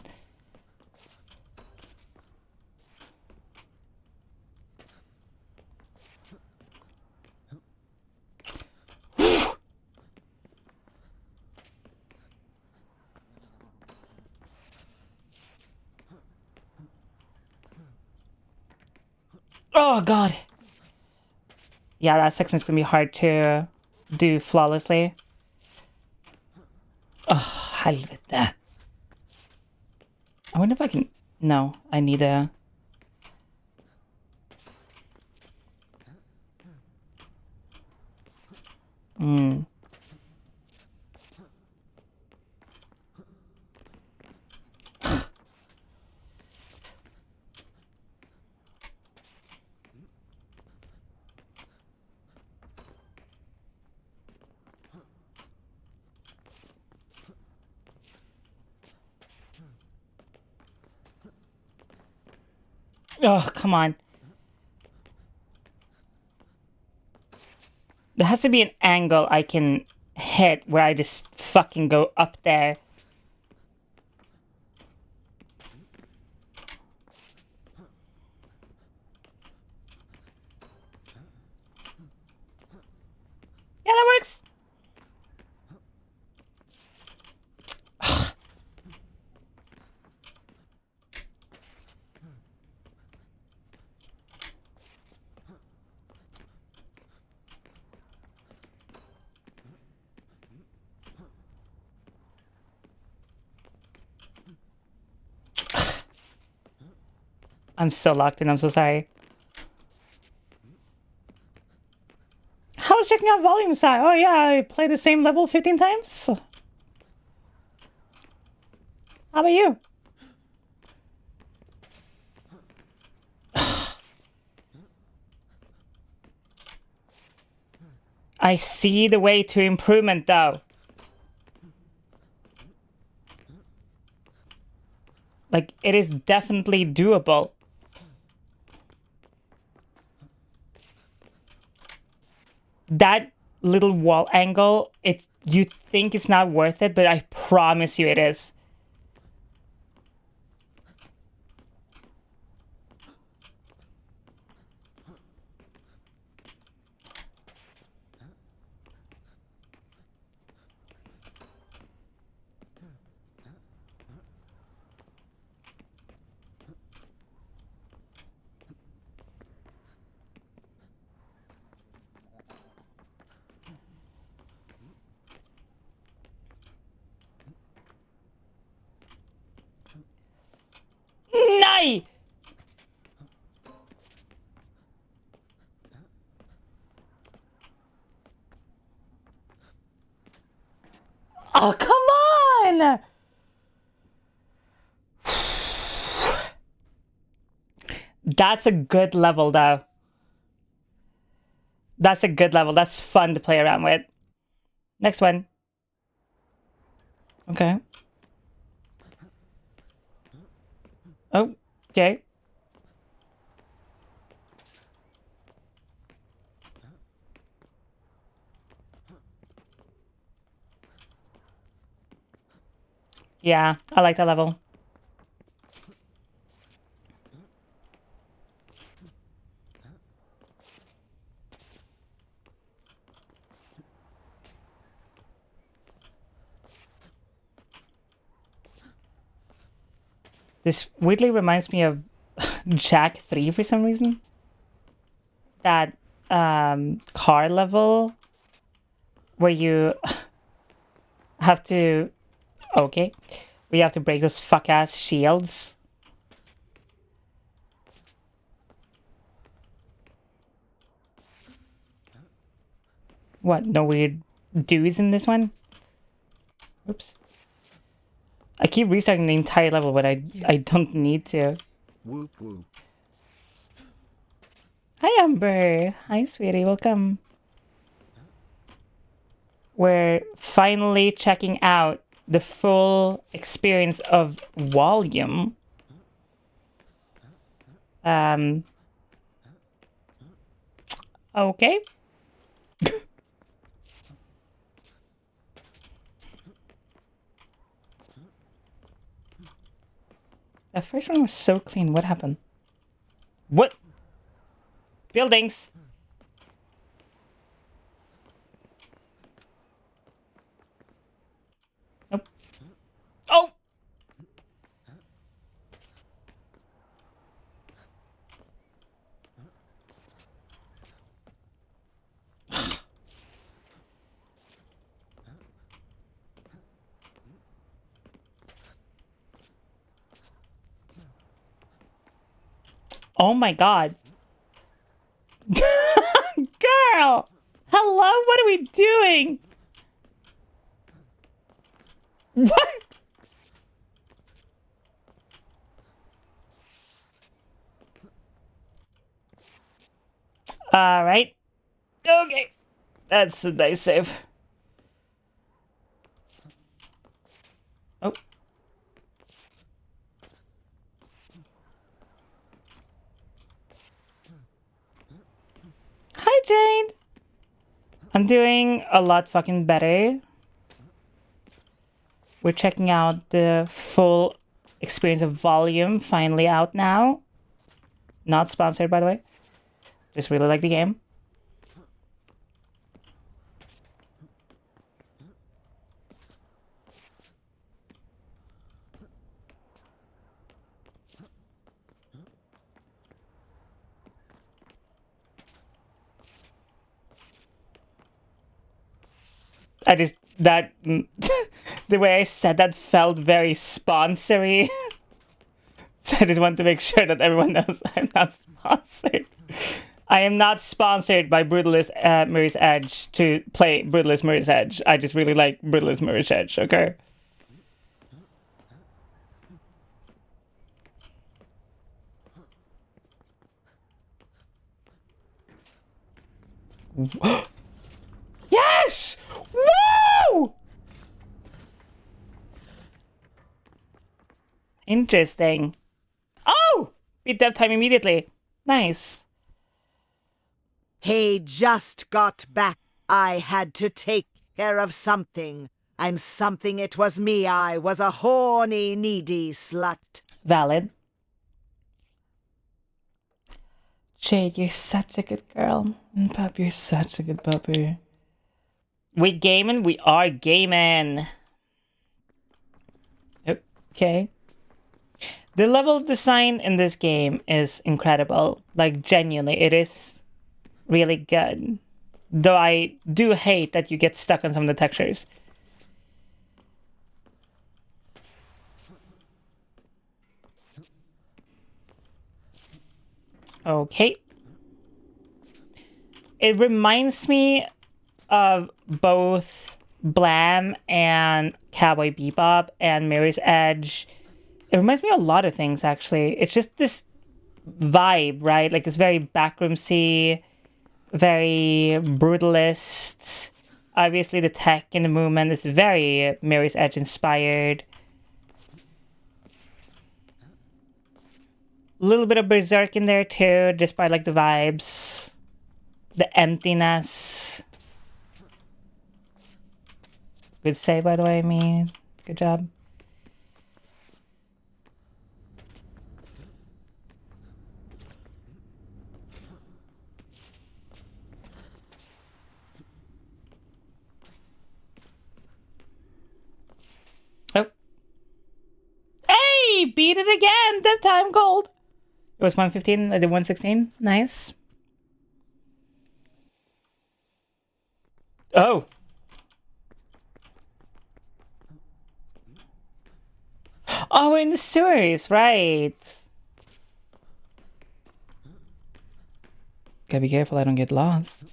Oh god. Yeah, that section is gonna be hard to do flawlessly. Helvete. I wonder if I can... No, I need a... Oh, come on. There has to be an angle I can hit where I just fucking go up there. Yeah, that works. I'm so locked in. I'm so sorry. I was checking out volume side. Oh yeah, I played the same level 15 times. How about you? I see the way to improvement though. Like, it is definitely doable. That little wall angle, you think it's not worth it, but I promise you it is. Nay! Oh, come on! That's a good level, though. That's a good level. That's fun to play around with. Next one. Okay. Oh, okay. Yeah, I like that level. This weirdly reminds me of Jack 3 for some reason. That car level where you have to... Okay. Where you have to break those fuck-ass shields. What? No weird dudes in this one? Oops. I keep restarting the entire level, but I don't need to. Whoop whoop. Hi, Amber. Hi, sweetie. Welcome. We're finally checking out the full experience of volume. Okay. The first one was so clean. What happened? What? Buildings. Nope. Oh! Oh my god. Girl! Hello? What are we doing? What? Alright. Okay. That's a nice save. Oh. Hi, Jane. I'm doing a lot fucking better. We're checking out the full experience of Volume, finally out now. Not sponsored, by the way. Just really like the game. I just, that, the way I said that felt very sponsory. So I just want to make sure that everyone knows I'm not sponsored. I am not sponsored by Brutalist Mirror's Edge to play Brutalist Mirror's Edge. I just really like Brutalist Mirror's Edge, okay? Yes! Woo! Interesting. Oh! Beat dev time immediately. Nice. He just got back. I had to take care of something. I'm something, it was me. I was a horny, needy slut. Valid. Jade, you're such a good girl. And Pup, you're such a good puppy. We gaming? We are gaming. Okay. The level design in this game is incredible. Like, genuinely, it is really good. Though I do hate that you get stuck on some of the textures. Okay. It reminds me of both Blam and Cowboy Bebop and Mirror's Edge. It reminds me of a lot of things, actually. It's just this vibe, right? Like, it's very backroomsy, very brutalist. Obviously, the tech and the movement is very Mirror's Edge inspired. A little bit of Berserk in there, too, just by, like, the vibes. The emptiness. Good save, by the way, me. Good job. Oh. Hey! Beat it again! Dev time gold! It was 115, I did 116. Nice. Oh. Oh, we're in the sewers, right. Gotta be careful I don't get lost.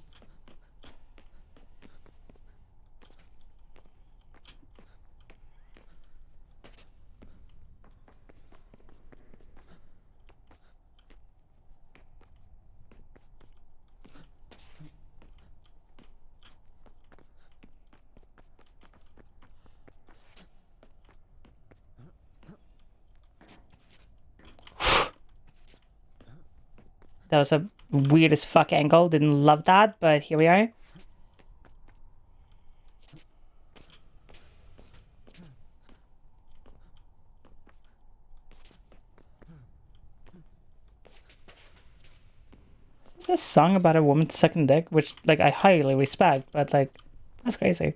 That was a weird as fuck angle. Didn't love that, but here we are. This is a song about a woman sucking dick, which, like, I highly respect, but, like, that's crazy.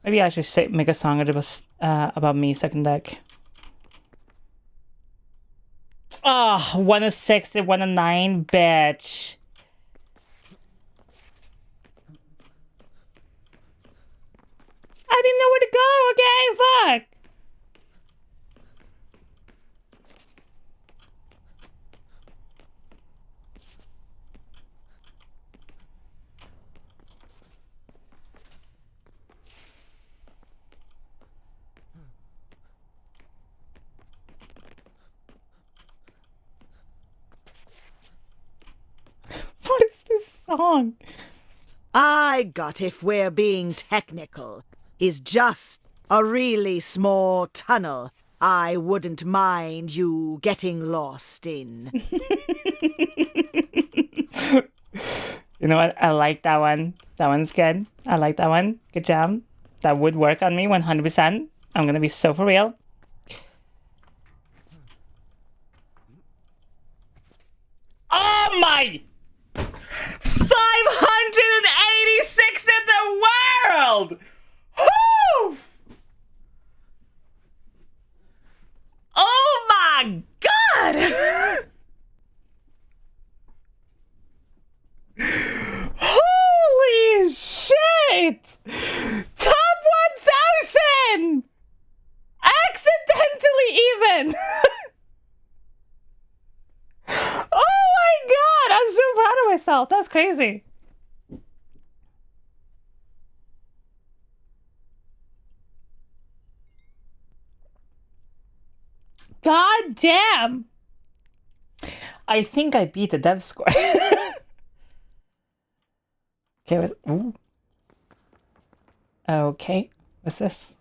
Maybe I should say, make a song about me sucking dick. Oh, 106 and 109, bitch. I didn't know where to go, okay? Fuck. song. I got if we're being technical, is just a really small tunnel I wouldn't mind you getting lost in. You know what? I like that one. That one's good. I like that one. Good job. That would work on me 100%. I'm gonna be so for real. Oh my! 586 in the world! Woo! Oh my god! Holy shit! Top 1000! Accidentally even! Oh my god! I'm so proud of myself. That's crazy. God damn! I think I beat the dev score. Okay, ooh. Okay, what's this?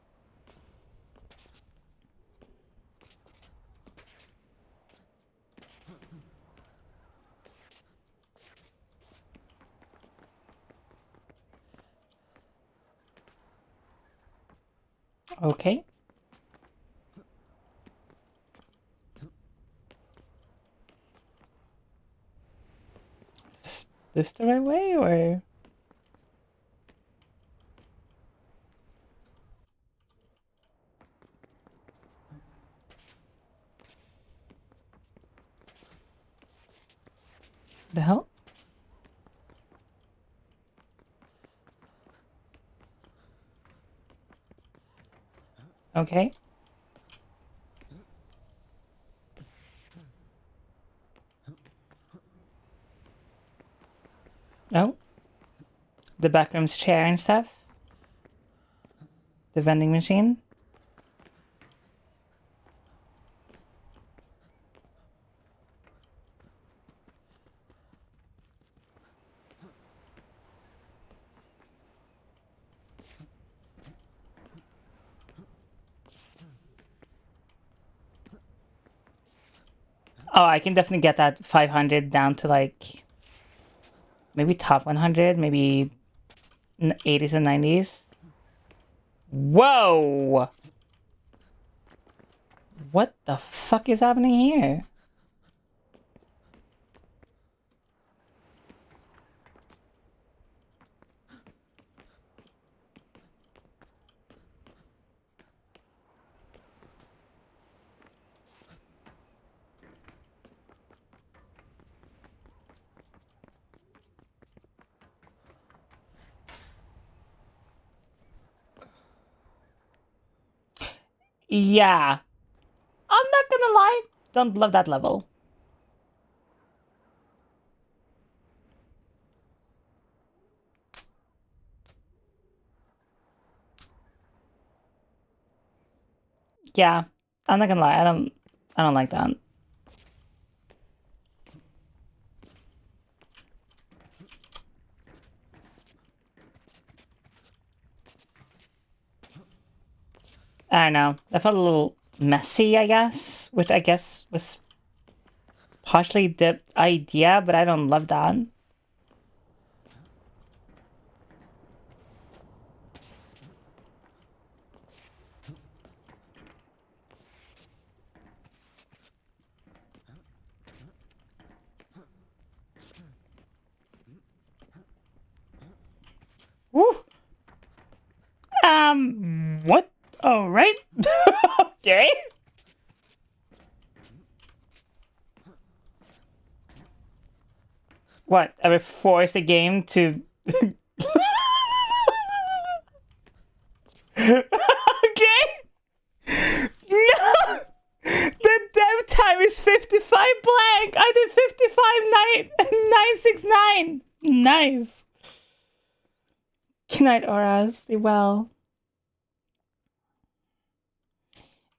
Okay. Is this the right way, or? The hell? Okay. Oh. The backroom's chair and stuff. The vending machine. Oh, I can definitely get that 500 down to like maybe top 100, maybe 80s and 90s. Whoa! What the fuck is happening here? Yeah. I'm not gonna lie. Don't love that level. Yeah. I'm not gonna lie. I don't like that. I don't know. I felt a little messy, I guess, which I guess was partially the idea, but I don't love that. Woo! What? All right. Okay. What? I would force the game to. Okay. No. The dev time is 55 blank. I did 55 969. Nice. Good night, Aura. Stay well.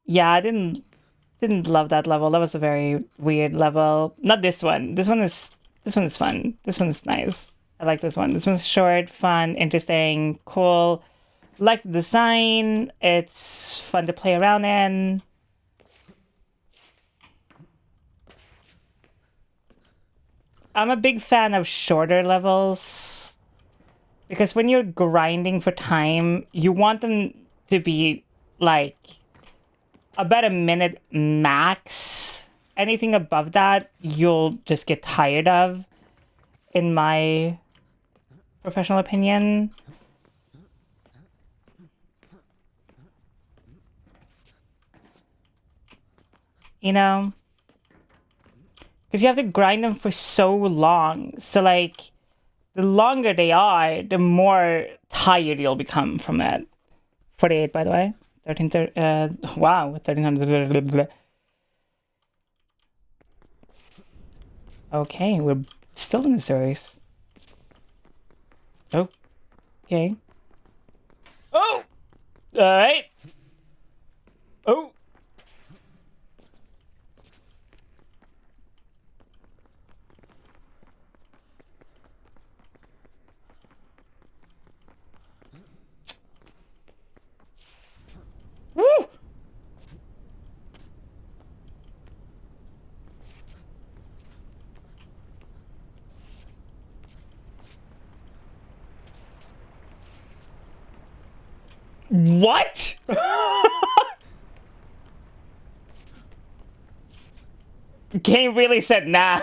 Yeah, I didn't love that level. That was a very weird level. Not this one. This one is fun. This one is nice. I like this one. This one's short, fun, interesting, cool. Like the design. It's fun to play around in. I'm a big fan of shorter levels because when you're grinding for time, you want them to be like about a minute max. Anything above that, you'll just get tired of, in my professional opinion. You know? Because you have to grind them for so long. So, like, the longer they are, the more tired you'll become from it. 48, by the way. 13, wow, 1300. Okay, we're still in the series. Oh, okay. Oh! Alright. Oh! Woo! What? Game really said nah.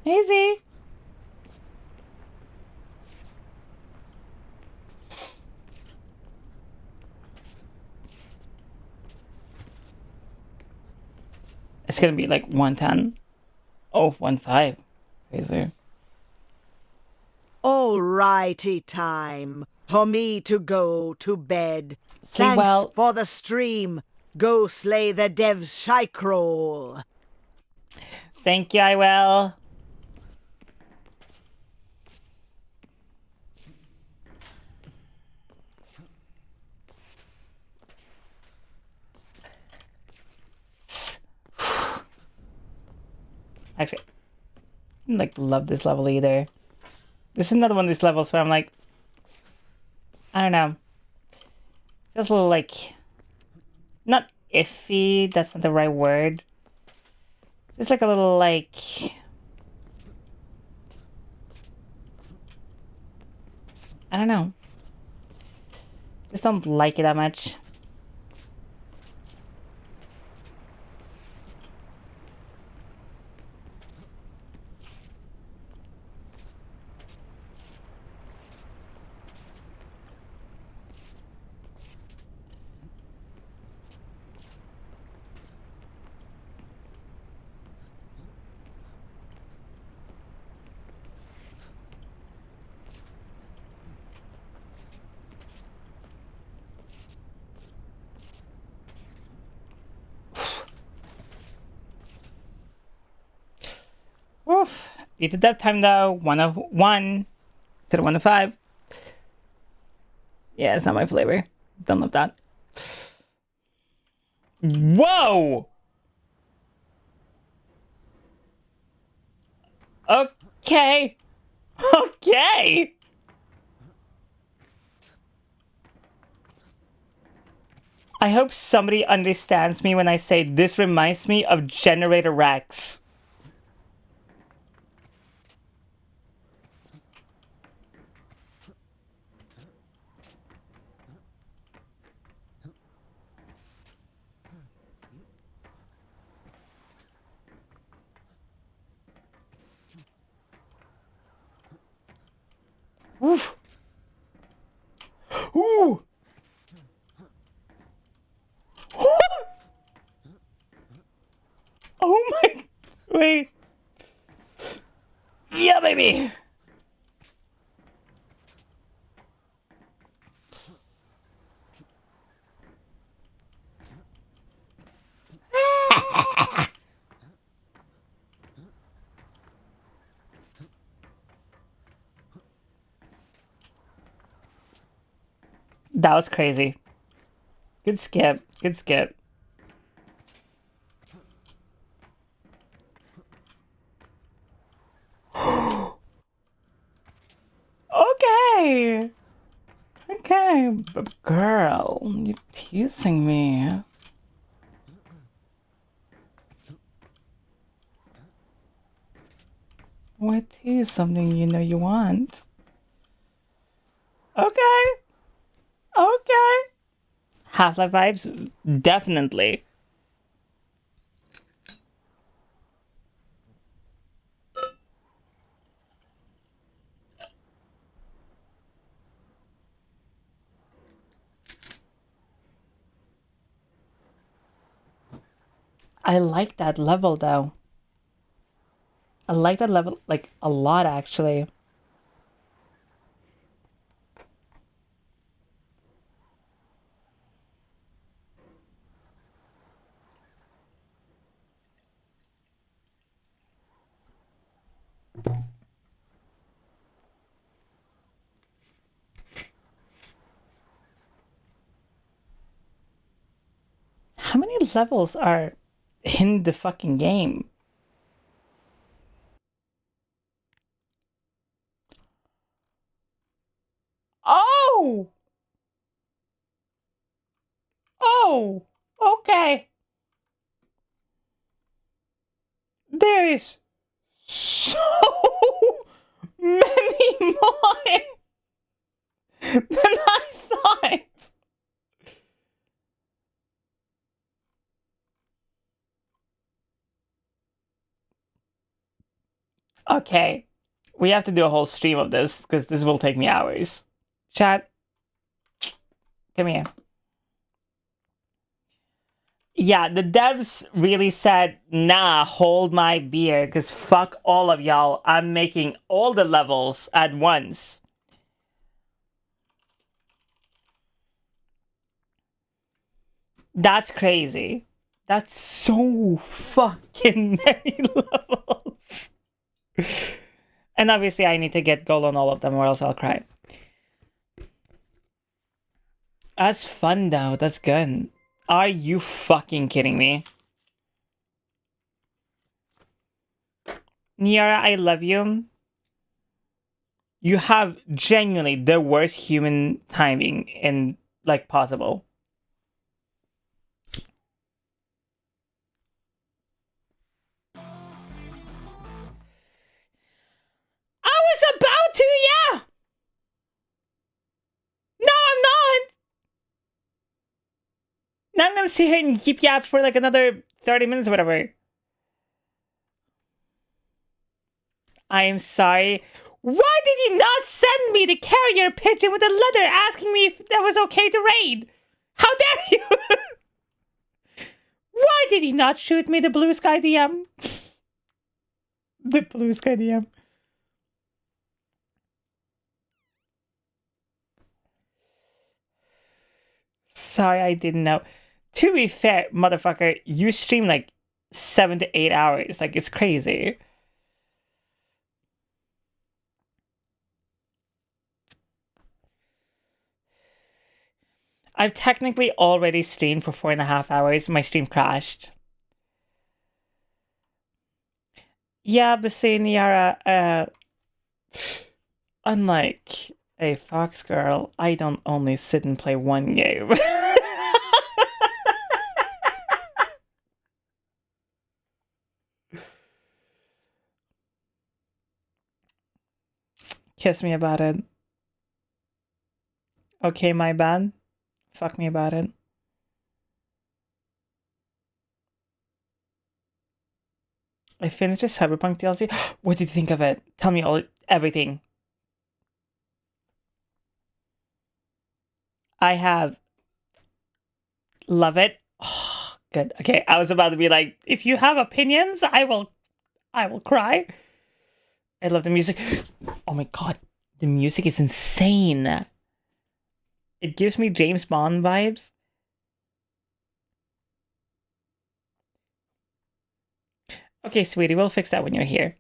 Easy. It's gonna be like 110. Oh, 15. Crazy. Alrighty time for me to go to bed. Sleep Thanks well. for the stream. Go slay the devs Szycrotic. Thank you, I will. Actually, I didn't like love this level either. This is another one of these levels where I'm like, I don't know. Feels a little like, not iffy, that's not the right word. Just like a little like, I don't know. Just don't like it that much. Oof. Beat the death time though. 1 of 1 to the 1 of 5. Yeah, it's not my flavor. Don't love that. Whoa! Okay. Okay. I hope somebody understands me when I say this reminds me of Generator Rex. Oof. Ooh. Oh my. Wait. Yeah, baby. That was crazy. Good skip. Good skip. Okay. Okay. But girl, you're teasing me. What is something you know you want? Okay. Okay. Half-Life vibes? Definitely. I like that level though. I like that level like a lot actually. How many levels are in the fucking game? Oh! Oh! Okay. There is so many more than I thought. Okay. We have to do a whole stream of this because this will take me hours. Chat, come here. Yeah, the devs really said, nah, hold my beer, because fuck all of y'all. I'm making all the levels at once. That's crazy. That's so fucking many levels. And obviously I need to get gold on all of them or else I'll cry. That's fun though, that's good. Are you fucking kidding me? Niara, I love you. You have genuinely the worst human timing in like possible. I was about to, yeah. No, I'm not. Now I'm gonna sit here and yip yap for like another 30 minutes or whatever. I am sorry. Why did you not send me the carrier pigeon with a letter asking me if that was okay to raid? How dare you? Why did he not shoot me the blue sky DM? The blue sky DM. Sorry, I didn't know. To be fair, motherfucker, you stream like 7 to 8 hours. Like, it's crazy. I've technically already streamed for 4.5 hours. My stream crashed. Yeah, but say, Niara, unlike a fox girl, I don't only sit and play one game. Kiss me about it. Okay, my bad. Fuck me about it. I finished the Cyberpunk DLC. What did you think of it? Tell me everything. I have. Love it. Oh, good. Okay, I was about to be like, if you have opinions, I will cry. I love the music. Oh my god, the music is insane. It gives me James Bond vibes. Okay, sweetie, we'll fix that when you're here.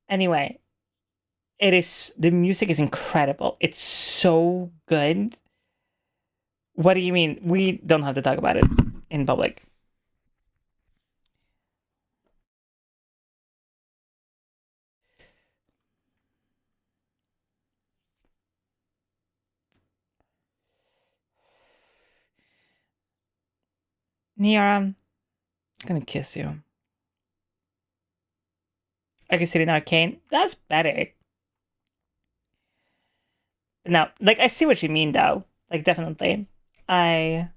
Anyway, the music is incredible. It's so good. What do you mean? We don't have to talk about it in public. Niara, I'm gonna kiss you. I can sit in arcane. That's better. No, like I see what you mean though. Like definitely. I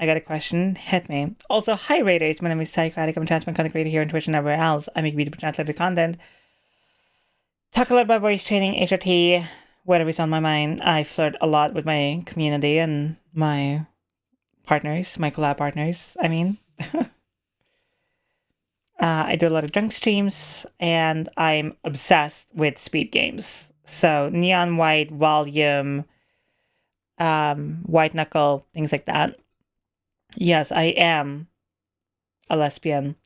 got a question. Hit me. Also, hi Raiders. My name is Szycrotic. I'm a transparent content creator here on Twitch and everywhere else. I make beautiful translated content. Talk a lot about voice training, HRT, whatever is on my mind. I flirt a lot with my community and my partners, my collab partners. I mean, I do a lot of drunk streams, and I'm obsessed with speed games. So Neon White, Volume, White Knuckle, things like that. Yes, I am a lesbian.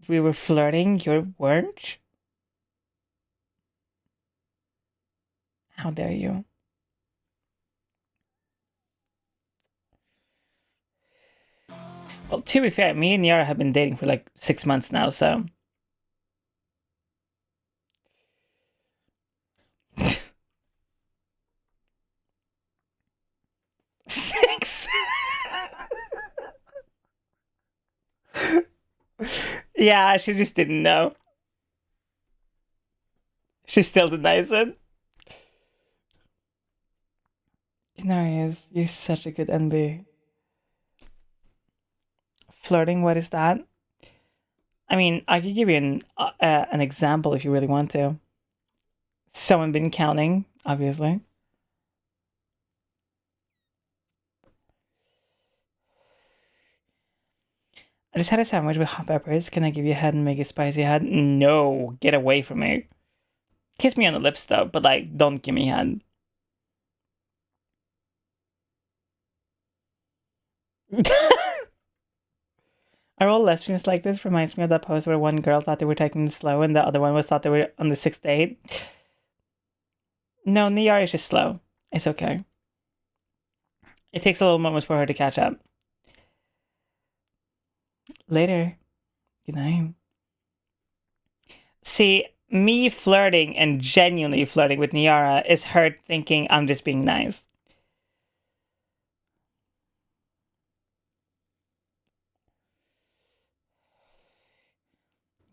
We were flirting, you weren't? How dare you? Well, to be fair, me and Yara have been dating for like 6 months now, so. Six? Yeah, she just didn't know. She still denies it. Inarius, you're such a good NB. Flirting, what is that? I mean, I could give you an example if you really want to. Someone been counting, obviously. I just had a sandwich with hot peppers. Can I give you a head and make it spicy head? No, get away from me. Kiss me on the lips though, but like, don't give me head. Are all lesbians like this? Reminds me of that post where one girl thought they were taking it slow and the other one was thought they were on the 6th date. No, Niyar is just slow. It's okay. It takes a little moment for her to catch up. Later. Good night. See, me flirting and genuinely flirting with Niara is her thinking I'm just being nice.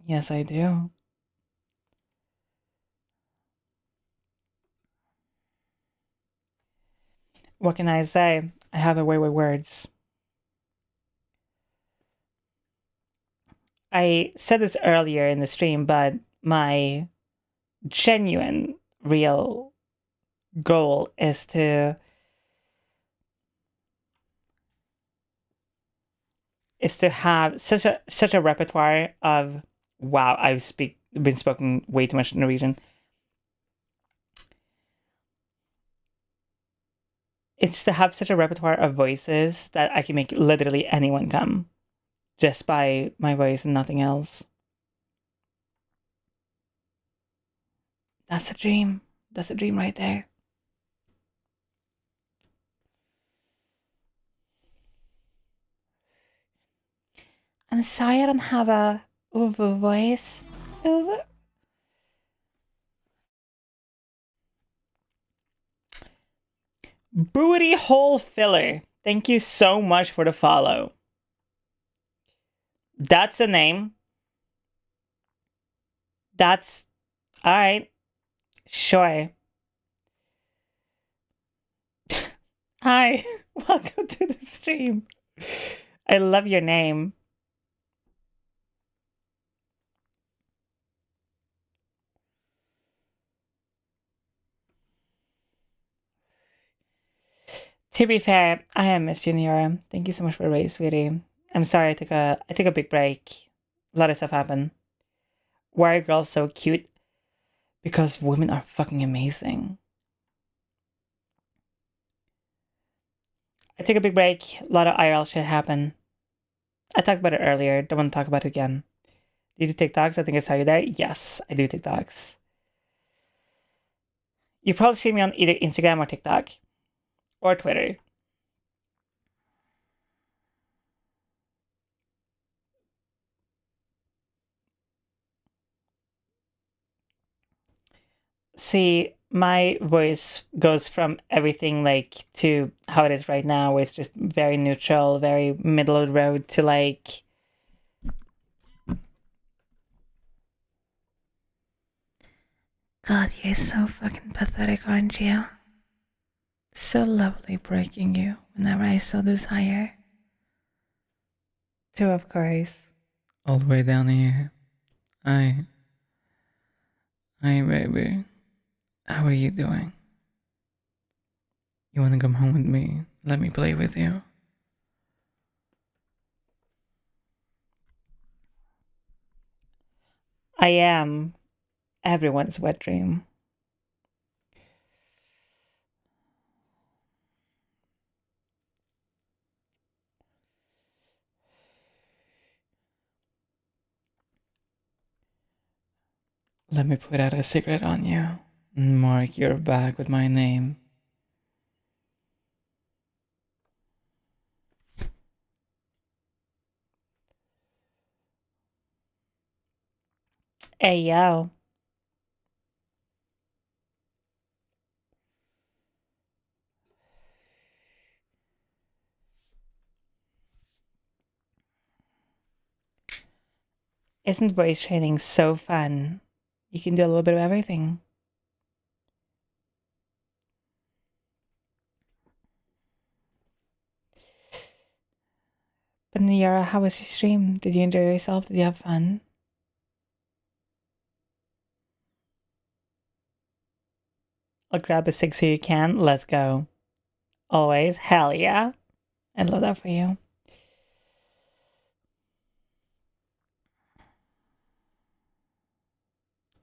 Yes, I do. What can I say? I have a way with words. I said this earlier in the stream, but my genuine, real goal is to have such a repertoire of wow, been spoken way too much Norwegian. It's to have such a repertoire of voices that I can make literally anyone come just by my voice and nothing else. That's a dream. That's a dream right there. I'm sorry I don't have a Uvu voice. Uvu. Booty hole filler. Thank you so much for the follow. That's the name. That's all right. Sure. Hi. Welcome to the stream. I love your name. To be fair, I have missed you, Niara. Thank you so much for the raise, sweetie. I'm sorry I took a big break. A lot of stuff happened. Why are girls so cute? Because women are fucking amazing. I took a big break. A lot of IRL shit happened. I talked about it earlier. Don't want to talk about it again. Do you do TikToks? I think I saw you there. Yes, I do TikToks. You probably see me on either Instagram or TikTok. Or Twitter. See, my voice goes from everything like to how it is right now, where it's just very neutral, very middle of the road, to like God, you're so fucking pathetic, aren't you? So lovely breaking you whenever I saw desire. to, of course, all the way down here. Hi, baby. How are you doing? You want to come home with me? Let me play with you. I am everyone's wet dream. Let me put out a secret on you. Mark your back with my name. Hey, yo. Isn't voice training so fun? You can do a little bit of everything. But Niara, how was your stream? Did you enjoy yourself? Did you have fun? I'll grab a six so you can. Let's go. Always. Hell yeah. I love that for you.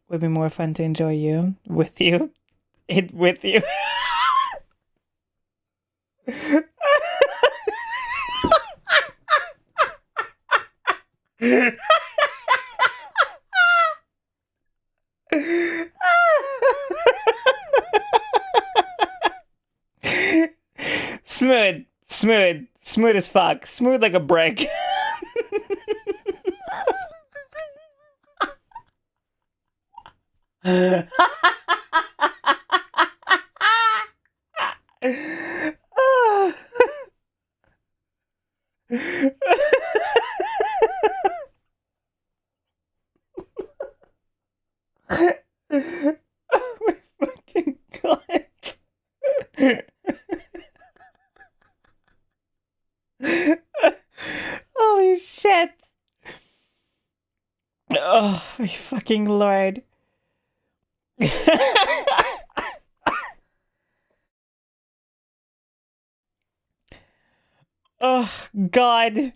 Would be more fun to enjoy you with you. It with you. Smooth as fuck. Smooth like a brick. Oh my fucking god. Holy shit. Oh my fucking lord. Oh god.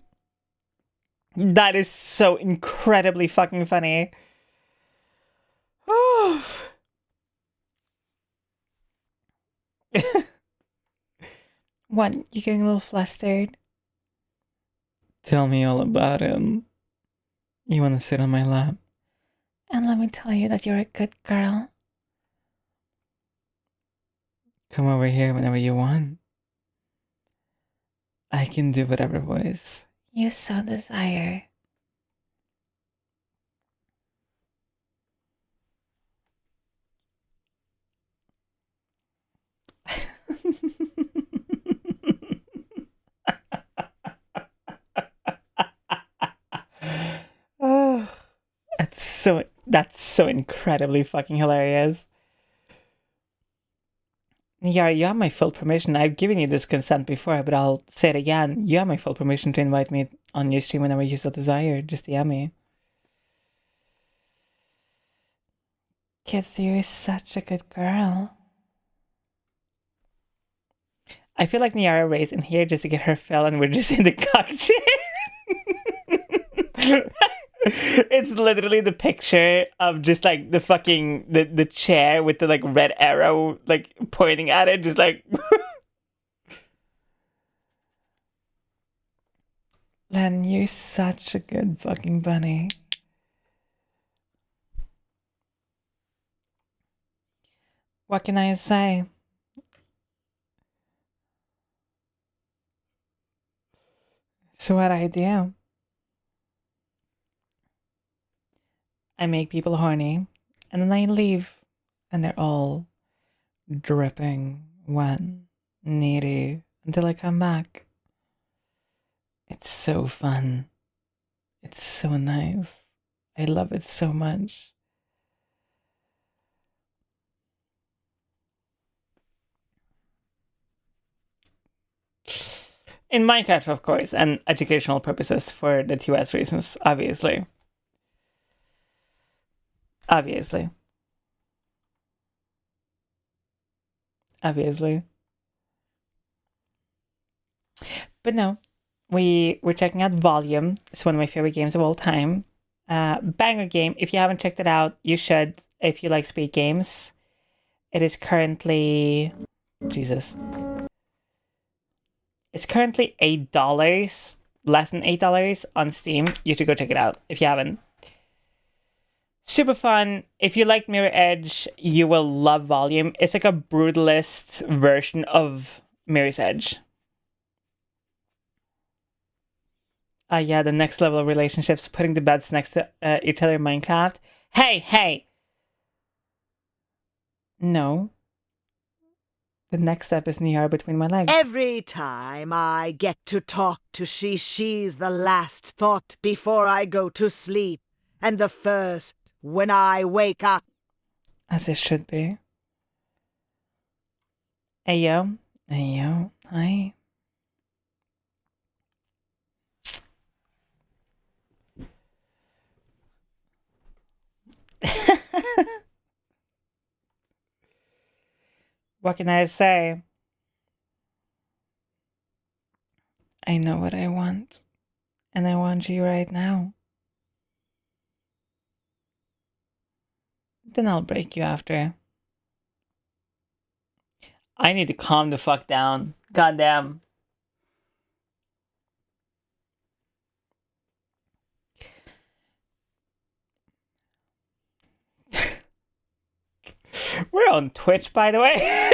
That is so incredibly fucking funny. What? You getting a little flustered? Tell me all about it. You want to sit on my lap? And let me tell you that you're a good girl. Come over here whenever you want. I can do whatever voice. You so desire. Oh, that's so incredibly fucking hilarious. Yeah, you have my full permission. I've given you this consent before, but I'll say it again. You have my full permission to invite me on your stream whenever you so desire. Just DM me. Kids, you're such a good girl. I feel like Niara raised in here just to get her fill, and we're just in the cock chair. It's literally the picture of just like the fucking the chair with the like red arrow like pointing at it, just like. Len, you're such a good fucking bunny. What can I say? So what I do, I make people horny, and then I leave, and they're all dripping, wet, needy, until I come back. It's so fun. It's so nice. I love it so much. In Minecraft, of course, and educational purposes for the 2S reasons, obviously. Obviously. Obviously. But no, we're checking out Volume. It's one of my favorite games of all time. Banger game. If you haven't checked it out, you should if you like speed games. It is currently... Jesus. It's currently $8, less than $8 on Steam. You should go check it out if you haven't. Super fun. If you like Mirror Edge, you will love Volume. It's like a brutalist version of Mirror's Edge. Yeah, the next level of relationships, putting the beds next to each other in Minecraft. Hey! No. The next step is Niar between my legs. Every time I get to talk to she's the last thought before I go to sleep, and the first when I wake up. As it should be. Ayo. Hi. What can I say? I know what I want. And I want you right now. Then I'll break you after. I need to calm the fuck down. Goddamn. We're on Twitch, by the way.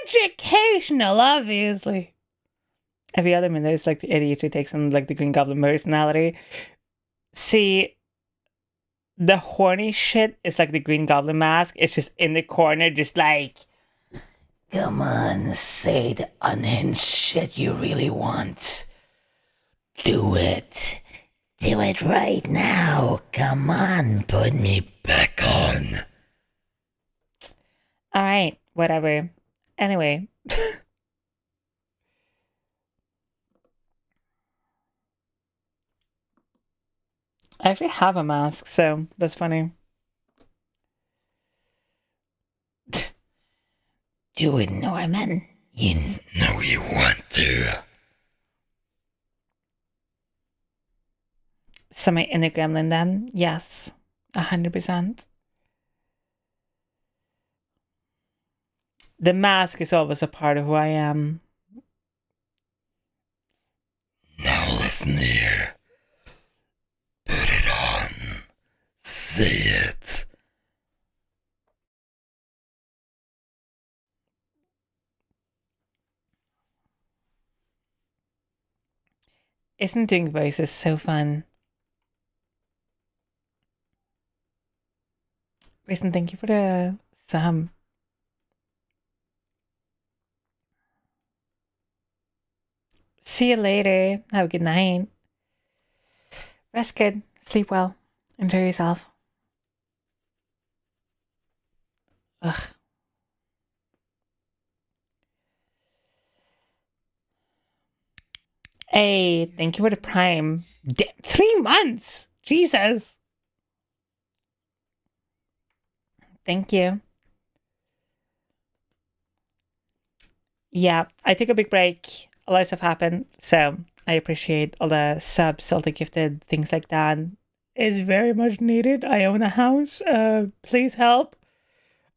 Educational, obviously. Every other minute is like the ADHD takes on like the Green Goblin personality. See, the horny shit is like the Green Goblin mask. It's just in the corner, just like, come on, say the unhinged shit you really want. Do it. Do it right now. Come on, put me back on. Alright, whatever. Anyway. I actually have a mask, so that's funny. Do it, Norman. You know you want to. So my inner gremlin then? Yes. 100%. The mask is always a part of who I am. Now listen here. Put it on. Say it. Isn't doing voices so fun? Reason, thank you for the Sam. See you later. Have a good night. Rest good. Sleep well. Enjoy yourself. Ugh. Hey, thank you for the prime. 3 months. Jesus. Thank you. Yeah, I took a big break. A lot of stuff happened, so I appreciate all the subs, all the gifted things like that. It's very much needed. I own a house. Please help.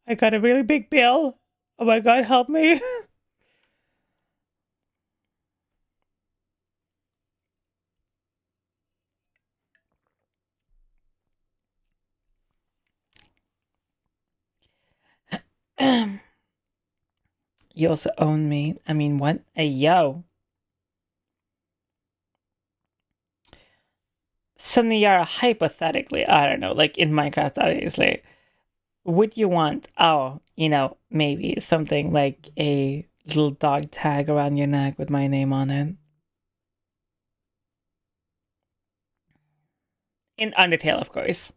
I got a really big bill. Oh my god, help me. You also own me. I mean, what? Hey, yo. So, Niara, hypothetically, I don't know, like in Minecraft, obviously, would you want, maybe something like a little dog tag around your neck with my name on it? In Undertale, of course.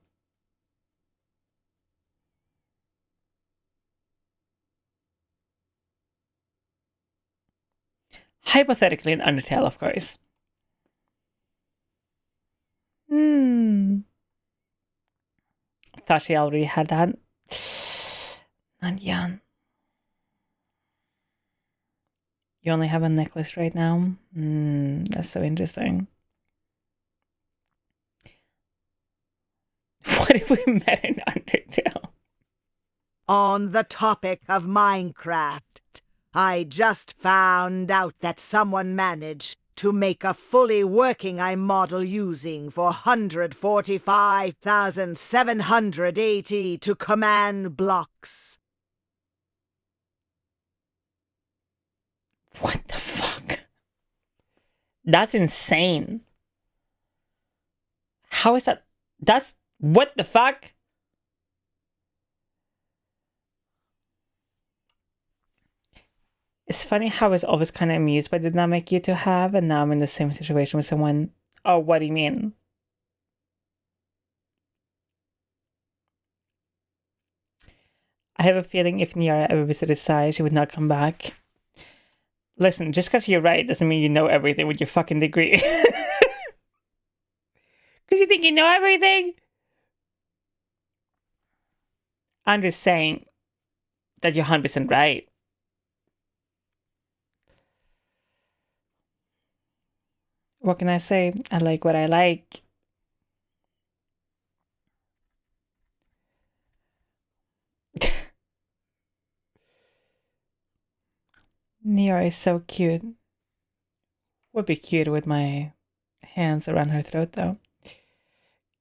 Hypothetically, in Undertale, of course. Thought she already had that. Not yet. You only have a necklace right now? That's so interesting. What if we met in Undertale? On the topic of Minecraft, I just found out that someone managed to make a fully working model using 445,782 command blocks. What the fuck? That's insane. How is that? That's what the fuck? It's funny how I was always kind of amused by the dynamic you two have, and now I'm in the same situation with someone. Oh, what do you mean? I have a feeling if Niara ever visited Sai, she would not come back. Listen, just because you're right doesn't mean you know everything with your fucking degree. Because you think you know everything? I'm just saying that you're 100% right. What can I say? I like what I like. Niara is so cute. Would be cute with my hands around her throat, though.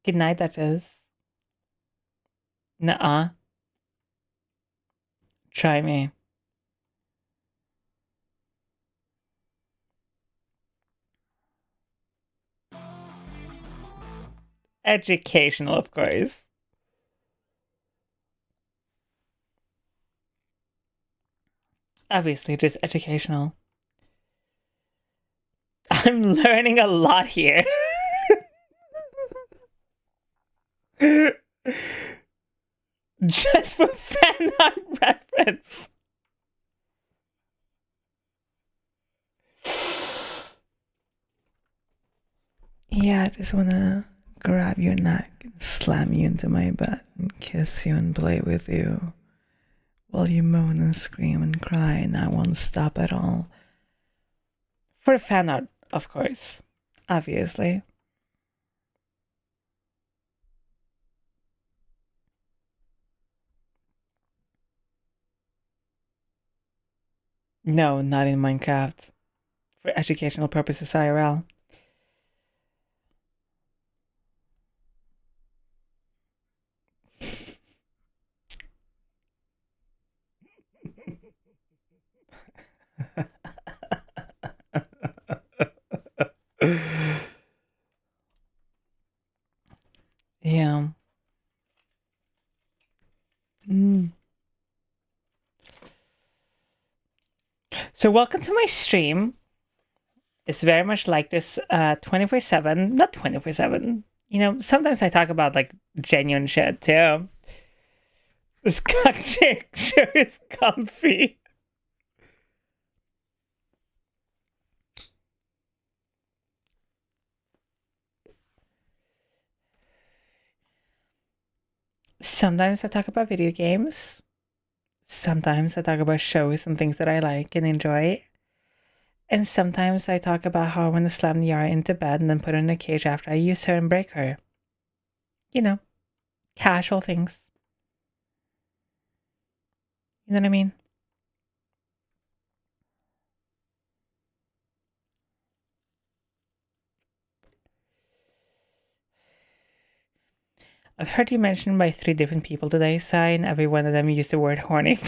Good night, Duchess. Nuh-uh. Try me. Educational, of course. Obviously, just educational. I'm learning a lot here. Just for fan art reference. Yeah, I just wanna grab your neck and slam you into my bed and kiss you and play with you while you moan and scream and cry, and I won't stop at all. For fan art, of course. Obviously. No, not in Minecraft. For educational purposes, IRL. Yeah. So welcome to my stream. It's very much like this 24/7. Not 24/7. Sometimes I talk about like genuine shit too. This cock chick sure is comfy. Sometimes I talk about video games. Sometimes I talk about shows and things that I like and enjoy. And sometimes I talk about how I want to slam Yara into bed and then put her in a cage after I use her and break her. Casual things. You know what I mean? I've heard you mentioned by 3 different people today, Sai, and every one of them used the word horny.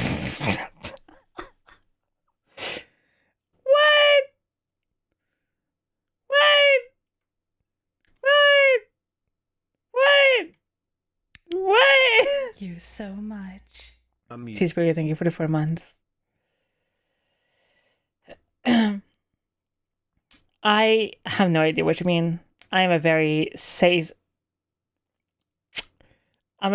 Thank you so much. Amuse. Cheeseburger, thank you for the 4 months. I have no idea what you mean. I'm a very I'm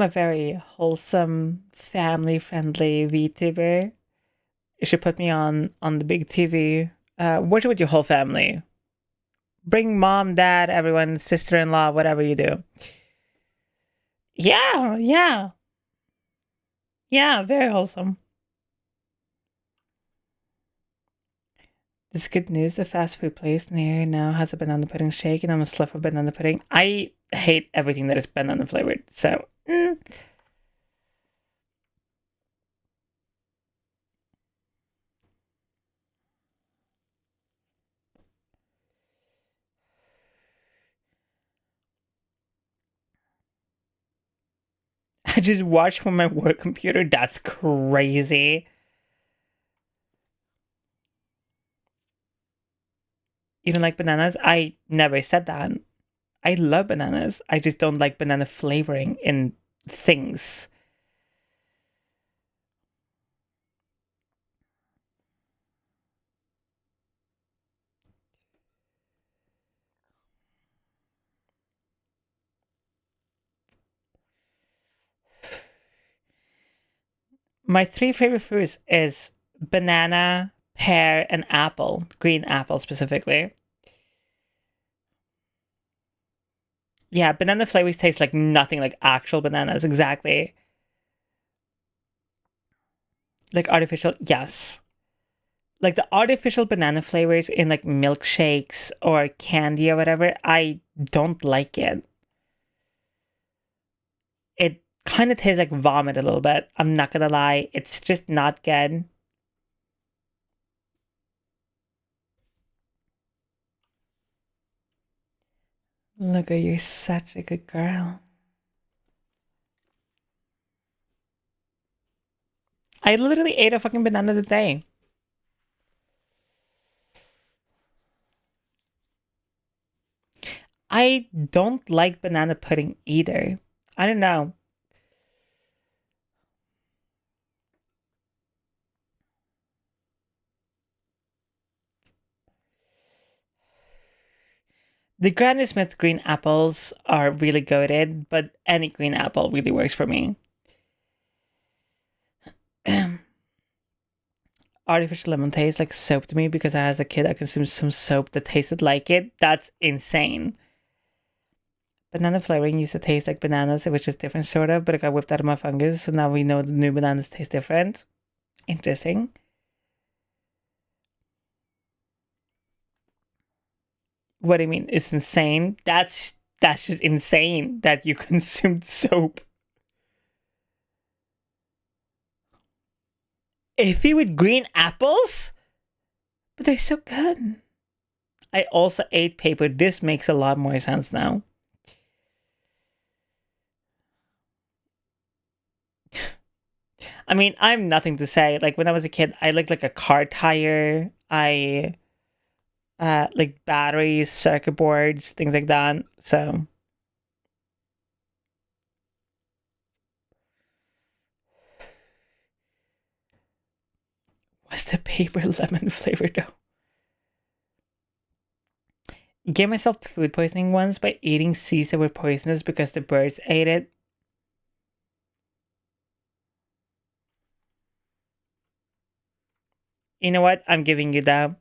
a very wholesome, family-friendly VTuber. You should put me on the big TV. Watch it with your whole family. Bring mom, dad, everyone, sister-in-law, whatever you do. Yeah, very wholesome. This is good news. The fast food place near now has a banana pudding shake, and I'm a slut for banana pudding. I hate everything that is banana flavored, so. I just watch from my work computer. That's crazy. You don't like bananas? I never said that. I love bananas. I just don't like banana flavoring in things. My 3 favorite foods is banana, pear, and apple. Green apple specifically. Yeah, banana flavors taste like nothing like actual bananas, exactly. Like artificial, yes. Like the artificial banana flavors in like milkshakes or candy or whatever, I don't like it. It kind of tastes like vomit a little bit. I'm not gonna lie. It's just not good. Look, you're such a good girl. I literally ate a fucking banana today. I don't like banana pudding either. I don't know. The Granny Smith green apples are really goated, but any green apple really works for me. Artificial lemon tastes like soap to me because as a kid I consumed some soap that tasted like it. That's insane. Banana flavoring used to taste like bananas, which is different sort of, but it got whipped out of my fungus, so now we know the new bananas taste different. Interesting. What do you mean? It's insane? That's just insane that you consumed soap. Iffy with green apples? But they're so good. I also ate paper. This makes a lot more sense now. I mean, I have nothing to say. Like when I was a kid, I liked like a car tire. I like batteries, circuit boards, things like that. So what's the paper lemon flavor though? Gave myself food poisoning once by eating seeds that were poisonous because the birds ate it. You know what? I'm giving you that.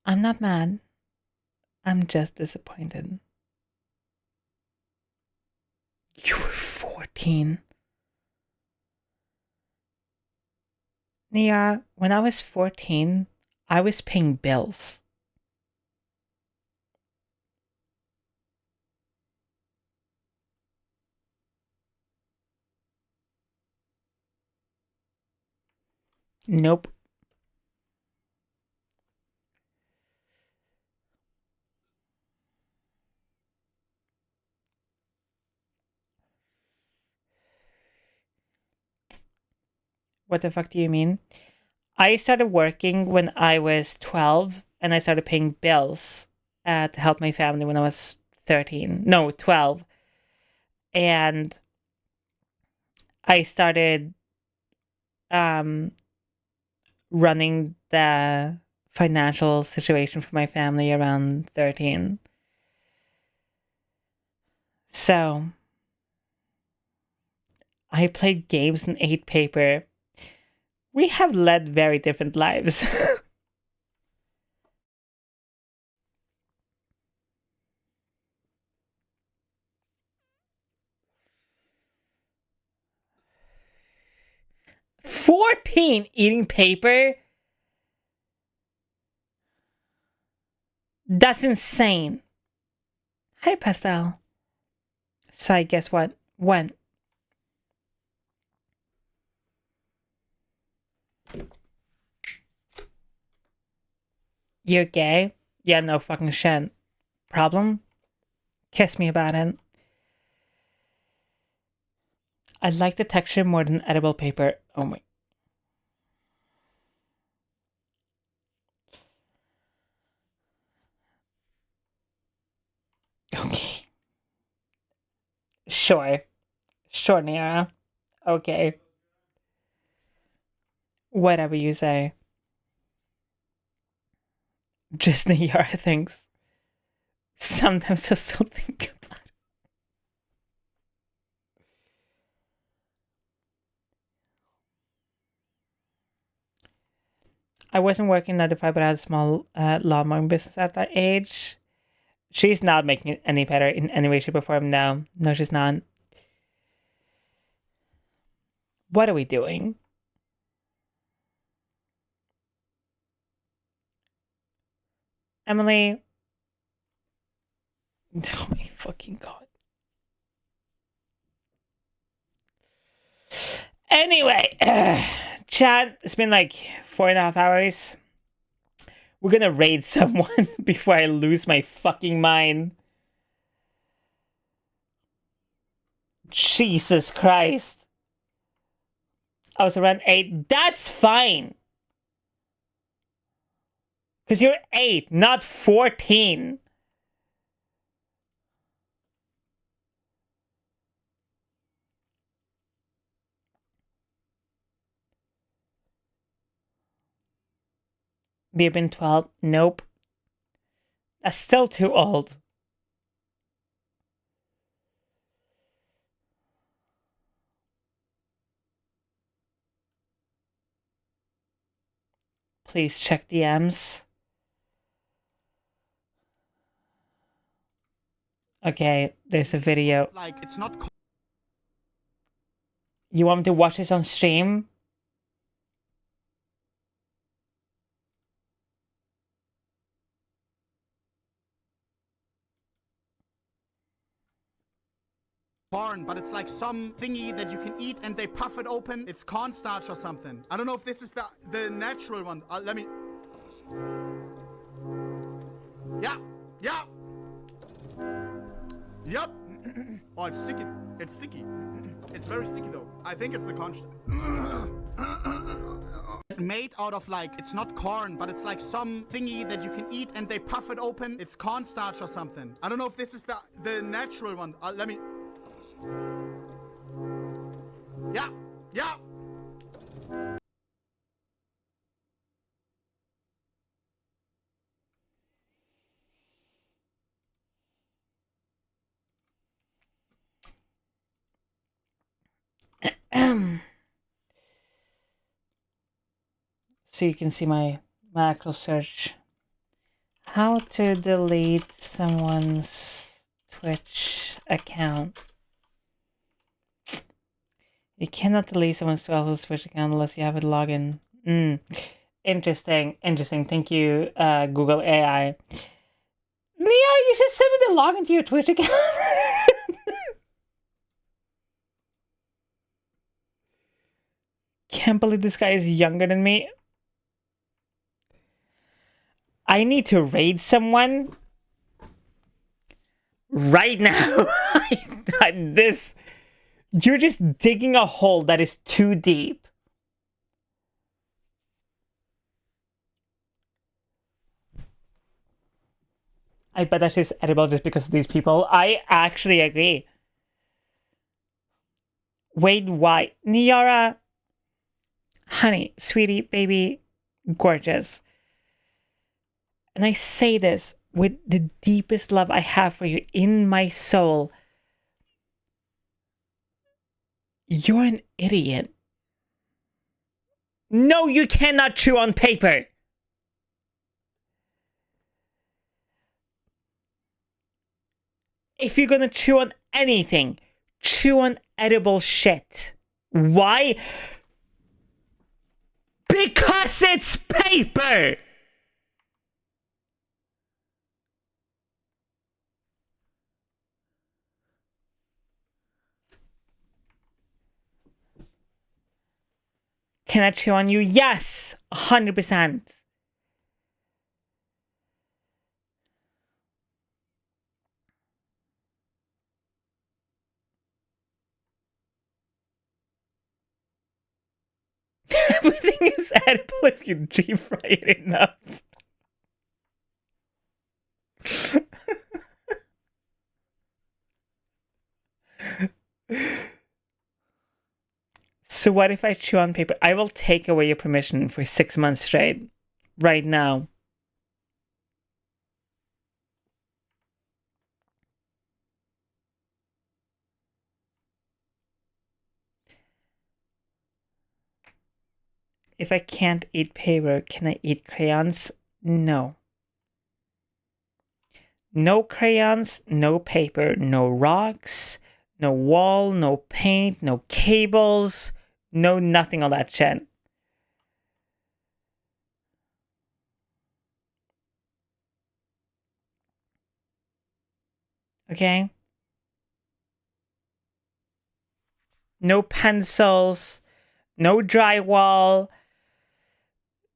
I'm not mad. I'm just disappointed. You were 14. Nia, when I was 14, I was paying bills. Nope. What the fuck do you mean? I started working when I was 12 and I started paying bills to help my family when I was 13. No, 12. And I started running the financial situation for my family around 13. So I played games and ate paper. We have led very different lives. "14 eating paper? That's insane." Hi, Pastel. So guess what? When? You're gay? Yeah, no fucking shit. Problem? Kiss me about it. I like the texture more than edible paper. Oh my. Okay. Sure. Sure, Nira. Okay. Whatever you say. Just Nira thinks. Sometimes I still think about it. I wasn't working 9 to 5, but I had a small lawn mowing business at that age. She's not making it any better in any way, shape, or form. No, she's not. What are we doing? Emily. Oh my fucking god. Anyway, chat, it's been like 4.5 hours. We're gonna raid someone before I lose my fucking mind. Jesus Christ. I was around 8. That's fine. Because you're 8, not 14. We've been 12. Nope. That's still too old. Please check DMs. Okay, there's a video. Like, it's not You want me to watch this on stream? corn, but it's like some thingy that you can eat and they puff it open. It's cornstarch or something. I don't know if this is the natural one. Let me... Yeah, yeah. Yep. Oh, it's sticky. It's sticky. It's very sticky though. I think it's the cornstarch. Made out of like, it's not corn, but it's like some thingy that you can eat and they puff it open. It's cornstarch or something. I don't know if this is the natural one. Let me... Yeah, yeah. So you can see my actual search. How to delete someone's Twitch account. You cannot delete someone's else's Twitch account unless you have a login. Interesting. Thank you, Google AI. Neo, you should send me the login to your Twitch account. can't believe this guy is younger than me. I need to raid someone right now. This, you're just digging a hole that is too deep. I bet that shit's edible just because of these people. I actually agree. Wait, why? Niara, honey, sweetie, baby, gorgeous. And I say this with the deepest love I have for you in my soul. You're an idiot. No, you cannot chew on paper. If you're gonna chew on anything, chew on edible shit. Why? Because it's paper! Can I chew on you? Yes! 100%. Everything is edible if you deep fry it enough. So what if I chew on paper? I will take away your permission for 6 months straight. Right now. If I can't eat paper, can I eat crayons? No. No crayons, no paper, no rocks, no wall, no paint, no cables, no nothing on that shit. Okay? No pencils, no drywall,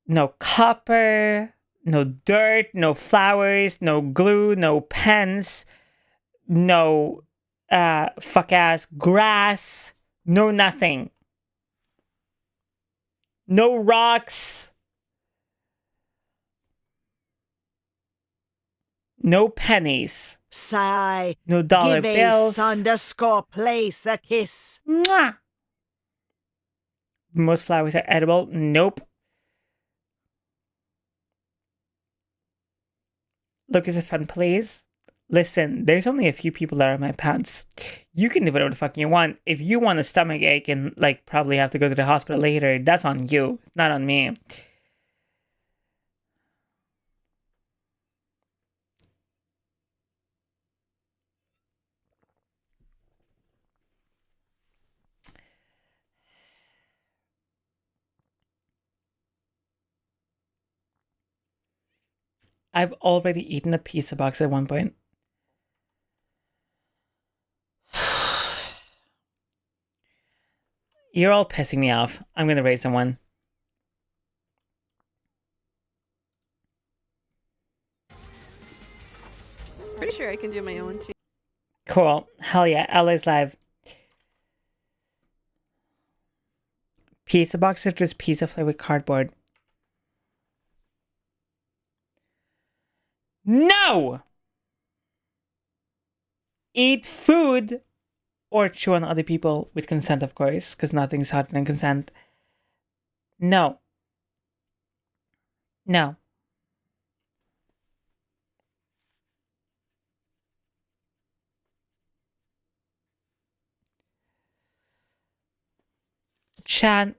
no copper, no dirt, no flowers, no glue, no pens, no fuck ass grass, no nothing. No rocks. No pennies. Sigh. No dollar Give bills. Ace underscore place a kiss. Mwah! Most flowers are edible. Nope. Look, is it fun, please? Listen, there's only a few people that are in my pants. You can do whatever the fuck you want. If you want a stomach ache and, like, probably have to go to the hospital later, that's on you. It's not on me. I've already eaten a pizza box at one point. You're all pissing me off. I'm gonna raid someone. Pretty sure I can do my own too. Cool. Hell yeah. LA's live. Pizza box is just pizza flavored cardboard. No! Eat food or chew on other people with consent, of course, because nothing's hotter than consent. No. No. Chan,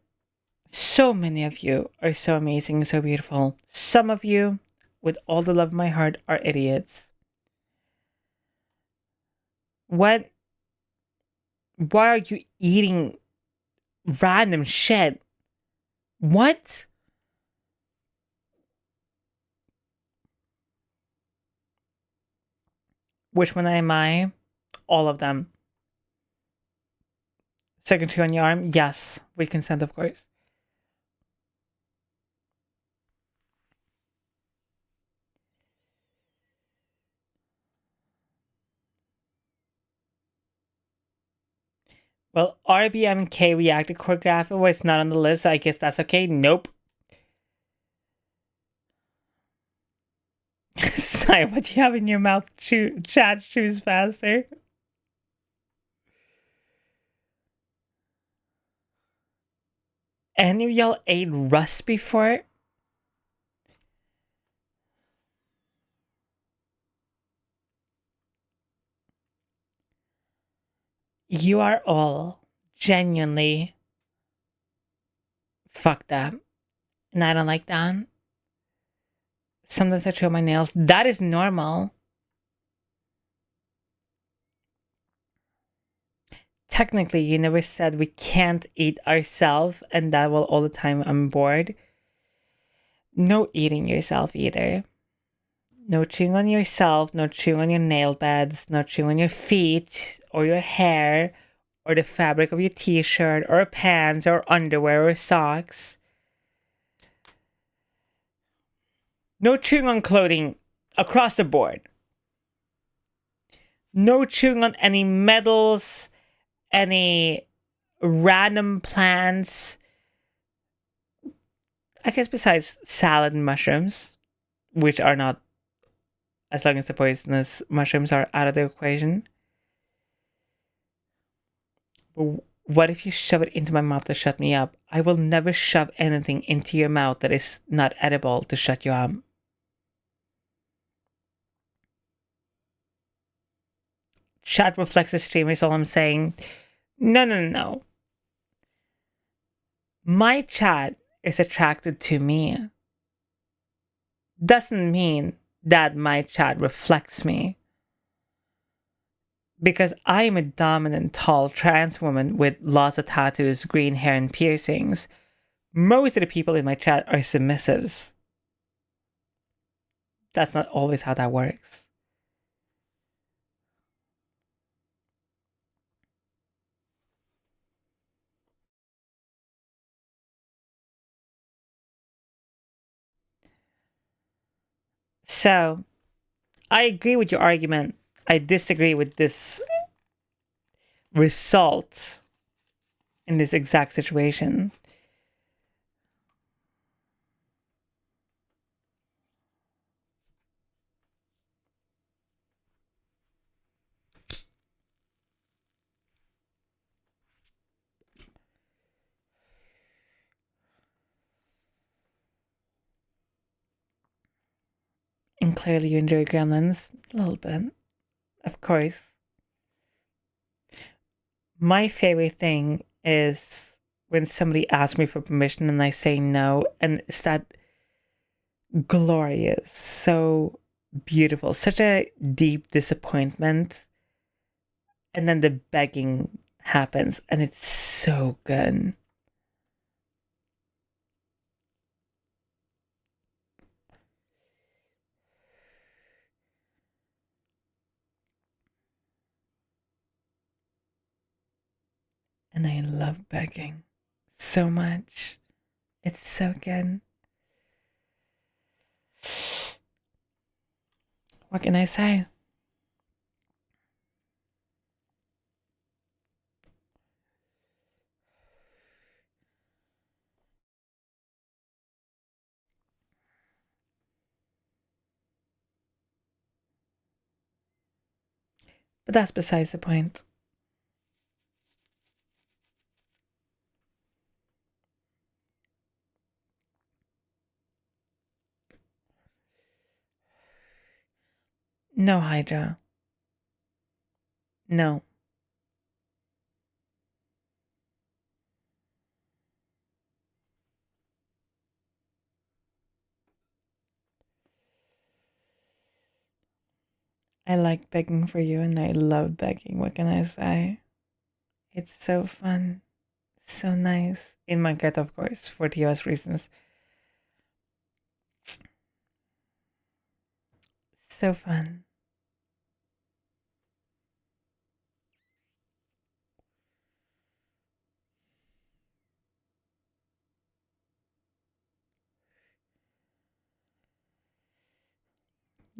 so many of you are so amazing and so beautiful. Some of you, with all the love of my heart, are idiots. What? Why are you eating random shit? What? Which one am I? All of them. Second chew on your arm? Yes, with consent, of course. Well, RBMK reacted choreographer was not on the list, so I guess that's okay. Nope. Sorry, what you have in your mouth? Chat, choose faster. Any of y'all ate rust before? You are all genuinely fucked up. And I don't like that. Sometimes I chew my nails. That is normal. Technically, you never said we can't eat ourselves, and that will all the time I'm bored. No eating yourself either. No chewing on yourself, no chewing on your nail beds, no chewing on your feet or your hair or the fabric of your t-shirt or pants or underwear or socks. No chewing on clothing across the board. No chewing on any metals, any random plants. I guess besides salad and mushrooms, which are not, as long as the poisonous mushrooms are out of the equation. But what if you shove it into my mouth to shut me up? I will never shove anything into your mouth that is not edible to shut you up. Chat reflects the stream is all I'm saying. No. My chat is attracted to me. Doesn't mean that my chat reflects me. Because I am a dominant, tall, trans woman with lots of tattoos, green hair, and piercings. Most of the people in my chat are submissives. That's not always how that works. So, I agree with your argument. I disagree with this result in this exact situation. And clearly you enjoy Gremlins. A little bit. Of course. My favorite thing is when somebody asks me for permission and I say no. And it's that glorious, so beautiful, such a deep disappointment. And then the begging happens and it's so good. And I love begging so much. It's so good. What can I say? But that's besides the point. No, Hydra. No. I like begging for you and I love begging. What can I say? It's so fun. So nice. In Minecraft, of course, for TOS reasons. So fun.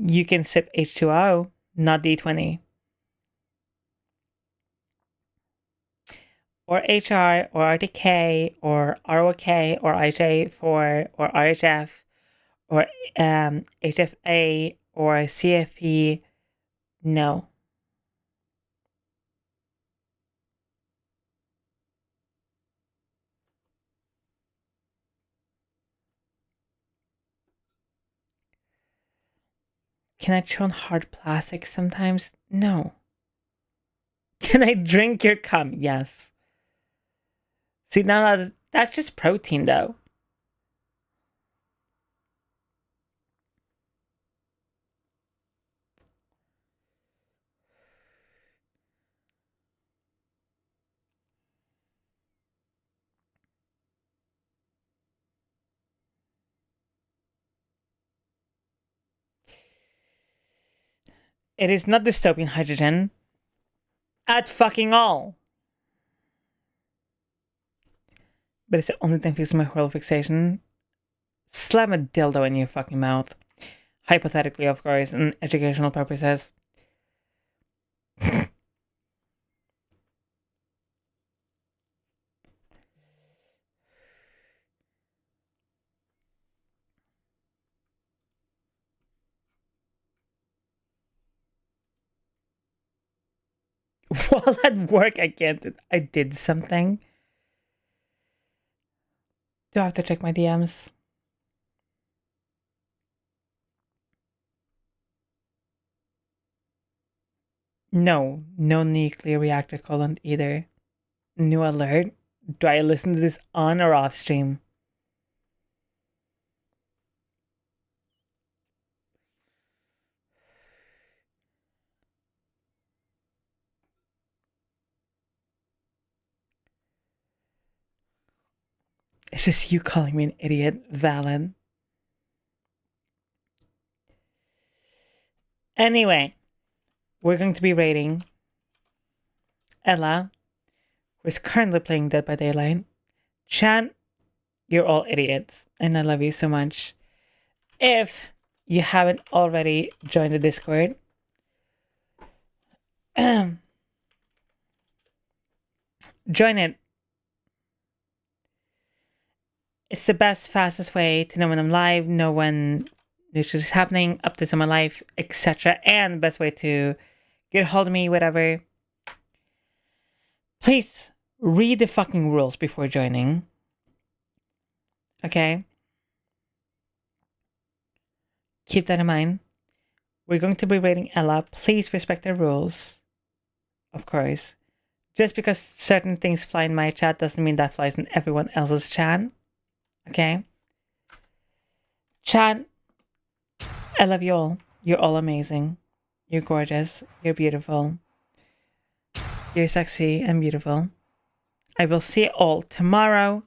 You can sip H2O, not D20. or HR or RTK or ROK or IJ4 or RHF or HFA or CFE? No. Can I chew on hard plastic sometimes? No. Can I drink your cum? Yes. See, now that's just protein, though. It is not dystopian hydrogen. At fucking all. But it's the only thing fixing my horrible fixation. Slam a dildo in your fucking mouth. Hypothetically, of course, and educational purposes. While at work, I did something. Do I have to check my DMs? No nuclear reactor coolant either. New alert? Do I listen to this on or off stream? It's just you calling me an idiot, Valen. Anyway, we're going to be rating Ella, who is currently playing Dead by Daylight. Chan, you're all idiots, and I love you so much. If you haven't already joined the Discord, join it. It's the best, fastest way to know when I'm live, know when new shit is happening, updates on my life, etc. And the best way to get a hold of me, whatever. Please read the fucking rules before joining. Okay? Keep that in mind. We're going to be rating Ella. Please respect the rules. Of course. Just because certain things fly in my chat doesn't mean that flies in everyone else's chat. Okay? Chat, I love you all. You're all amazing. You're gorgeous. You're beautiful. You're sexy and beautiful. I will see you all tomorrow.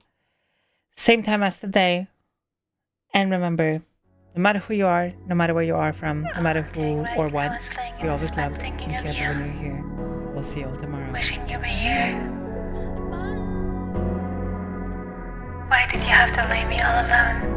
Same time as today. And remember, no matter who you are, no matter where you are from, no matter who or what, you're always loved and cared for when you're here. We'll see you all tomorrow. Wishing you were here. Why did you have to leave me all alone?